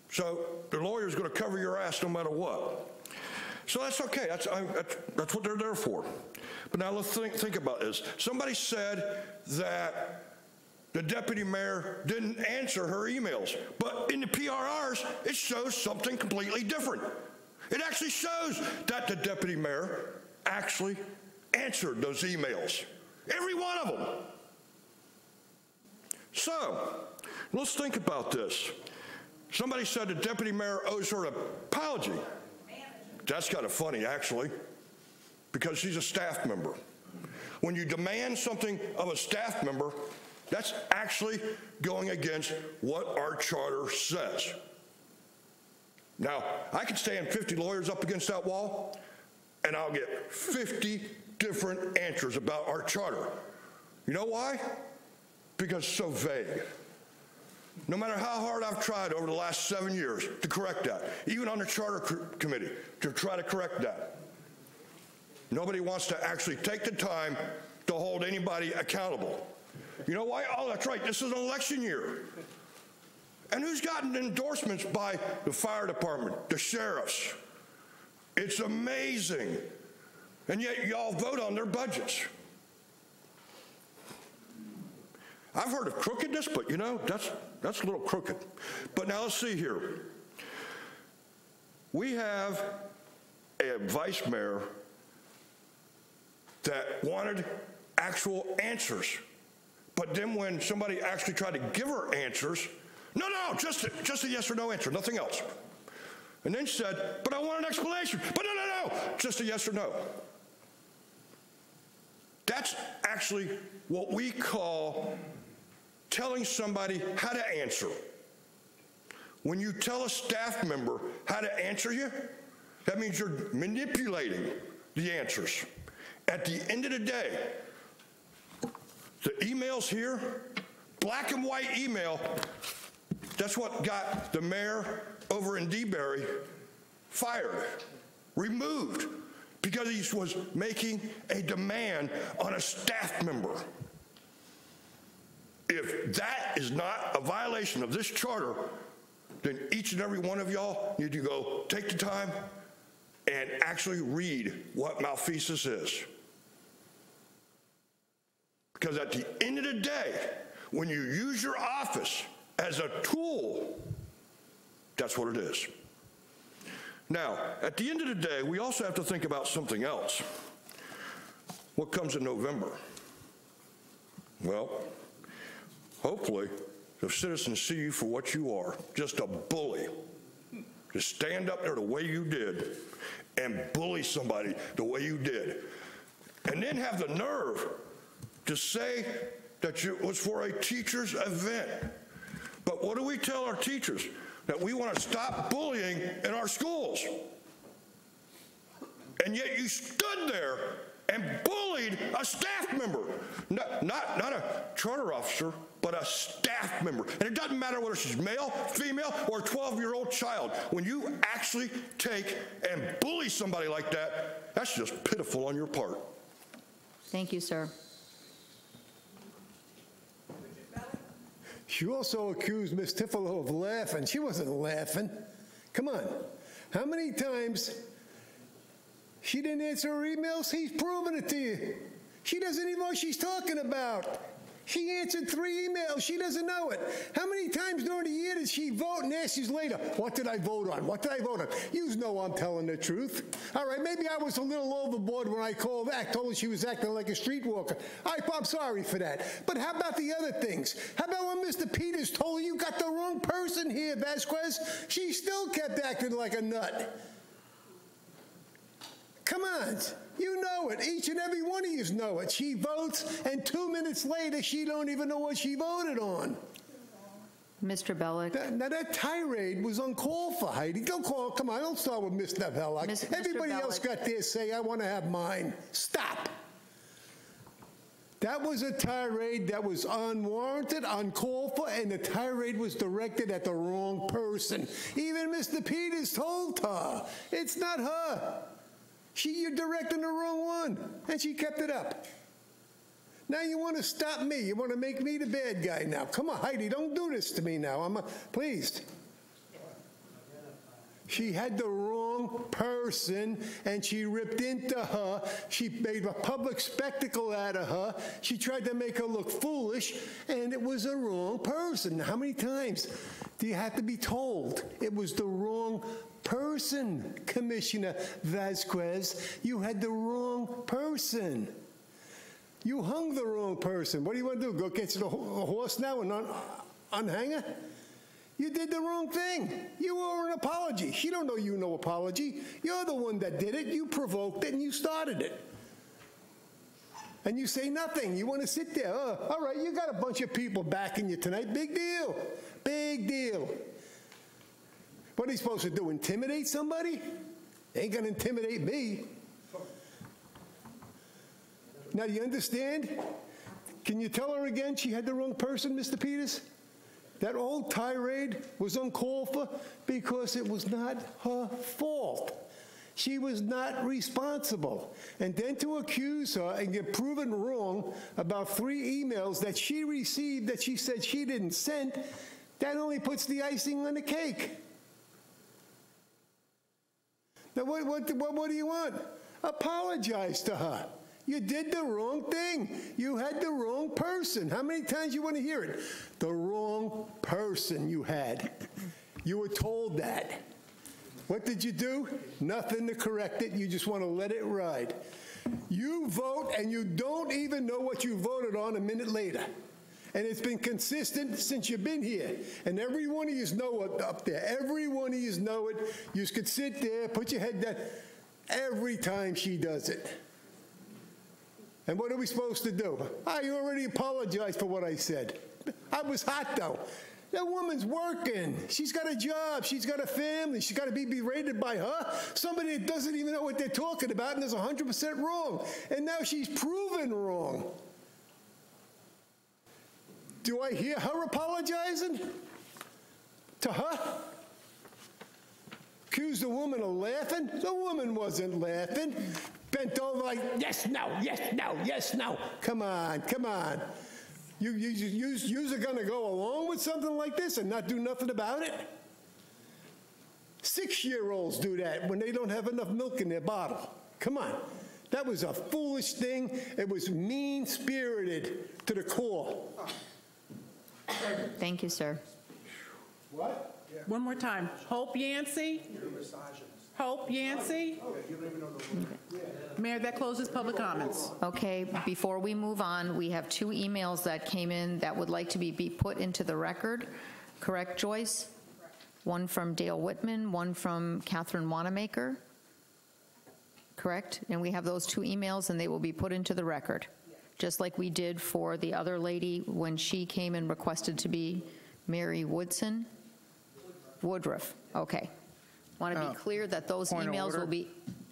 So the lawyer's going to cover your ass no matter what. So that's okay. That's what they're there for. But now let's think about this. Somebody said that the deputy mayor didn't answer her emails. But in the PRRs, it shows something completely different. It actually shows that the deputy mayor actually answered those emails. Every one of them. So let's think about this. Somebody said the deputy mayor owes her an apology. That's kind of funny, actually, because she's a staff member. When you demand something of a staff member, that's actually going against what our charter says. Now, I could stand 50 lawyers up against that wall, and I'll get 50 different answers about our charter. You know why? Because it's so vague. No matter how hard I've tried over the last 7 years to correct that, even on the charter committee, to try to correct that, nobody wants to actually take the time to hold anybody accountable. You know why? Oh, that's right, this is an election year. And who's gotten endorsements by the fire department, the sheriffs? It's amazing. And yet y'all vote on their budgets. I've heard of crookedness, but you know, that's a little crooked. But now let's see here. We have a vice mayor that wanted actual answers. But then when somebody actually tried to give her answers, no, just a yes or no answer, nothing else. And then she said, but I want an explanation. But no, just a yes or no. That's actually what we call telling somebody how to answer. When you tell a staff member how to answer you, that means you're manipulating the answers. At the end of the day, the emails here, black and white email, that's what got the mayor over in DeBerry fired, removed, because he was making a demand on a staff member. If that is not a violation of this charter, then each and every one of y'all need to go take the time and actually read what malfeasance is. Because at the end of the day, when you use your office as a tool, that's what it is. Now, at the end of the day, we also have to think about something else. What comes in November? Well, hopefully, the citizens see you for what you are, just a bully. Just stand up there the way you did and bully somebody the way you did. And then have the nerve to say that it was for a teacher's event. But what do we tell our teachers? That we want to stop bullying in our schools. And yet you stood there and bullied a staff member. Not a charter officer, but a staff member. And it doesn't matter whether she's male, female, or a 12-year-old child. When you actually take and bully somebody like that, that's just pitiful on your part. Thank you, sir. She also accused Ms. Tifolo of laughing. She wasn't laughing. Come on. How many times she didn't answer her emails? He's proven it to you. She doesn't even know what she's talking about. She answered 3 emails. She doesn't know it. How many times during the year did she vote and ask you later, what did I vote on? What did I vote on? You know I'm telling the truth. All right, maybe I was a little overboard when I told her she was acting like a streetwalker. I'm sorry for that. But how about the other things? How about when Mr. Peters told her you got the wrong person here, Vasquez? She still kept acting like a nut. Come on. You know it. Each and every one of you know it. She votes, and 2 minutes later, she don't even know what she voted on. Mr. Bellick. Now, that tirade was uncalled for, Heidi. Go call. Come on, don't start with Mr. Bellick. Everybody else got their say. I want to have mine. Stop. That was a tirade that was unwarranted, uncalled for, and the tirade was directed at the wrong person. Even Mr. Peters told her, it's not her. You're directing the wrong one, and she kept it up. Now you want to stop me. You want to make me the bad guy now. Come on, Heidi, don't do this to me now. Please. She had the wrong person, and she ripped into her. She made a public spectacle out of her. She tried to make her look foolish, and it was the wrong person. How many times do you have to be told it was the wrong person, Commissioner Vasquez? You had the wrong person. You hung the wrong person. What do you want to do? Go get you a horse now and unhang her? You did the wrong thing. You owe her an apology. She don't know you no apology. You're the one that did it. You provoked it and you started it. And you say nothing. You want to sit there. Oh, all right, you got a bunch of people backing you tonight. Big deal. Big deal. What are you supposed to do? Intimidate somebody? Ain't going to intimidate me. Now, do you understand? Can you tell her again she had the wrong person, Mr. Peters? That old tirade was uncalled for because it was not her fault. She was not responsible. And then to accuse her and get proven wrong about 3 emails that she received that she said she didn't send, that only puts the icing on the cake. Now, what do you want? Apologize to her. You did the wrong thing. You had the wrong person. How many times you want to hear it? The wrong person you had. You were told that. What did you do? Nothing to correct it. You just want to let it ride. You vote and you don't even know what you voted on a minute later. And it's been consistent since you've been here. And every one of you know it up there. Every one of you know it. You could sit there, put your head down. Every time she does it. And what are we supposed to do? I already apologized for what I said. I was hot, though. That woman's working. She's got a job. She's got a family. She's got to be berated by her. Somebody that doesn't even know what they're talking about and is 100% wrong. And now she's proven wrong. Do I hear her apologizing to her? Accuse the woman of laughing? The woman wasn't laughing. Bent over like, yes, no, yes, no, yes, no. Come on, come on. You're going to go along with something like this and not do nothing about it? 6-year-olds do that when they don't have enough milk in their bottle. Come on. That was a foolish thing. It was mean-spirited to the core. Thank you, sir. What? One more time. Hope Yancey. Hope Yancey. Mayor, that closes public comments. Okay, before we move on, we have 2 emails that came in that would like to be put into the record. Correct, Joyce? One from Dale Whitman, one from Catherine Wanamaker. Correct? And we have those 2 emails, and they will be put into the record, just like we did for the other lady when she came and requested to be Mary Woodson? Woodruff. Okay. Want to be clear that those emails will be...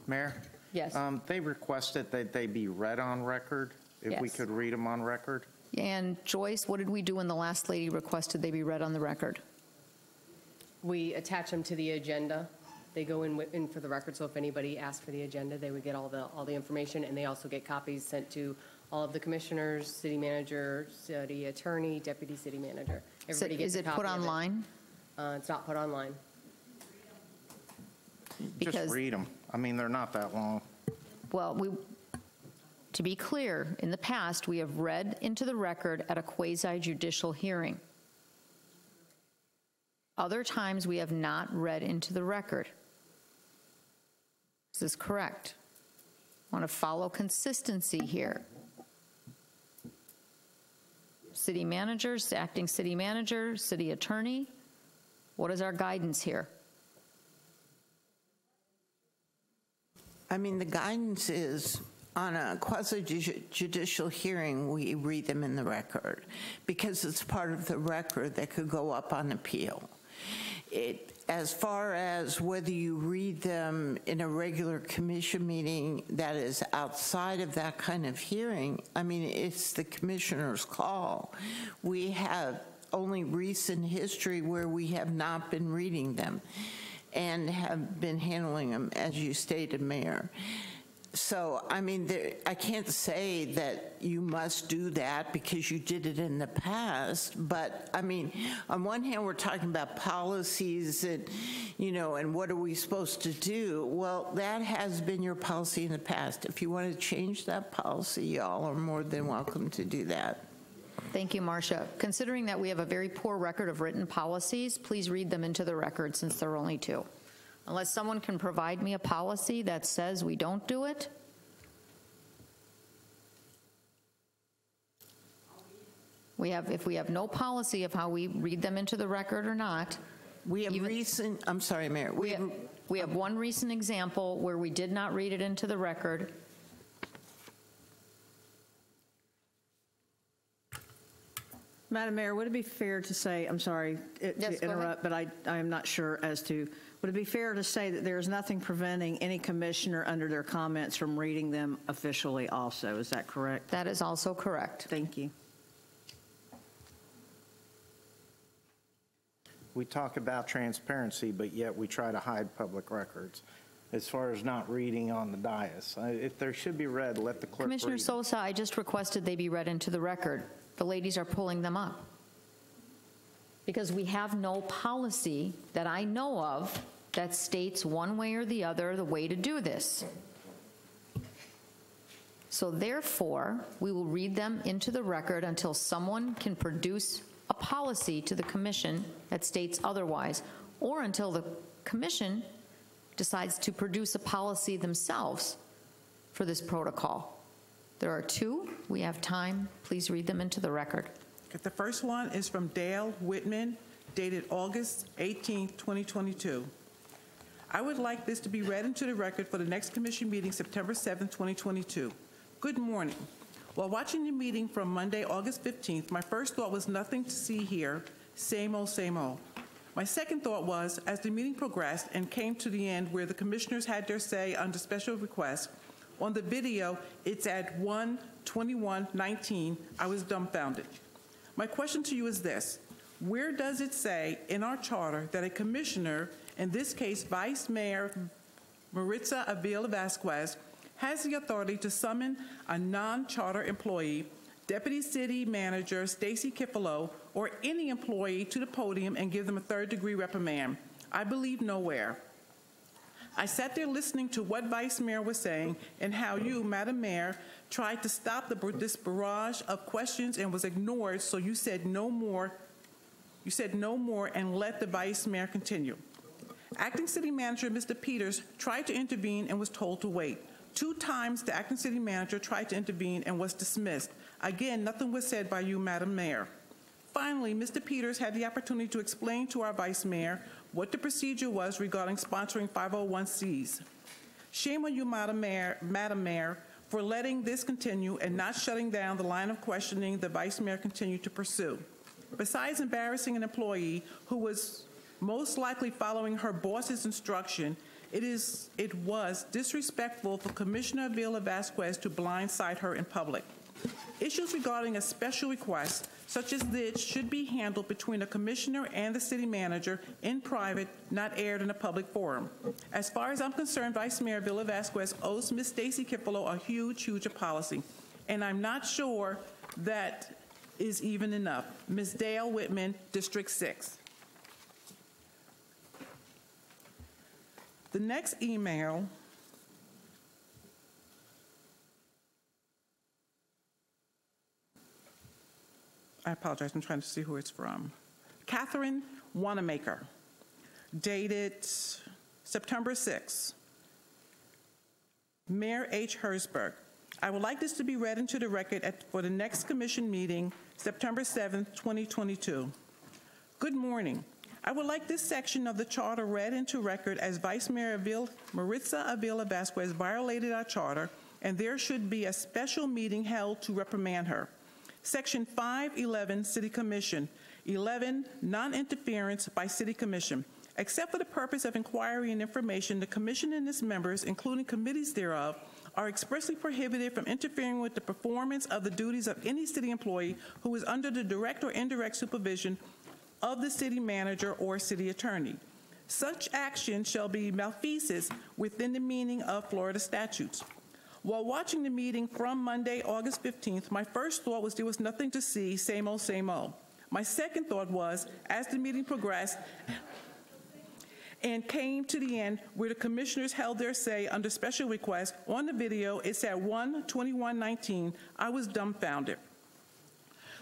Mayor? Yes. They requested that they be read on record, if we could read them on record. And Joyce, what did we do when the last lady requested they be read on the record? We attach them to the agenda. They go in for the record, so if anybody asked for the agenda, they would get all the information, and they also get copies sent to all of the commissioners, city manager, city attorney, deputy city manager. Everybody gets a copy. Is it put online? It's not put online. Just read them. I mean, they're not that long. Well, to be clear, in the past, we have read into the record at a quasi-judicial hearing. Other times, we have not read into the record. Is this correct? I want to follow consistency here. City managers, acting city manager, city attorney. What is our guidance here? I mean, the guidance is on a quasi-judicial hearing, we read them in the record because it's part of the record that could go up on appeal. As far as whether you read them in a regular commission meeting that is outside of that kind of hearing, I mean, it's the commissioner's call. We have only recent history where we have not been reading them and have been handling them, as you stated, Mayor. So, I mean, I can't say that you must do that because you did it in the past, but I mean, on one hand, we're talking about policies and, you know, and what are we supposed to do? Well, that has been your policy in the past. If you want to change that policy, y'all are more than welcome to do that. Thank you, Marcia. Considering that we have a very poor record of written policies, please read them into the record since there are only 2. Unless someone can provide me a policy that says we don't do it, if we have no policy of how we read them into the record or not. We have I'm sorry, Mayor. We have one recent example where we did not read it into the record. Madam Mayor, would it be fair to say, I'm sorry to interrupt, but I am not sure as to, would it be fair to say that there is nothing preventing any commissioner under their comments from reading them officially also? Is that correct? That is also correct. Thank you. We talk about transparency, but yet we try to hide public records as far as not reading on the dais. If there should be read, let the clerk Commissioner read. Sosa, I just requested they be read into the record. The ladies are pulling them up. Because we have no policy that I know of that states one way or the other the way to do this. So therefore, we will read them into the record until someone can produce a policy to the commission that states otherwise, or until the commission decides to produce a policy themselves for this protocol. There are 2. We have time. Please read them into the record. The first one is from Dale Whitman, dated August 18, 2022. I would like this to be read into the record for the next commission meeting, September 7, 2022. Good morning. While watching the meeting from Monday, August 15th, my first thought was nothing to see here, same old, same old. My second thought was, as the meeting progressed and came to the end where the commissioners had their say under special requests, on the video, it's at 1:21:19, I was dumbfounded. My question to you is this: where does it say in our charter that a commissioner, in this case Vice Mayor Maritza Avila Vasquez, has the authority to summon a non-charter employee, Deputy City Manager Stacy Kifalo, or any employee to the podium and give them a third-degree reprimand? I believe nowhere. I sat there listening to what Vice Mayor was saying and how you, Madam Mayor, tried to stop this barrage of questions and was ignored, so you said no more. You said no more and let the Vice Mayor continue. Acting City Manager Mr. Peters tried to intervene and was told to wait. 2 times the Acting City Manager tried to intervene and was dismissed. Again, nothing was said by you, Madam Mayor. Finally, Mr. Peters had the opportunity to explain to our Vice Mayor what the procedure was regarding sponsoring 501c. Shame on you, Madam Mayor, for letting this continue and not shutting down the line of questioning the Vice Mayor continued to pursue. Besides embarrassing an employee who was most likely following her boss's instruction, it was disrespectful for Commissioner Avila Vasquez to blindside her in public. Issues regarding a special request such as this should be handled between a commissioner and the city manager in private, not aired in a public forum. As far as I'm concerned, Vice Mayor Avila Vasquez owes Ms. Stacy Kifalo a huge apology, and I'm not sure that is even enough. Ms. Dale Whitman, District 6. The next email I apologize, I'm trying to see who it's from. Catherine Wanamaker, dated September 6. Mayor H. Herzberg, I would like this to be read into the record for the next commission meeting, September 7, 2022. Good morning. I would like this section of the charter read into record as Vice Mayor Maritza Avila Vasquez violated our charter, and there should be a special meeting held to reprimand her. Section 511, City Commission. 11, non-interference by City Commission. Except for the purpose of inquiry and information, the Commission and its members, including committees thereof, are expressly prohibited from interfering with the performance of the duties of any city employee who is under the direct or indirect supervision of the city manager or city attorney. Such action shall be malfeasance within the meaning of Florida statutes. While watching the meeting from Monday, August 15th, my first thought was there was nothing to see, same old, same old. My second thought was, as the meeting progressed and came to the end where the commissioners held their say under special request, on the video, it said 1/21/19, I was dumbfounded.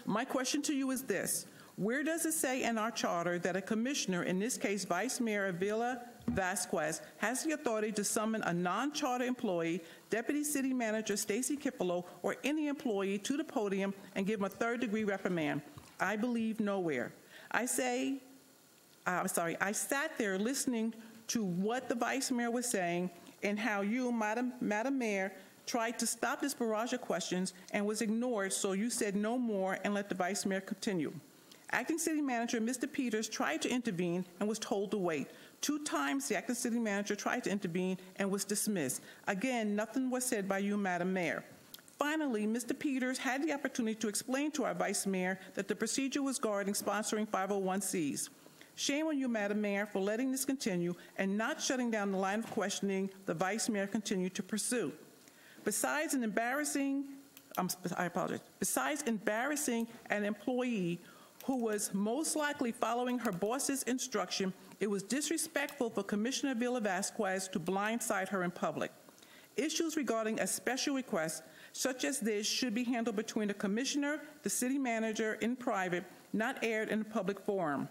My question to you is this: where does it say in our charter that a commissioner, in this case Vice Mayor Avila Vasquez, has the authority to summon a non-charter employee, Deputy City Manager Stacy Kipolo, or any employee to the podium and give him a third-degree reprimand? I believe nowhere. I sat there listening to what the Vice Mayor was saying and how you, Madam Mayor, tried to stop this barrage of questions and was ignored, so you said no more and let the Vice Mayor continue. Acting City Manager Mr. Peters tried to intervene and was told to wait. 2 times the Acting City Manager tried to intervene and was dismissed. Again, nothing was said by you, Madam Mayor. Finally, Mr. Peters had the opportunity to explain to our Vice Mayor that the procedure was regarding sponsoring 501c. Shame on you, Madam Mayor, for letting this continue and not shutting down the line of questioning the Vice Mayor continued to pursue. Besides embarrassing an employee who was most likely following her boss's instruction, it was disrespectful for Commissioner Avila Vasquez to blindside her in public. Issues regarding a special request such as this should be handled between the commissioner, the city manager in private, not aired in a public forum.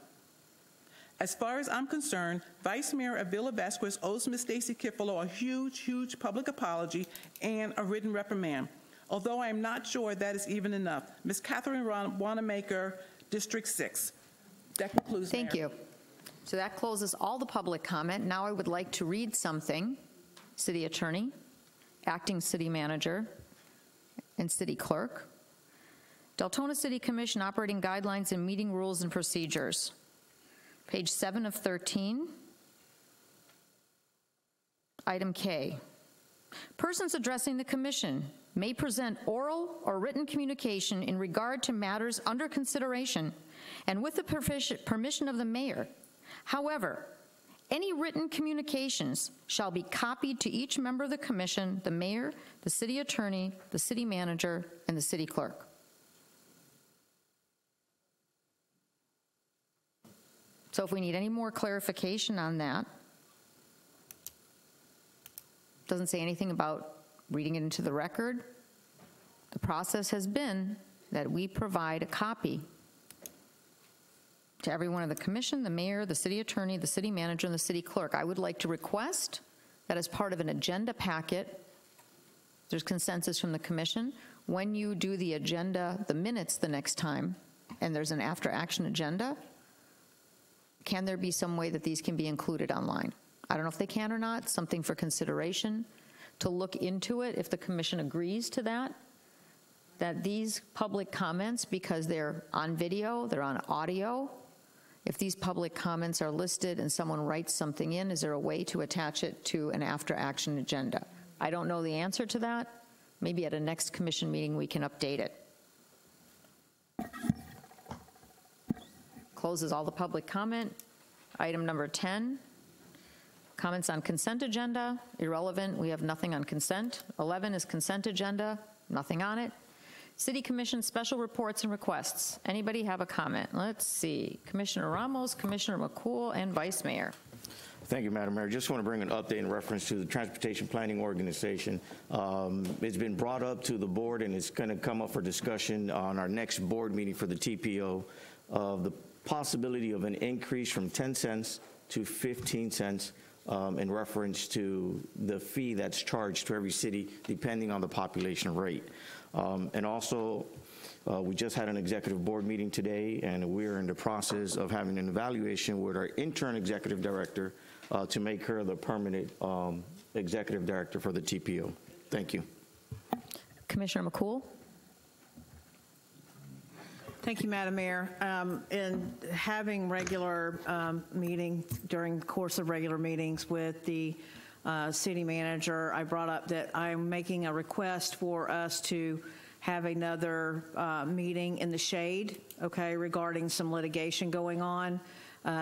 As far as I'm concerned, Vice Mayor Avila Vasquez owes Ms. Stacy Kipolo a huge public apology and a written reprimand, although I am not sure that is even enough. Ms. Catherine Wanamaker, District 6. That concludes, Thank you. So that closes all the public comment. Now I would like to read something. City Attorney, Acting City Manager, and City Clerk. Deltona City Commission Operating Guidelines and Meeting Rules and Procedures. Page 7 of 13. Item K. Persons addressing the Commission may present oral or written communication in regard to matters under consideration and with the permission of the mayor. However, any written communications shall be copied to each member of the commission, the mayor, the city attorney, the city manager, and the city clerk. So if we need any more clarification on that, doesn't say anything about reading it into the record. The process has been that we provide a copy to everyone in the commission, the mayor, the city attorney, the city manager, and the city clerk. I would like to request that as part of an agenda packet, there's consensus from the commission, when you do the agenda, the minutes the next time, and there's an after-action agenda, can there be some way that these can be included online? I don't know if they can or not, something for consideration, to look into it if the commission agrees to that these public comments, because they're on video, they're on audio, if these public comments are listed and someone writes something in, is there a way to attach it to an after-action agenda? I don't know the answer to that. Maybe at a next commission meeting we can update it. Closes all the public comment. Item number 10, comments on consent agenda, irrelevant, we have nothing on consent. 11 is consent agenda, nothing on it. City Commission special reports and requests. Anybody have a comment? Let's see. Commissioner Ramos, Commissioner McCool, and Vice Mayor. Thank you, Madam Mayor. Just want to bring an update in reference to the Transportation Planning Organization. It's been brought up to the board, and it's going to come up for discussion on our next board meeting for the TPO of the possibility of an increase from 10 cents to 15 cents in reference to the fee that's charged to every city depending on the population rate. And also, we just had an executive board meeting today, and we're in the process of having an evaluation with our intern executive director to make her the permanent executive director for the TPO. Thank you. Commissioner McCool. Thank you, Madam Mayor. In having regular meetings during the course of regular meetings with the city manager, I brought up that I'm making a request for us to have another meeting in the shade, okay, regarding some litigation going on.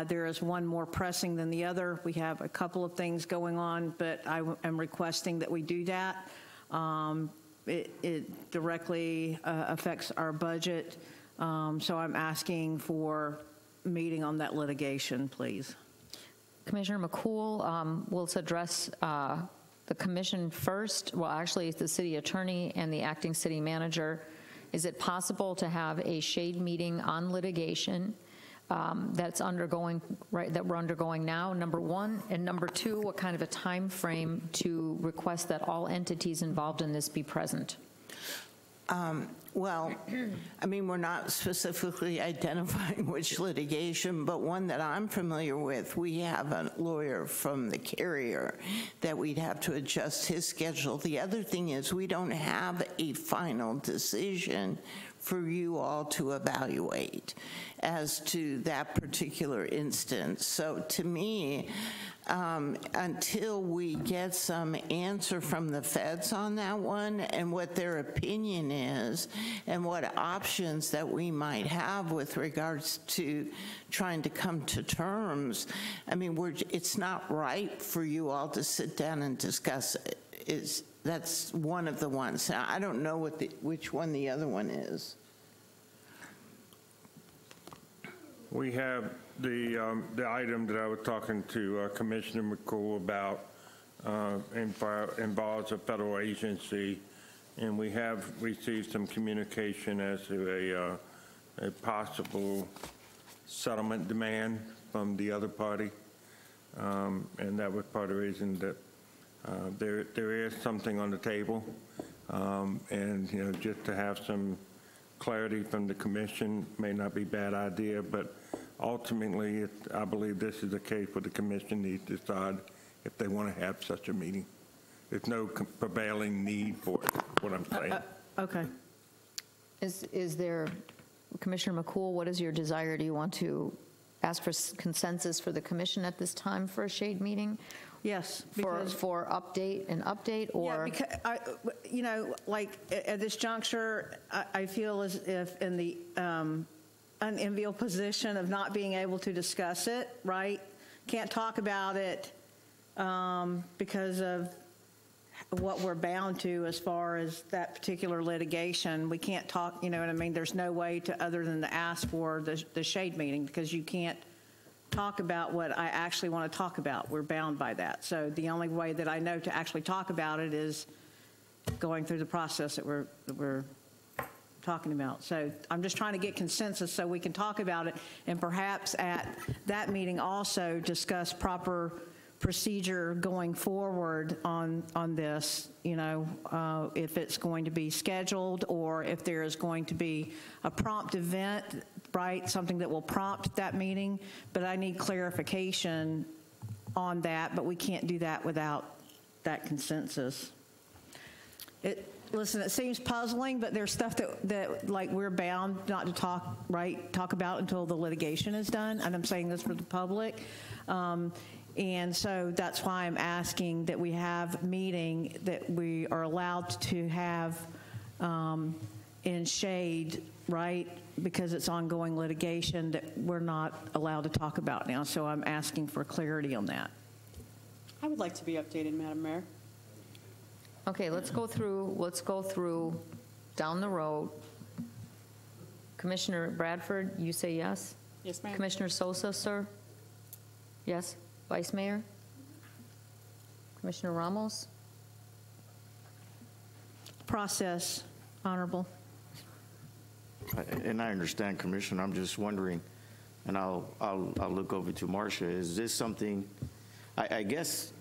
There is one more pressing than the other. We have a couple of things going on, but I am requesting that we do that. It directly affects our budget. So I'm asking for a meeting on that litigation, please. Commissioner McCool, will address the commission first. Well, actually, it's the city attorney and the acting city manager. Is it possible to have a shade meeting on litigation that's undergoing, right, that we're undergoing now, number one? And number two, what kind of a time frame to request that all entities involved in this be present? Well, I mean, we're not specifically identifying which litigation, but one that I'm familiar with, we have a lawyer from the carrier that we'd have to adjust his schedule. The other thing is we don't have a final decision for you all to evaluate as to that particular instance. So to me, until we get some answer from the feds on that one and what their opinion is and what options that we might have with regards to trying to come to terms, I mean, it's not right for you all to sit down and discuss it. That's one of the ones. Now, I don't know which one the other one is. We have the item that I was talking to Commissioner McCool about involves a federal agency, and we have received some communication as to a possible settlement demand from the other party, and that was part of the reason that there is something on the table, and just to have some clarity from the commission may not be a bad idea, but ultimately, I believe this is a case where the commission needs to decide if they want to have such a meeting. There's no prevailing need for it, what I'm saying. Okay. Is there, Commissioner McCool, what is your desire? Do you want to ask for consensus for the commission at this time for a shade meeting? Yes. For an update, or? Yeah, because, like at this juncture, I feel as if in the unenviable position of not being able to discuss it, right? Can't talk about it because of what we're bound to as far as that particular litigation. We can't talk, you know what I mean? There's no way to, other than to ask for the shade meeting, because you can't talk about what I actually want to talk about. We're bound by that. So the only way that I know to actually talk about it is going through the process that we're talking about. So I'm just trying to get consensus so we can talk about it, and perhaps at that meeting also discuss proper procedure going forward on this, if it's going to be scheduled or if there is going to be a prompt event, right, something that will prompt that meeting. But I need clarification on that, but we can't do that without that consensus. Listen, it seems puzzling, but there's stuff that like we're bound not to talk about until the litigation is done, and I'm saying this for the public. And so that's why I'm asking that we have a meeting that we are allowed to have in shade, right? Because it's ongoing litigation that we're not allowed to talk about now. So I'm asking for clarity on that. I would like to be updated, Madam Mayor. Okay, let's go through down the road. Commissioner Bradford, you say yes? Yes, ma'am. Commissioner Sosa, sir? Yes? Vice Mayor? Commissioner Ramos? Process, Honorable. And I understand, Commissioner. I'm just wondering, and I'll look over to Marcia. Is this something, I guess,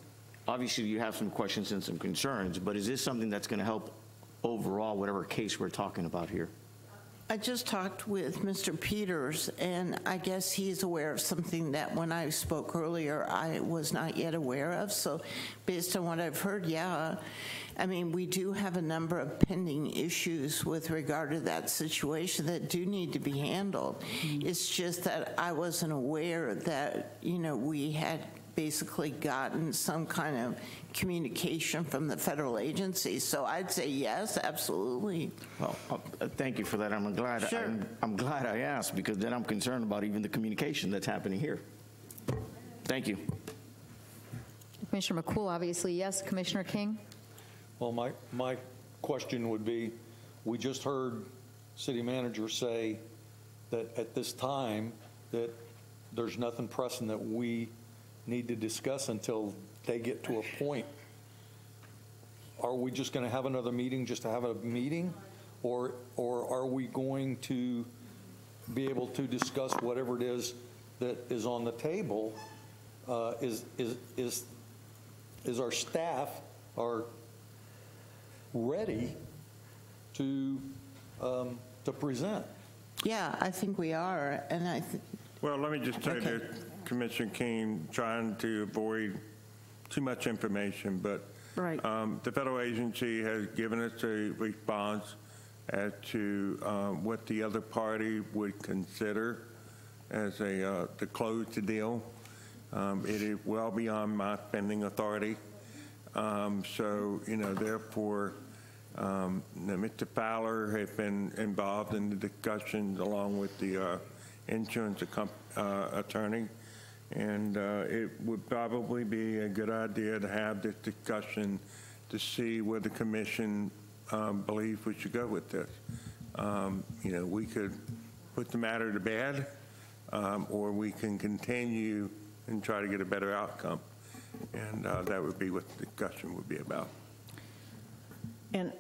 obviously you have some questions and some concerns, but is this something that's going to help overall whatever case we're talking about here? I just talked with Mr. Peters, and I guess he's aware of something that when I spoke earlier, I was not yet aware of. So based on what I've heard, yeah, I mean, we do have a number of pending issues with regard to that situation that do need to be handled. It's just that I wasn't aware that, we had basically gotten some kind of communication from the federal agency. So I'd say yes, absolutely. Well, thank you for that. I'm glad. Sure. I'm glad I asked, because then I'm concerned about even the communication that's happening here. Thank you. Commissioner McCool, obviously yes. Commissioner King? Well, my question would be, we just heard city manager say that at this time that there's nothing pressing that we need to discuss until they get to a point. Are we just going to have another meeting just to have a meeting, or are we going to be able to discuss whatever it is that is on the table? Is our staff are ready to present? Yeah, I think we are, and I think. Well, let me just say that Commissioner King trying to avoid too much information, but right. The federal agency has given us a response as to what the other party would consider as to close the deal. It is well beyond my spending authority. So, therefore, Mr. Fowler has been involved in the discussions along with the insurance attorney, and it would probably be a good idea to have this discussion to see where the commission believes we should go with this. We could put the matter to bed, or we can continue and try to get a better outcome, and that would be what the discussion would be about. And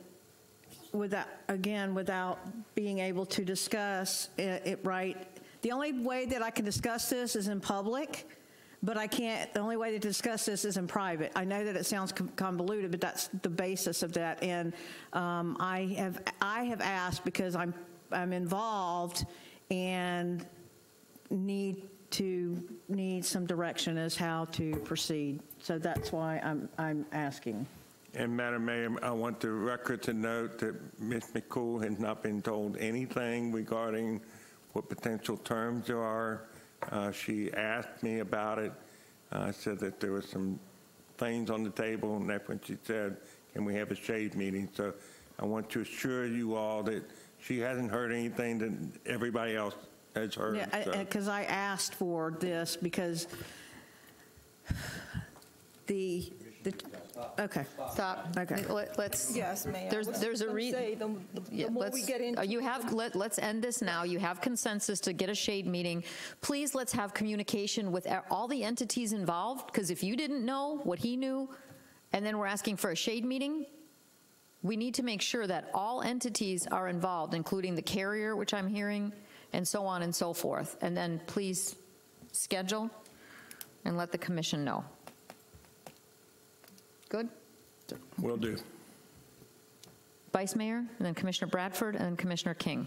without being able to discuss it right, the only way that I can discuss this is in public, but I can't, the only way to discuss this is in private. I know that it sounds convoluted, but that's the basis of that. And I have asked, because I'm involved and need some direction as how to proceed. So that's why I'm asking. And Madam Mayor, I want the record to note that Ms. McCool has not been told anything regarding what potential terms there are. She asked me about it. I said that there were some things on the table, and that's when she said, can we have a shade meeting? So I want to assure you all that she hasn't heard anything that everybody else has heard. Yeah, because I asked for this because okay. Stop. Okay. Let's. Yes, Mayor. There's a reason. The more we get into. Let's end this now. You have consensus to get a shade meeting. Please, let's have communication with all the entities involved, because if you didn't know what he knew, and then we're asking for a shade meeting, we need to make sure that all entities are involved, including the carrier, which I'm hearing, and so on and so forth. And then please schedule and let the commission know. Good? Will do. Vice Mayor, and then Commissioner Bradford, and then Commissioner King.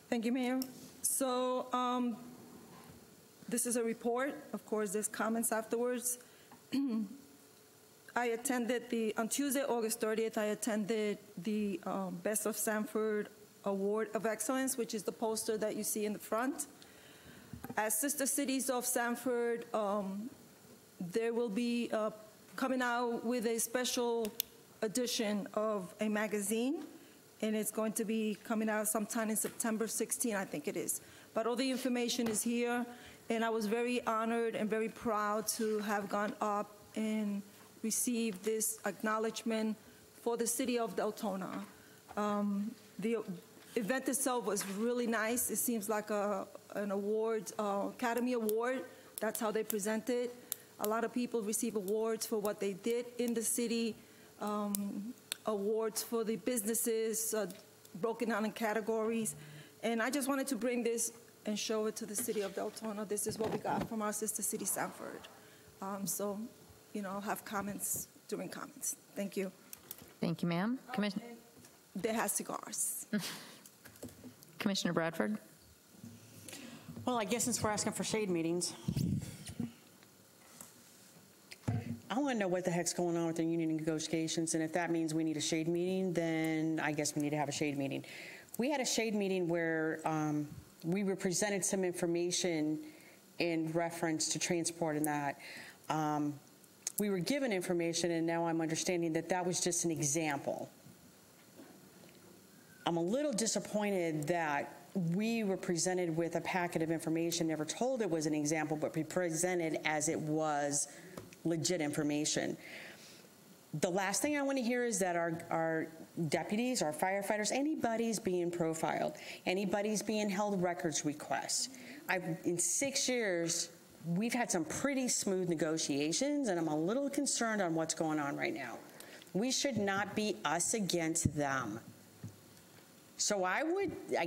Thank you, Mayor. So this is a report. Of course, there's comments afterwards. I attended on Tuesday, August 30th, I attended the Best of Sanford Award of Excellence, which is the poster that you see in the front. As Sister Cities of Sanford, there will be coming out with a special edition of a magazine, and it's going to be coming out sometime in September 16, I think it is. But all the information is here, and I was very honored and very proud to have gone up and received this acknowledgement for the city of Deltona. The event itself was really nice. It seems like an award, Academy Award. That's how they present it. A lot of people receive awards for what they did in the city, awards for the businesses, broken down in categories. And I just wanted to bring this and show it to the city of Deltona. This is what we got from our sister city, Sanford. So, I'll have comments during comments. Thank you. Thank you, ma'am. They have cigars. Commissioner Bradford. Well, I guess since we're asking for shade meetings, I want to know what the heck's going on with the union negotiations, and if that means we need a shade meeting, then I guess we need to have a shade meeting. We had a shade meeting where we were presented some information in reference to transport and that. We were given information, and now I'm understanding that that was just an example. I'm a little disappointed that we were presented with a packet of information, never told it was an example, but we presented as it was legit information. the last thing I want to hear is that our deputies, our firefighters, anybody's being profiled, anybody's being held records requests. In 6 years, we've had some pretty smooth negotiations, and I'm a little concerned on what's going on right now. We should not be us against them. So I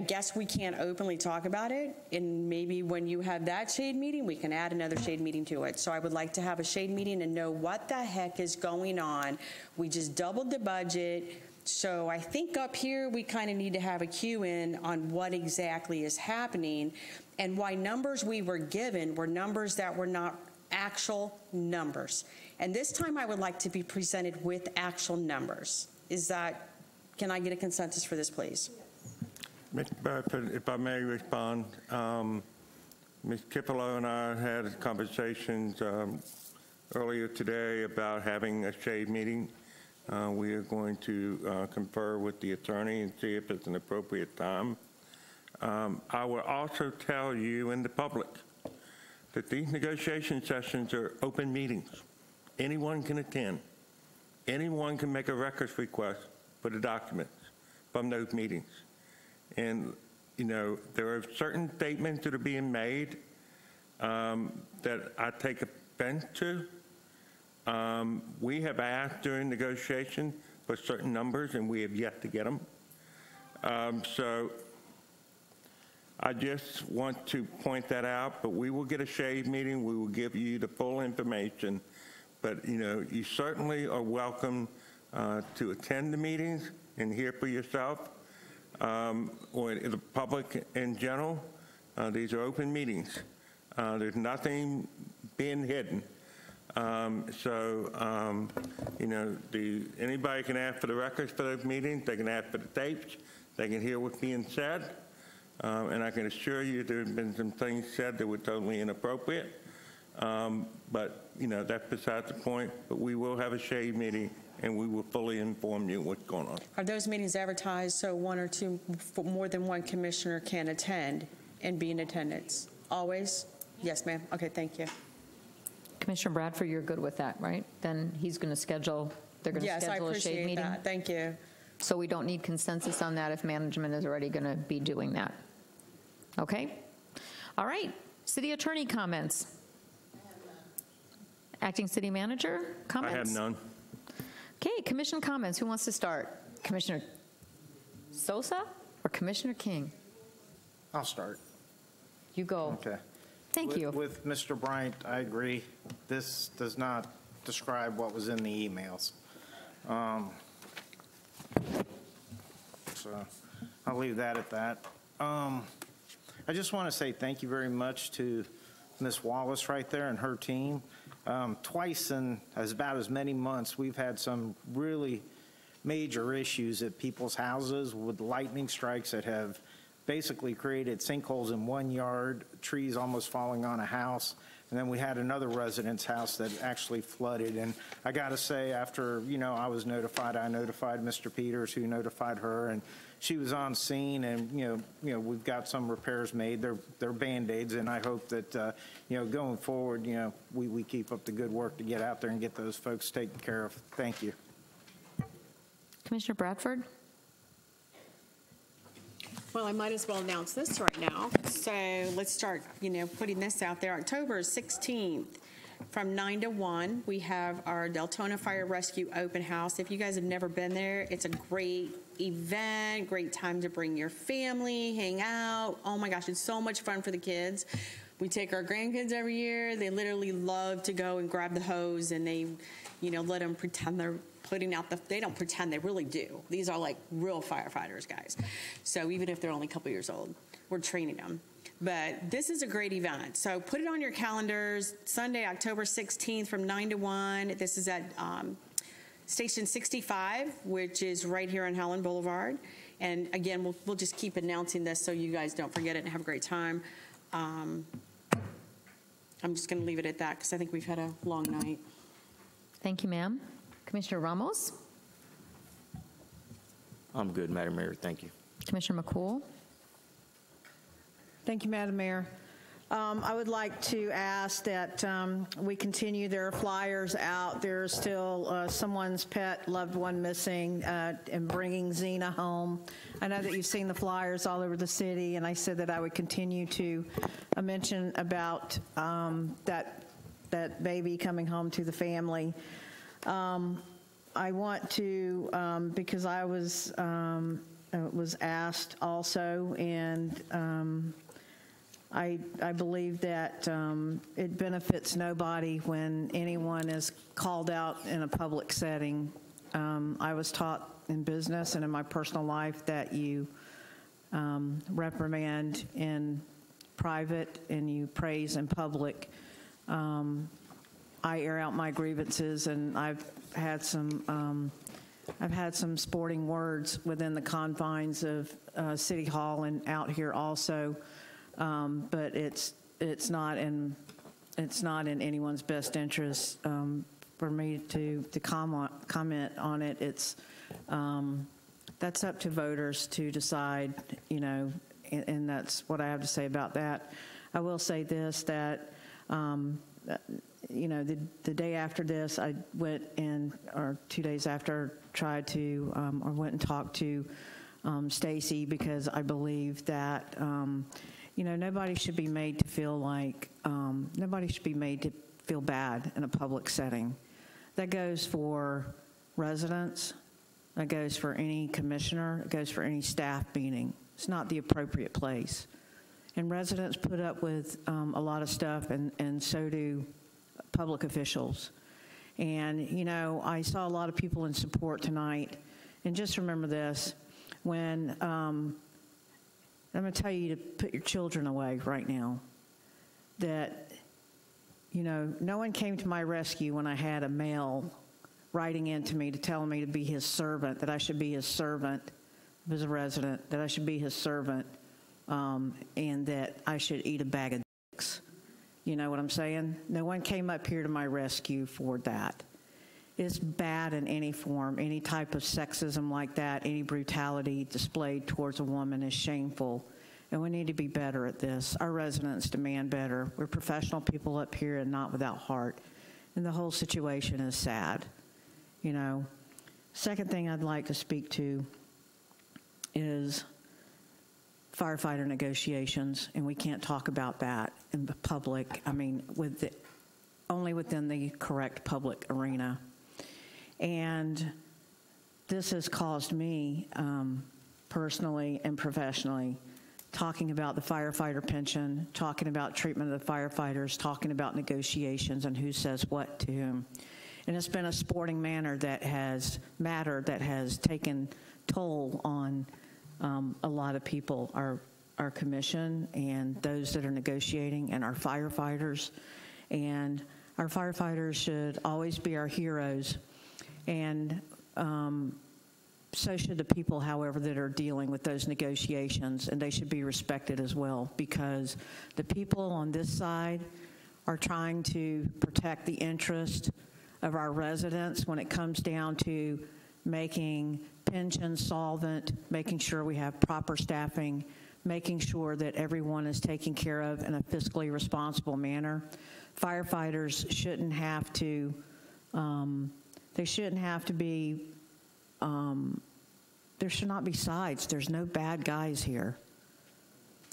guess we can't openly talk about it, and maybe when you have that shade meeting, we can add another shade meeting to it. So I would like to have a shade meeting and know what the heck is going on. We just doubled the budget. So I think up here, we kind of need to have a cue in on what exactly is happening and why numbers we were given were numbers that were not actual numbers. And this time I would like to be presented with actual numbers. Can I get a consensus for this, please? Mr. Bradford, if I may respond, Ms. Kipolo and I had conversations earlier today about having a shade meeting. We are going to confer with the attorney and see if it's an appropriate time. I will also tell you and the public that these negotiation sessions are open meetings. Anyone can attend. Anyone can make a records request for the documents from those meetings. And, you know, there are certain statements that are being made that I take offense to. We have asked during negotiation for certain numbers, and we have yet to get them. So I just want to point that out, but we will get a shade meeting. We will give you the full information. But, you know, you certainly are welcome to attend the meetings and hear for yourself, or the public in general. These are open meetings. There's nothing being hidden. You know, anybody can ask for the records for those meetings. They can ask for the tapes. They can hear what's being said. And I can assure you there have been some things said that were totally inappropriate. But, you know, that's beside the point. But we will have a shade meeting, and we will fully inform you what's going on. Are those meetings advertised so one or two, more than one commissioner can attend and be in attendance? Always? Yes, ma'am. Okay, thank you. Commissioner Bradford, you're good with that, right? Then he's going to schedule, they're going to schedule a shade meeting? Yes, I appreciate that. Thank you. So we don't need consensus on that if management is already going to be doing that. Okay? All right. City Attorney comments. Acting City Manager comments? I have none. Okay, Commission comments. Who wants to start? Commissioner Sosa or Commissioner King? I'll start. You go. Okay. Thank you. With Mr. Bryant, I agree. This does not describe what was in the emails. So I'll leave that at that. I just want to say thank you very much to Ms. Wallace right there and her team. Twice in about as many months, we've had some really major issues at people's houses with lightning strikes that have basically created sinkholes in one yard, trees almost falling on a house. And then we had another resident's house that actually flooded. And I got to say, after, you know, I was notified, I notified Mr. Peters, who notified her, and she was on scene. And, you know, we've got some repairs made. They're Band-Aids, and I hope that, you know, going forward, you know, we keep up the good work to get out there and get those folks taken care of. Thank you. Commissioner Bradford? Well, I might as well announce this right now. So let's start, you know, putting this out there. October 16th from 9 to 1, we have our Deltona Fire Rescue Open House. If you guys have never been there, it's a great event, great time to bring your family, hang out. Oh my gosh, it's so much fun for the kids. We take our grandkids every year. They literally love to go and grab the hose, and they, you know, let them pretend they're putting out they don't pretend, they really do. These are like real firefighters, guys. So even if they're only a couple years old, we're training them. But this is a great event. So put it on your calendars, Sunday, October 16th from 9 to 1. This is at Station 65, which is right here on Helen Boulevard. And again, we'll just keep announcing this so you guys don't forget it and have a great time. I'm just gonna leave it at that because I think we've had a long night. Thank you, ma'am. Commissioner Ramos? I'm good, Madam Mayor. Thank you. Commissioner McCool? Thank you, Madam Mayor. I would like to ask that we continue. There are flyers out. There's still someone's pet loved one missing and bringing Xena home. I know that you've seen the flyers all over the city, and I said that I would continue to mention about that baby coming home to the family. I want to, because I was asked also, and I believe that it benefits nobody when anyone is called out in a public setting. I was taught in business and in my personal life that you reprimand in private and you praise in public. I air out my grievances, and I've had some sporting words within the confines of City Hall and out here also. But it's not in anyone's best interest for me to comment on it. It's that's up to voters to decide, you know, and that's what I have to say about that. I will say this, that you know, the day after this, I went in, or 2 days after, tried to or went and talked to Stacy, because I believe that you know, nobody should be made to feel like, nobody should be made to feel bad in a public setting. That goes for residents, that goes for any commissioner, it goes for any staff meeting. It's not the appropriate place. And residents put up with a lot of stuff, and so do public officials. And, you know, I saw a lot of people in support tonight, and just remember this, when, I'm going to tell you to put your children away right now, that, you know, no one came to my rescue when I had a male writing into me to tell me to be his servant, that I should be his servant as a resident, that I should be his servant, and that I should eat a bag of dicks. You know what I'm saying? No one came up here to my rescue for that. It's bad in any form. Any type of sexism like that, any brutality displayed towards a woman is shameful, and we need to be better at this. Our residents demand better. We're professional people up here and not without heart, and the whole situation is sad. You know, second thing I'd like to speak to is firefighter negotiations, and we can't talk about that in the public. I mean, only within the correct public arena. And this has caused me, personally and professionally, talking about the firefighter pension, talking about treatment of the firefighters, talking about negotiations and who says what to whom. And it's been a sporting manner that has mattered, that has taken toll on a lot of people, our commission and those that are negotiating, and our firefighters. And our firefighters should always be our heroes. And so should the people, however, that are dealing with those negotiations, and they should be respected as well, because the people on this side are trying to protect the interest of our residents when it comes down to making pensions solvent, making sure we have proper staffing, making sure that everyone is taken care of in a fiscally responsible manner. Firefighters shouldn't have to, they shouldn't have to be, there should not be sides. There's no bad guys here.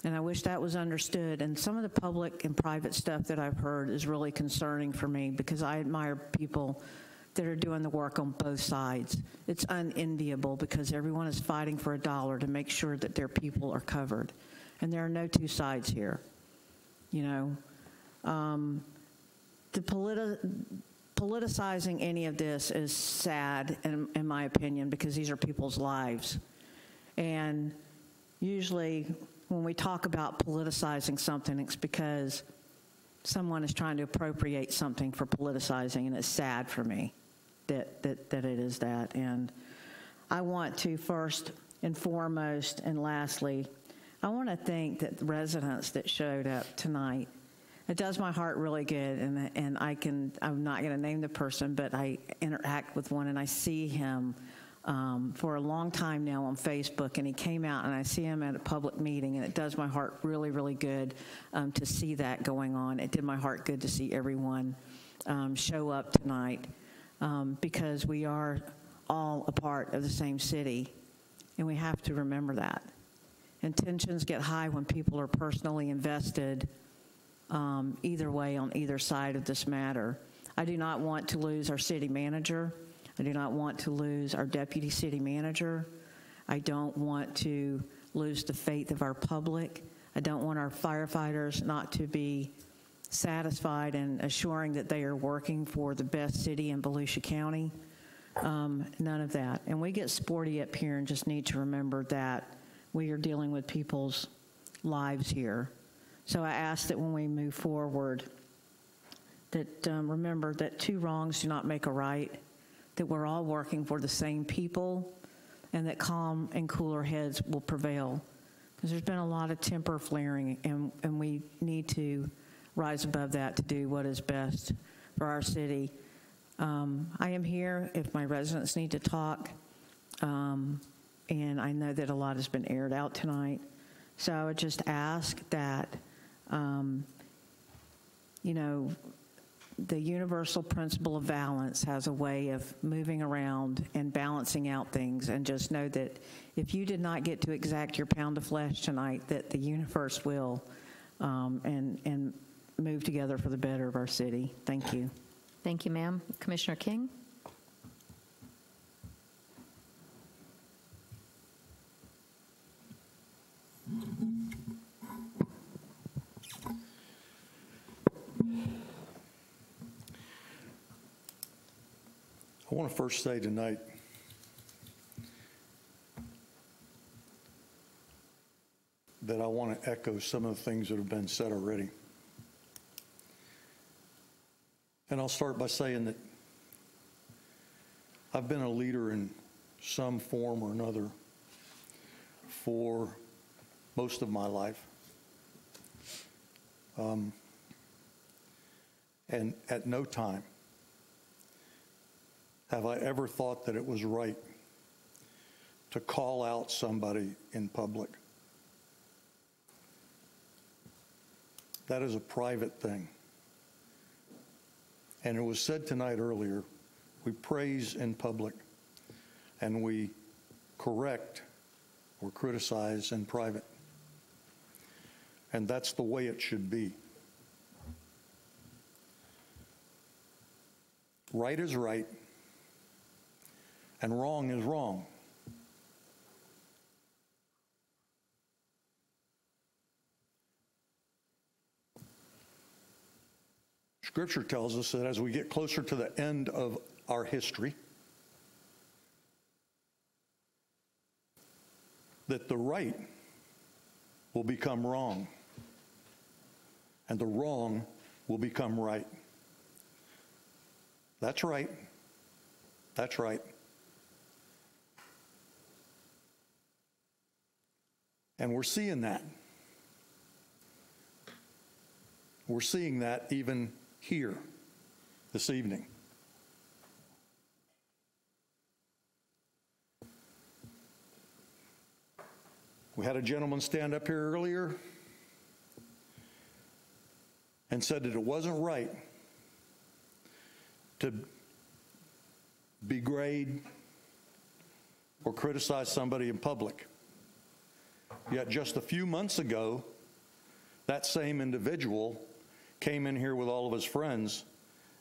And I wish that was understood. And some of the public and private stuff that I've heard is really concerning for me, because I admire people that are doing the work on both sides. It's unenviable, because everyone is fighting for a dollar to make sure that their people are covered. And there are no two sides here. You know, politicizing any of this is sad, in my opinion, because these are people's lives. And usually when we talk about politicizing something, it's because someone is trying to appropriate something for politicizing, and it's sad for me that it is that. And I want to first and foremost and lastly, I want to thank the residents that showed up tonight. It does my heart really good, and I'm not going to name the person, but I interact with one, and I see him for a long time now on Facebook, and he came out, and I see him at a public meeting, and it does my heart really, really good to see that going on. It did my heart good to see everyone show up tonight because we are all a part of the same city, and we have to remember that. And tensions get high when people are personally invested either way on either side of this matter. I do not want to lose our city manager. I do not want to lose our deputy city manager. I don't want to lose the faith of our public. I don't want our firefighters not to be satisfied and assuring that they are working for the best city in Volusia County. None of that. And we get sporty up here and just need to remember that we are dealing with people's lives here. So I ask that when we move forward, that remember that two wrongs do not make a right, that we're all working for the same people, and that calm and cooler heads will prevail. Because there's been a lot of temper flaring, and we need to rise above that to do what is best for our city. I am here if my residents need to talk, and I know that a lot has been aired out tonight. So I would just ask that, you know, the universal principle of balance has a way of moving around and balancing out things, and just know that if you did not get to exact your pound of flesh tonight, that the universe will, and move together for the better of our city. Thank you. Thank you, ma'am. Commissioner King? I want to first say tonight that I want to echo some of the things that have been said already. And I'll start by saying that I've been a leader in some form or another for most of my life. And at no time have I ever thought that it was right to call out somebody in public. That is a private thing. And it was said tonight earlier, we praise in public and we correct or criticize in private. And that's the way it should be. Right is right, and wrong is wrong. Scripture tells us that as we get closer to the end of our history, that the right will become wrong, and the wrong will become right. That's right. That's right. And we're seeing that. We're seeing that even here this evening. We had a gentleman stand up here earlier and said that it wasn't right to degrade or criticize somebody in public. Yet just a few months ago, that same individual came in here with all of his friends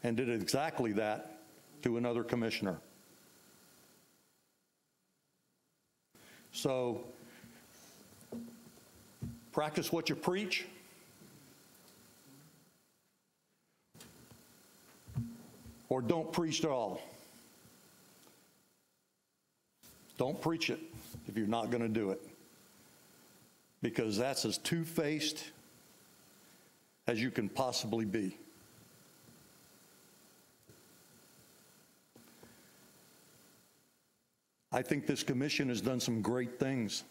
and did exactly that to another commissioner. So, practice what you preach. Or don't preach at all. Don't preach it if you're not going to do it. Because that's as two-faced as you can possibly be. I think this commission has done some great things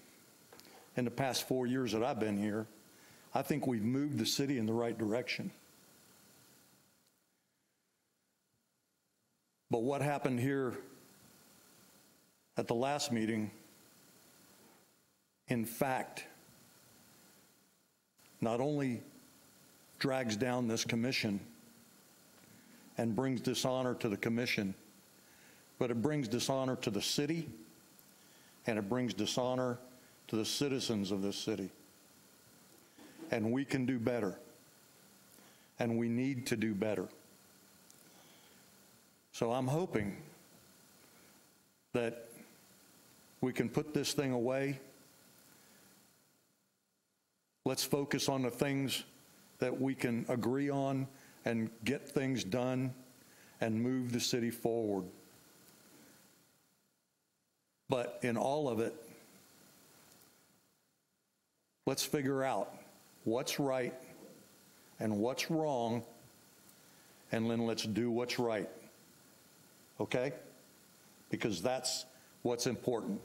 in the past 4 years that I've been here. I think we've moved the city in the right direction. But what happened here at the last meeting, in fact, not only drags down this commission and brings dishonor to the commission, but it brings dishonor to the city, and it brings dishonor to the citizens of this city. And we can do better, and we need to do better. So I'm hoping that we can put this thing away. Let's focus on the things that we can agree on and get things done and move the city forward. But in all of it, let's figure out what's right and what's wrong, and then let's do what's right. Okay? Because that's what's important.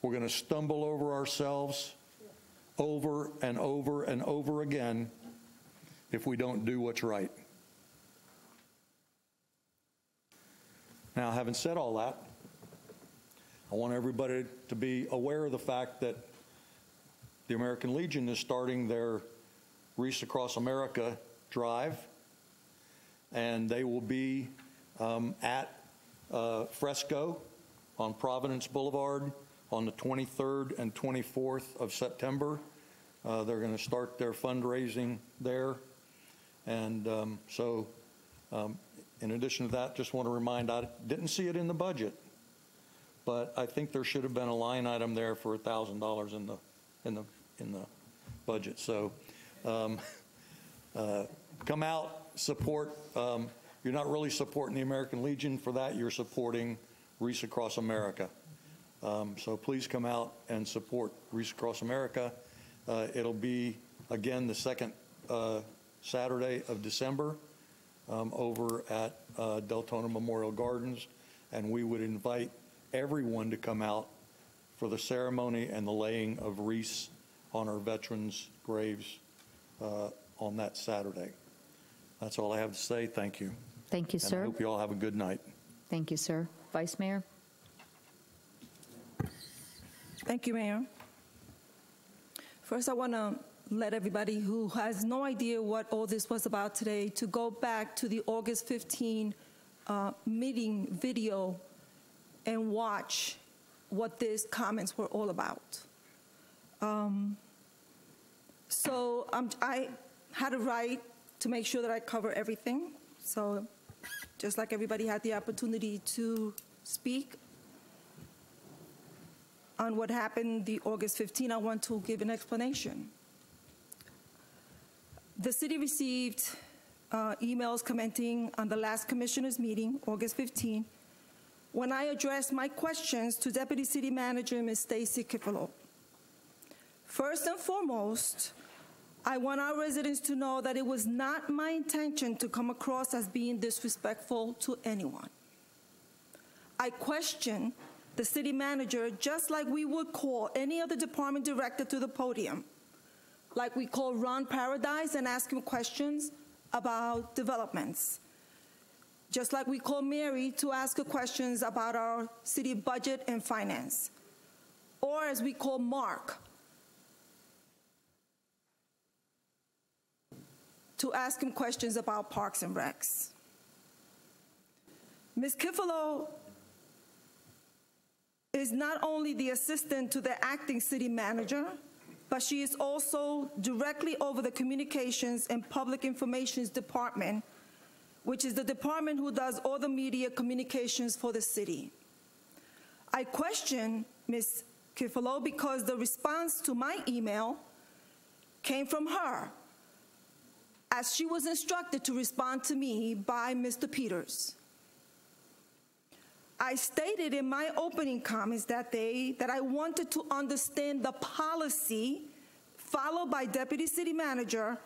We're going to stumble over ourselves over and over and over again if we don't do what's right. Now, having said all that, I want everybody to be aware of the fact that the American Legion is starting their Wreaths Across America drive, and they will be at Fresco on Providence Boulevard on the 23rd and 24th of September. They're going to start their fundraising there. And in addition to that, just want to remind, I didn't see it in the budget, but I think there should have been a line item there for $1,000 in the budget. So come out, support. You're not really supporting the American Legion for that. You're supporting Wreaths Across America. So please come out and support Wreaths Across America. It'll be, again, the second Saturday of December over at Deltona Memorial Gardens, and we would invite everyone to come out for the ceremony and the laying of wreaths on our veterans' graves on that Saturday. That's all I have to say. Thank you. Thank you, and sir. I hope you all have a good night. Thank you, sir. Vice Mayor? Thank you, Mayor. First, I want to let everybody who has no idea what all this was about today to go back to the August 15 meeting video and watch what these comments were all about. So I had a right to make sure that I cover everything. So just like everybody had the opportunity to speak on what happened the August 15, I want to give an explanation. The city received emails commenting on the last commissioners meeting, August 15, when I addressed my questions to Deputy City Manager Ms. Stacy Kifalo. First and foremost, I want our residents to know that it was not my intention to come across as being disrespectful to anyone. I questioned the city manager just like we would call any other department director to the podium, like we call Ron Paradise and ask him questions about developments, just like we call Mary to ask her questions about our city budget and finance, or as we call Mark to ask him questions about parks and recs. Ms. Kifalo is not only the assistant to the acting city manager, but she is also directly over the Communications and Public Information Department, which is the department who does all the media communications for the city. I question Ms. Kifalo because the response to my email came from her, as she was instructed to respond to me by Mr. Peters. I stated in my opening comments that day that I wanted to understand the policy followed by Deputy City Manager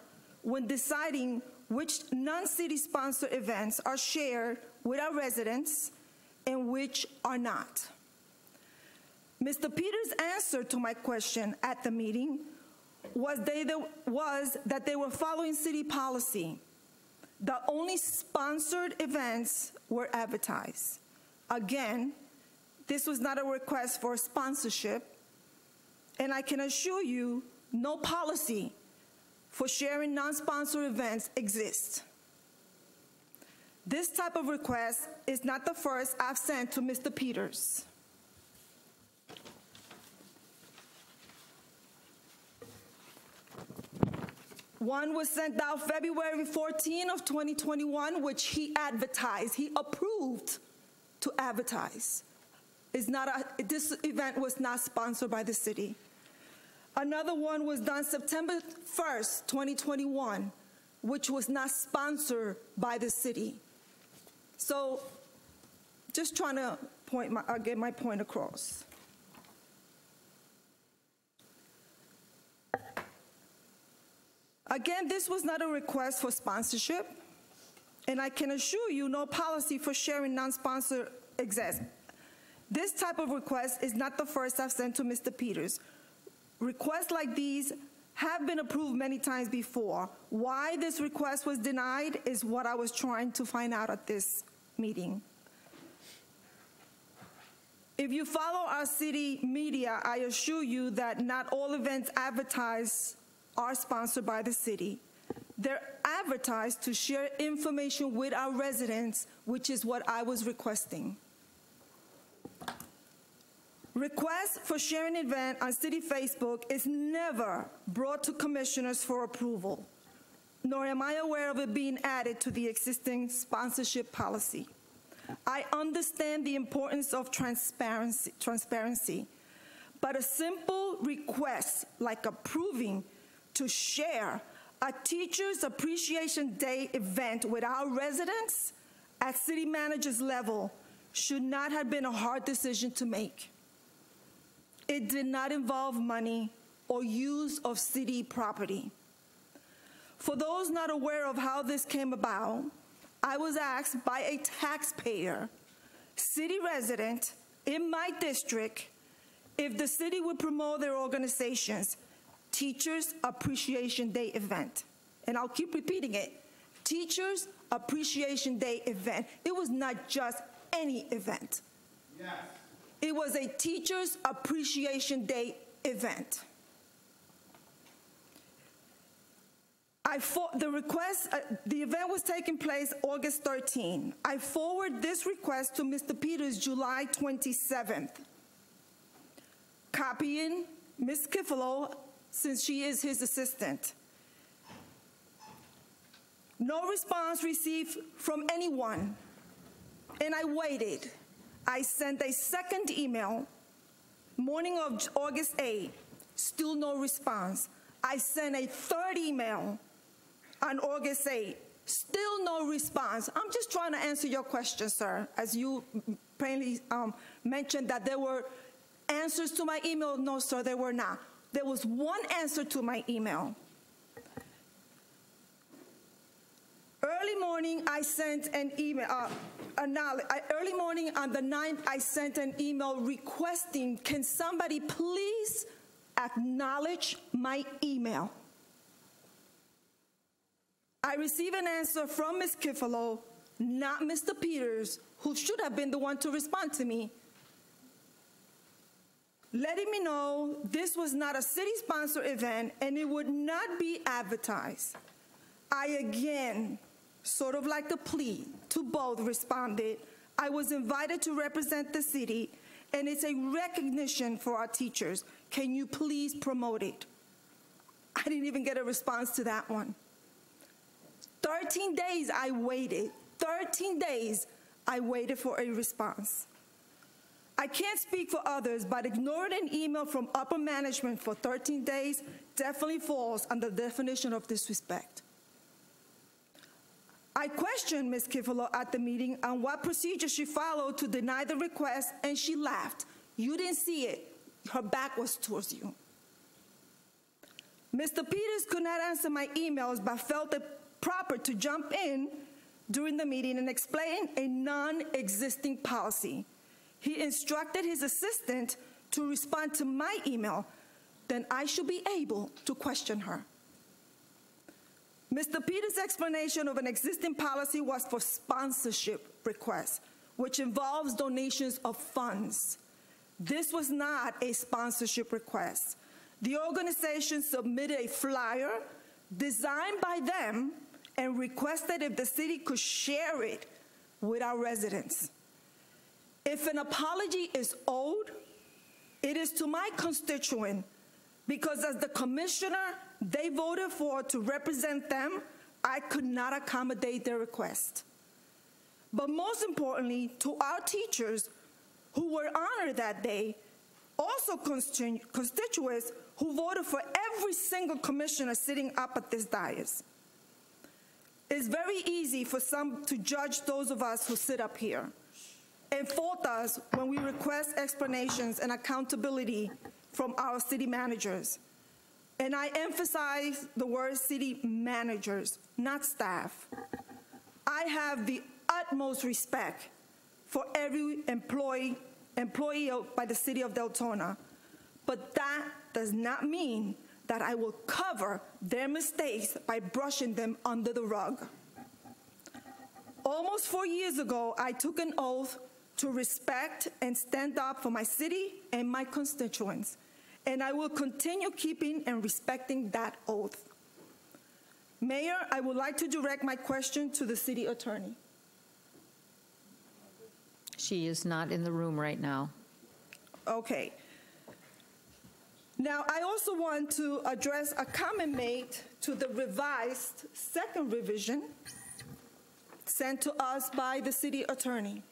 when deciding which non-city sponsored events are shared with our residents and which are not. Mr. Peters' answer to my question at the meeting was that they were following city policy. The only sponsored events were advertised. Again, this was not a request for sponsorship, and I can assure you no policy for sharing non-sponsored events exists. This type of request is not the first I've sent to Mr. Peters. One was sent out February 14 of 2021, which he advertised. He approved to advertise. This event was not sponsored by the city. Another one was done September 1st, 2021, which was not sponsored by the city. So just trying to get my point across. Again, this was not a request for sponsorship, and I can assure you no policy for sharing non-sponsored exists. This type of request is not the first I've sent to Mr. Peters. Requests like these have been approved many times before. Why this request was denied is what I was trying to find out at this meeting. If you follow our city media, I assure you that not all events advertised are sponsored by the city. They're advertised to share information with our residents, which is what I was requesting. Request for sharing an event on city Facebook is never brought to commissioners for approval, nor am I aware of it being added to the existing sponsorship policy. I understand the importance of transparency, but a simple request like approving to share a Teachers Appreciation Day event with our residents at city manager's level should not have been a hard decision to make. It did not involve money or use of city property. For those not aware of how this came about, I was asked by a taxpayer, city resident in my district, if the city would promote their organization's Teachers Appreciation Day event. And I'll keep repeating it. Teachers Appreciation Day event. It was not just any event. Yes. It was a Teachers Appreciation Day event. The event was taking place August 13. I forwarded this request to Mr. Peters July 27th, copying Ms. Kifalo since she is his assistant. No response received from anyone, and I waited. I sent a second email, morning of August 8, still no response. I sent a third email on August 8, still no response. I'm just trying to answer your question, sir, as you plainly mentioned that there were answers to my email. No, sir, there were not. There was one answer to my email. Early morning, I sent an email. Early morning on the 9th, I sent an email requesting, can somebody please acknowledge my email? I received an answer from Ms. Kifalo, not Mr. Peters, who should have been the one to respond to me, letting me know this was not a city-sponsored event and it would not be advertised. I again, sort of like a plea to both, responded, I was invited to represent the city and it's a recognition for our teachers. Can you please promote it? I didn't even get a response to that one. 13 days I waited. 13 days I waited for a response. I can't speak for others, but ignoring an email from upper management for 13 days definitely falls under the definition of disrespect. I questioned Ms. Kifalo at the meeting on what procedure she followed to deny the request, and she laughed. You didn't see it. Her back was towards you. Mr. Peters could not answer my emails, but felt it proper to jump in during the meeting and explain a non-existing policy. He instructed his assistant to respond to my email, then I should be able to question her. Mr. Peters' explanation of an existing policy was for sponsorship requests, which involves donations of funds. This was not a sponsorship request. The organization submitted a flyer designed by them and requested if the city could share it with our residents. If an apology is owed, it is to my constituent, because as the commissioner they voted for to represent them, I could not accommodate their request. But most importantly, to our teachers who were honored that day, also constituents who voted for every single commissioner sitting up at this dais. It's very easy for some to judge those of us who sit up here and fault us when we request explanations and accountability from our city managers. And I emphasize the word city managers, not staff. I have the utmost respect for every employee by the city of Deltona, but that does not mean that I will cover their mistakes by brushing them under the rug. Almost 4 years ago, I took an oath to respect and stand up for my city and my constituents, and I will continue keeping and respecting that oath. Mayor, I would like to direct my question to the city attorney. She is not in the room right now. Okay. Now, I also want to address a comment made to the revised second revision sent to us by the city attorney.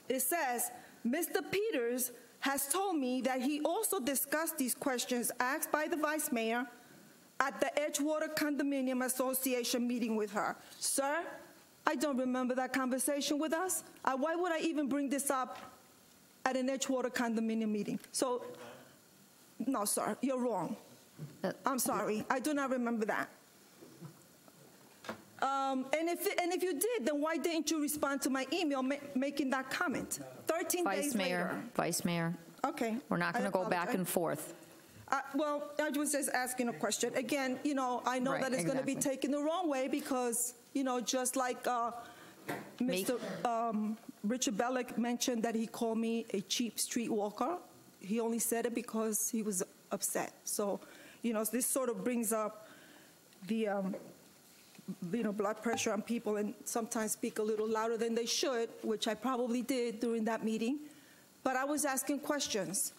It says, Mr. Peters has told me that he also discussed these questions asked by the vice mayor at the Edgewater Condominium Association meeting with her. Sir, I don't remember that conversation with us. Why would I even bring this up at an Edgewater condominium meeting? So, no, sir, you're wrong. I'm sorry, I do not remember that. And if you did, then why didn't you respond to my email making that comment? 13 days later. Vice Mayor. Okay. We're not going to go back and forth. Well, I was just asking a question. Again, you know, I know that it's going to be taken the wrong way because, you know, just like Mr. Richard Bellick mentioned that he called me a cheap street walker. He only said it because he was upset. So, you know, this sort of brings up the, you know, blood pressure on people and sometimes speak a little louder than they should, which I probably did during that meeting. But I was asking questions.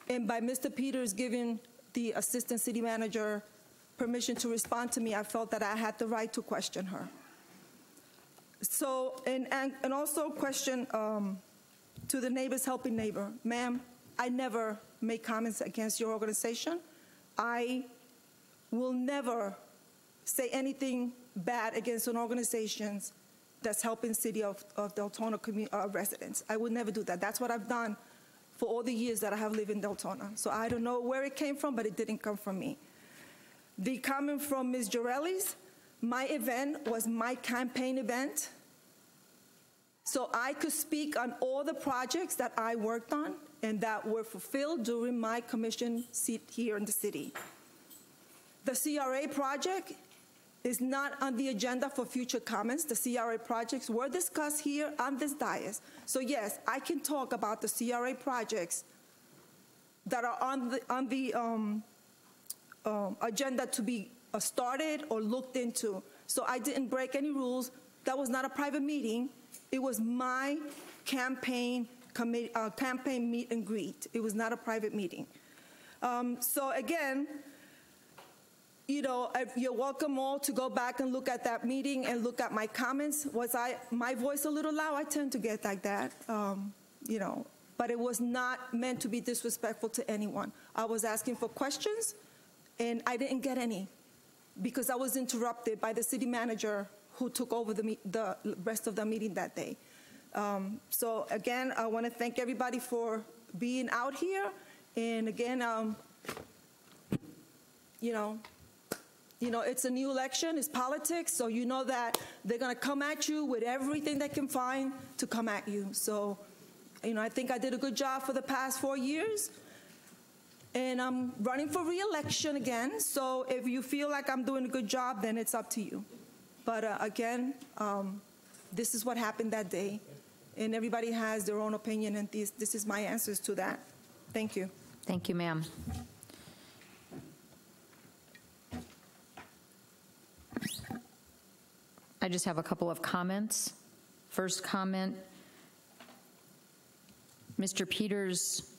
And by Mr. Peters giving the assistant city manager permission to respond to me, I felt that I had the right to question her. So, and also question to the Neighbors Helping Neighbor. Ma'am, I never make comments against your organization. I will never say anything bad against an organization that's helping city of Deltona residents. I would never do that. That's what I've done for all the years that I have lived in Deltona. So I don't know where it came from, but it didn't come from me. The comment from Ms. Jorelli's, my event was my campaign event. So I could speak on all the projects that I worked on and that were fulfilled during my commission seat here in the city. The CRA project is not on the agenda for future comments. The CRA projects were discussed here on this dais. So yes, I can talk about the CRA projects that are on the agenda to be started or looked into. So I didn't break any rules. That was not a private meeting. It was my campaign meet and greet. It was not a private meeting. So again, you know, you're welcome all to go back and look at that meeting and look at my comments. Was my voice a little loud? I tend to get like that, you know, but it was not meant to be disrespectful to anyone. I was asking for questions, and I didn't get any because I was interrupted by the city manager who took over the rest of the meeting that day. So again, I want to thank everybody for being out here, and again, you know, it's a new election, it's politics, so you know that they're going to come at you with everything they can find to come at you. So, you know, I think I did a good job for the past 4 years, and I'm running for re-election again. So if you feel like I'm doing a good job, then it's up to you. But again, this is what happened that day, and everybody has their own opinion, and this is my answers to that. Thank you. Thank you, ma'am. I just have a couple of comments. First comment, Mr. Peters,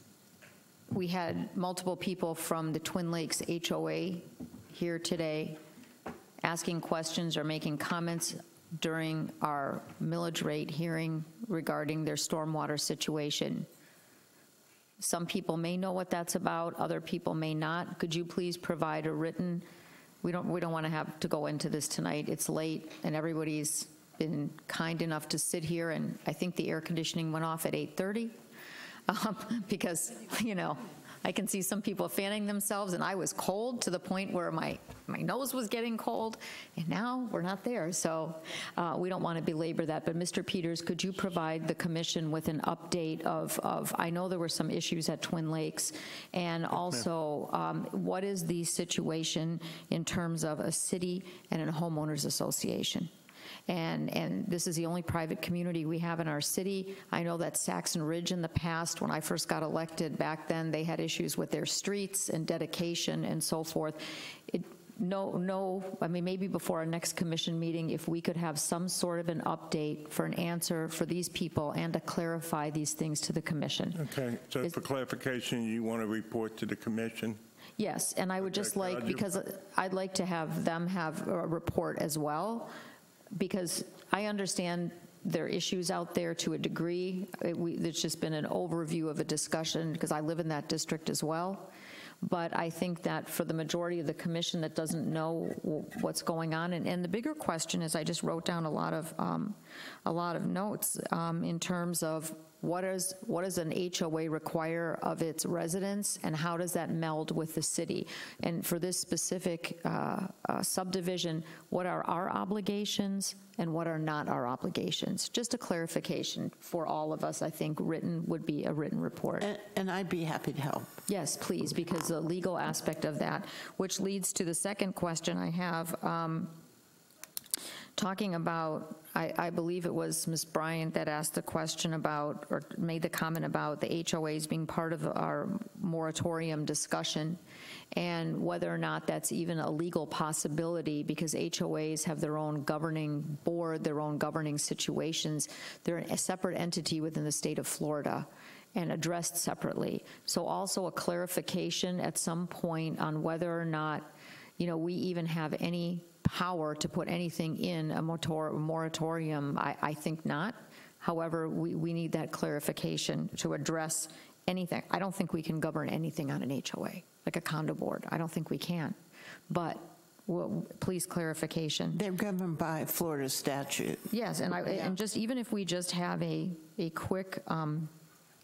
we had multiple people from the Twin Lakes HOA here today asking questions or making comments during our millage rate hearing regarding their stormwater situation. Some people may know what that's about, other people may not. Could you please provide a written, we don't want to have to go into this tonight. It's late and everybody's been kind enough to sit here, and I think the air conditioning went off at 8:30 because, you know, I can see some people fanning themselves, and I was cold to the point where my nose was getting cold, and now we're not there. So we don't want to belabor that. But Mr. Peters, could you provide the commission with an update of I know there were some issues at Twin Lakes, and also what is the situation in terms of a city and a homeowners association? And this is the only private community we have in our city. I know that Saxon Ridge in the past, when I first got elected back then, they had issues with their streets and dedication and so forth. I mean, maybe before our next commission meeting, if we could have some sort of an update for an answer for these people and to clarify these things to the commission. Okay, so for clarification, you want to report to the commission? Yes, and I would just like, because I'd like to have them have a report as well, because I understand there are issues out there to a degree. There's just been an overview of a discussion because I live in that district as well. But I think that for the majority of the commission that doesn't know what's going on, and the bigger question is, I just wrote down a lot of notes in terms of what does an HOA require of its residents, and how does that meld with the city? And for this specific subdivision, what are our obligations and what are not our obligations? Just a clarification for all of us. I think written would be a written report. And I'd be happy to help. Yes, please, because the legal aspect of that, which leads to the second question I have, talking about, I believe it was Ms. Bryant that asked the question about, or made the comment about the HOAs being part of our moratorium discussion, and whether or not that's even a legal possibility, because HOAs have their own governing board, their own governing situations. They're a separate entity within the state of Florida and addressed separately. So also a clarification at some point on whether or not, you know, we even have any power to put anything in a moratorium. I think not. However, we need that clarification to address anything. I don't think we can govern anything on an HOA, like a condo board. I don't think we can. But please, clarification. They're governed by Florida statute. Yes, and and just even if we just have a quick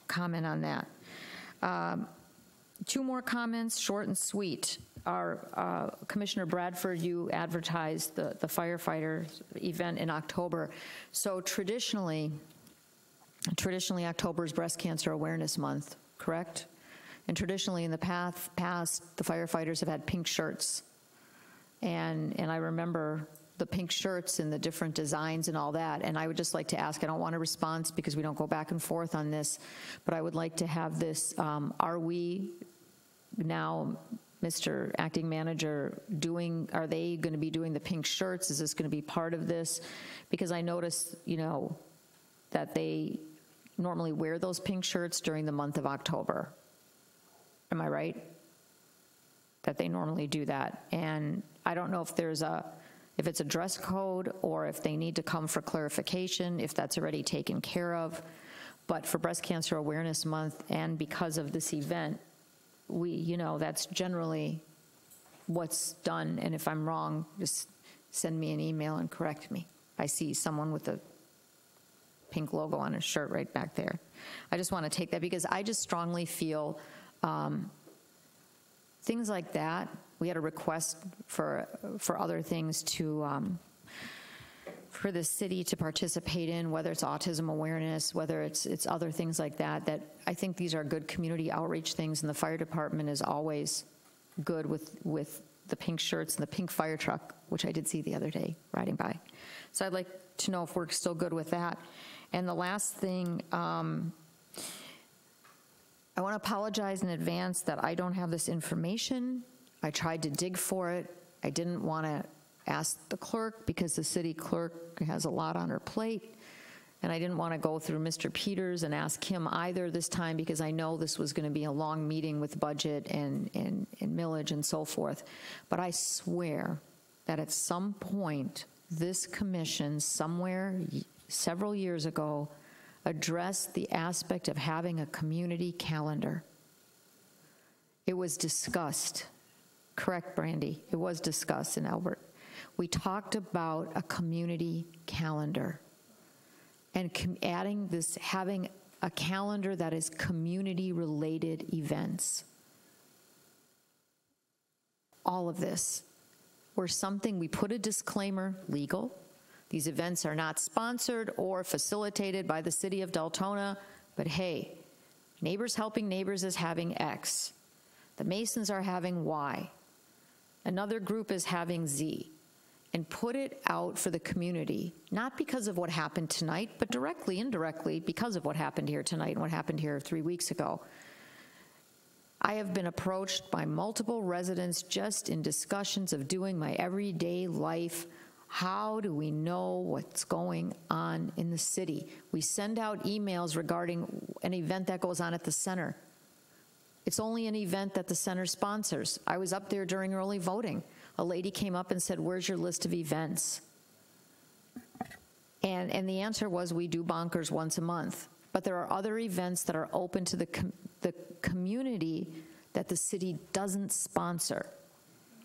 comment on that. Two more comments, short and sweet. Our Commissioner Bradford, you advertised the firefighter event in October. So traditionally October is Breast Cancer Awareness Month, correct? And traditionally in the past, the firefighters have had pink shirts. And I remember the pink shirts and the different designs and all that. And I would just like to ask, I don't want a response because we don't go back and forth on this, but I would like to have this, are we now, Mr. Acting Manager, are they going to be doing the pink shirts? Is this going to be part of this? Because I noticed, you know, that they normally wear those pink shirts during the month of October. Am I right? That they normally do that. And I don't know if if it's a dress code or if they need to come for clarification, if that's already taken care of. But for Breast Cancer Awareness Month, and because of this event, you know, that's generally what's done. And if I'm wrong, just send me an email and correct me. I see someone with a pink logo on his shirt right back there. I just want to take that because I just strongly feel things like that. We had a request for other things for the city to participate in, whether it's autism awareness, whether it's other things like that, that I think these are good community outreach things, and the fire department is always good with the pink shirts and the pink fire truck, which I did see the other day riding by. So I'd like to know if we're still good with that. And the last thing, I want to apologize in advance that I don't have this information. I tried to dig for it. I didn't want to ask the clerk because the city clerk has a lot on her plate. And I didn't want to go through Mr. Peters and ask him either this time because I know this was going to be a long meeting with budget and millage and so forth. But I swear that at some point, this commission somewhere several years ago addressed the aspect of having a community calendar. It was discussed. Correct, Brandy? It was discussed in Albert. We talked about a community calendar and adding this, having a calendar that is community-related events. All of this, or something, we put a disclaimer, legal. These events are not sponsored or facilitated by the city of Deltona, but hey, Neighbors Helping Neighbors is having X. The Masons are having Y. Another group is having Z. And put it out for the community, not because of what happened tonight, but directly, indirectly, because of what happened here tonight and what happened here 3 weeks ago. I have been approached by multiple residents just in discussions of doing my everyday life. How do we know what's going on in the city? We send out emails regarding an event that goes on at the center. It's only an event that the center sponsors. I was up there during early voting. A lady came up and said, "Where's your list of events?" And the answer was, we do Bonkers once a month. But there are other events that are open to the community that the city doesn't sponsor,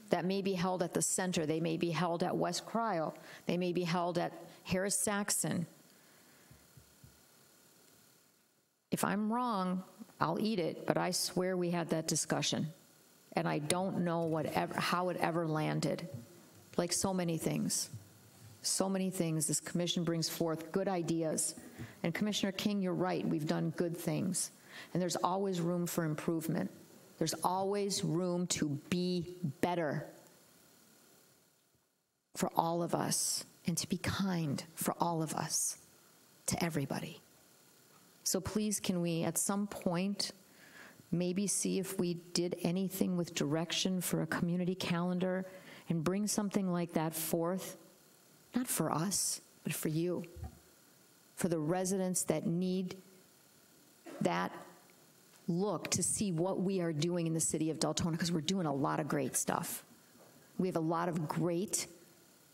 that may be held at the center. They may be held at West Cryle. They may be held at Harris-Saxon. If I'm wrong, I'll eat it, but I swear we had that discussion. And I don't know how it ever landed. Like so many things, this commission brings forth good ideas. And Commissioner King, you're right, we've done good things. And there's always room for improvement. There's always room to be better for all of us and to be kind for all of us, to everybody. So please, can we at some point maybe see if we did anything with direction for a community calendar and bring something like that forth, not for us, but for you, for the residents that need that look to see what we are doing in the city of Deltona, because we're doing a lot of great stuff. We have a lot of great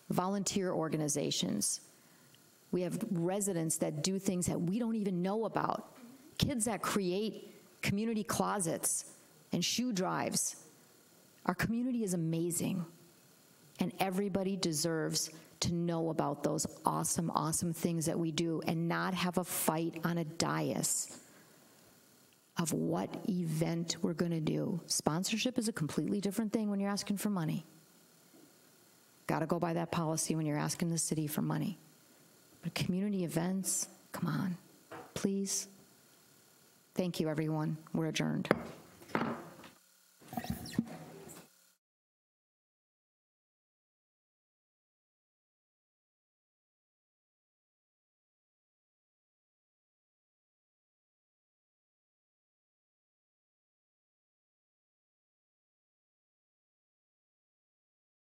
volunteer organizations. We have residents that do things that we don't even know about, kids that create community closets and shoe drives. Our community is amazing, and everybody deserves to know about those awesome, awesome things that we do and not have a fight on a dais of what event we're going to do. Sponsorship is a completely different thing when you're asking for money. Got to go by that policy when you're asking the city for money. But community events, come on, please. Thank you, everyone. We're adjourned.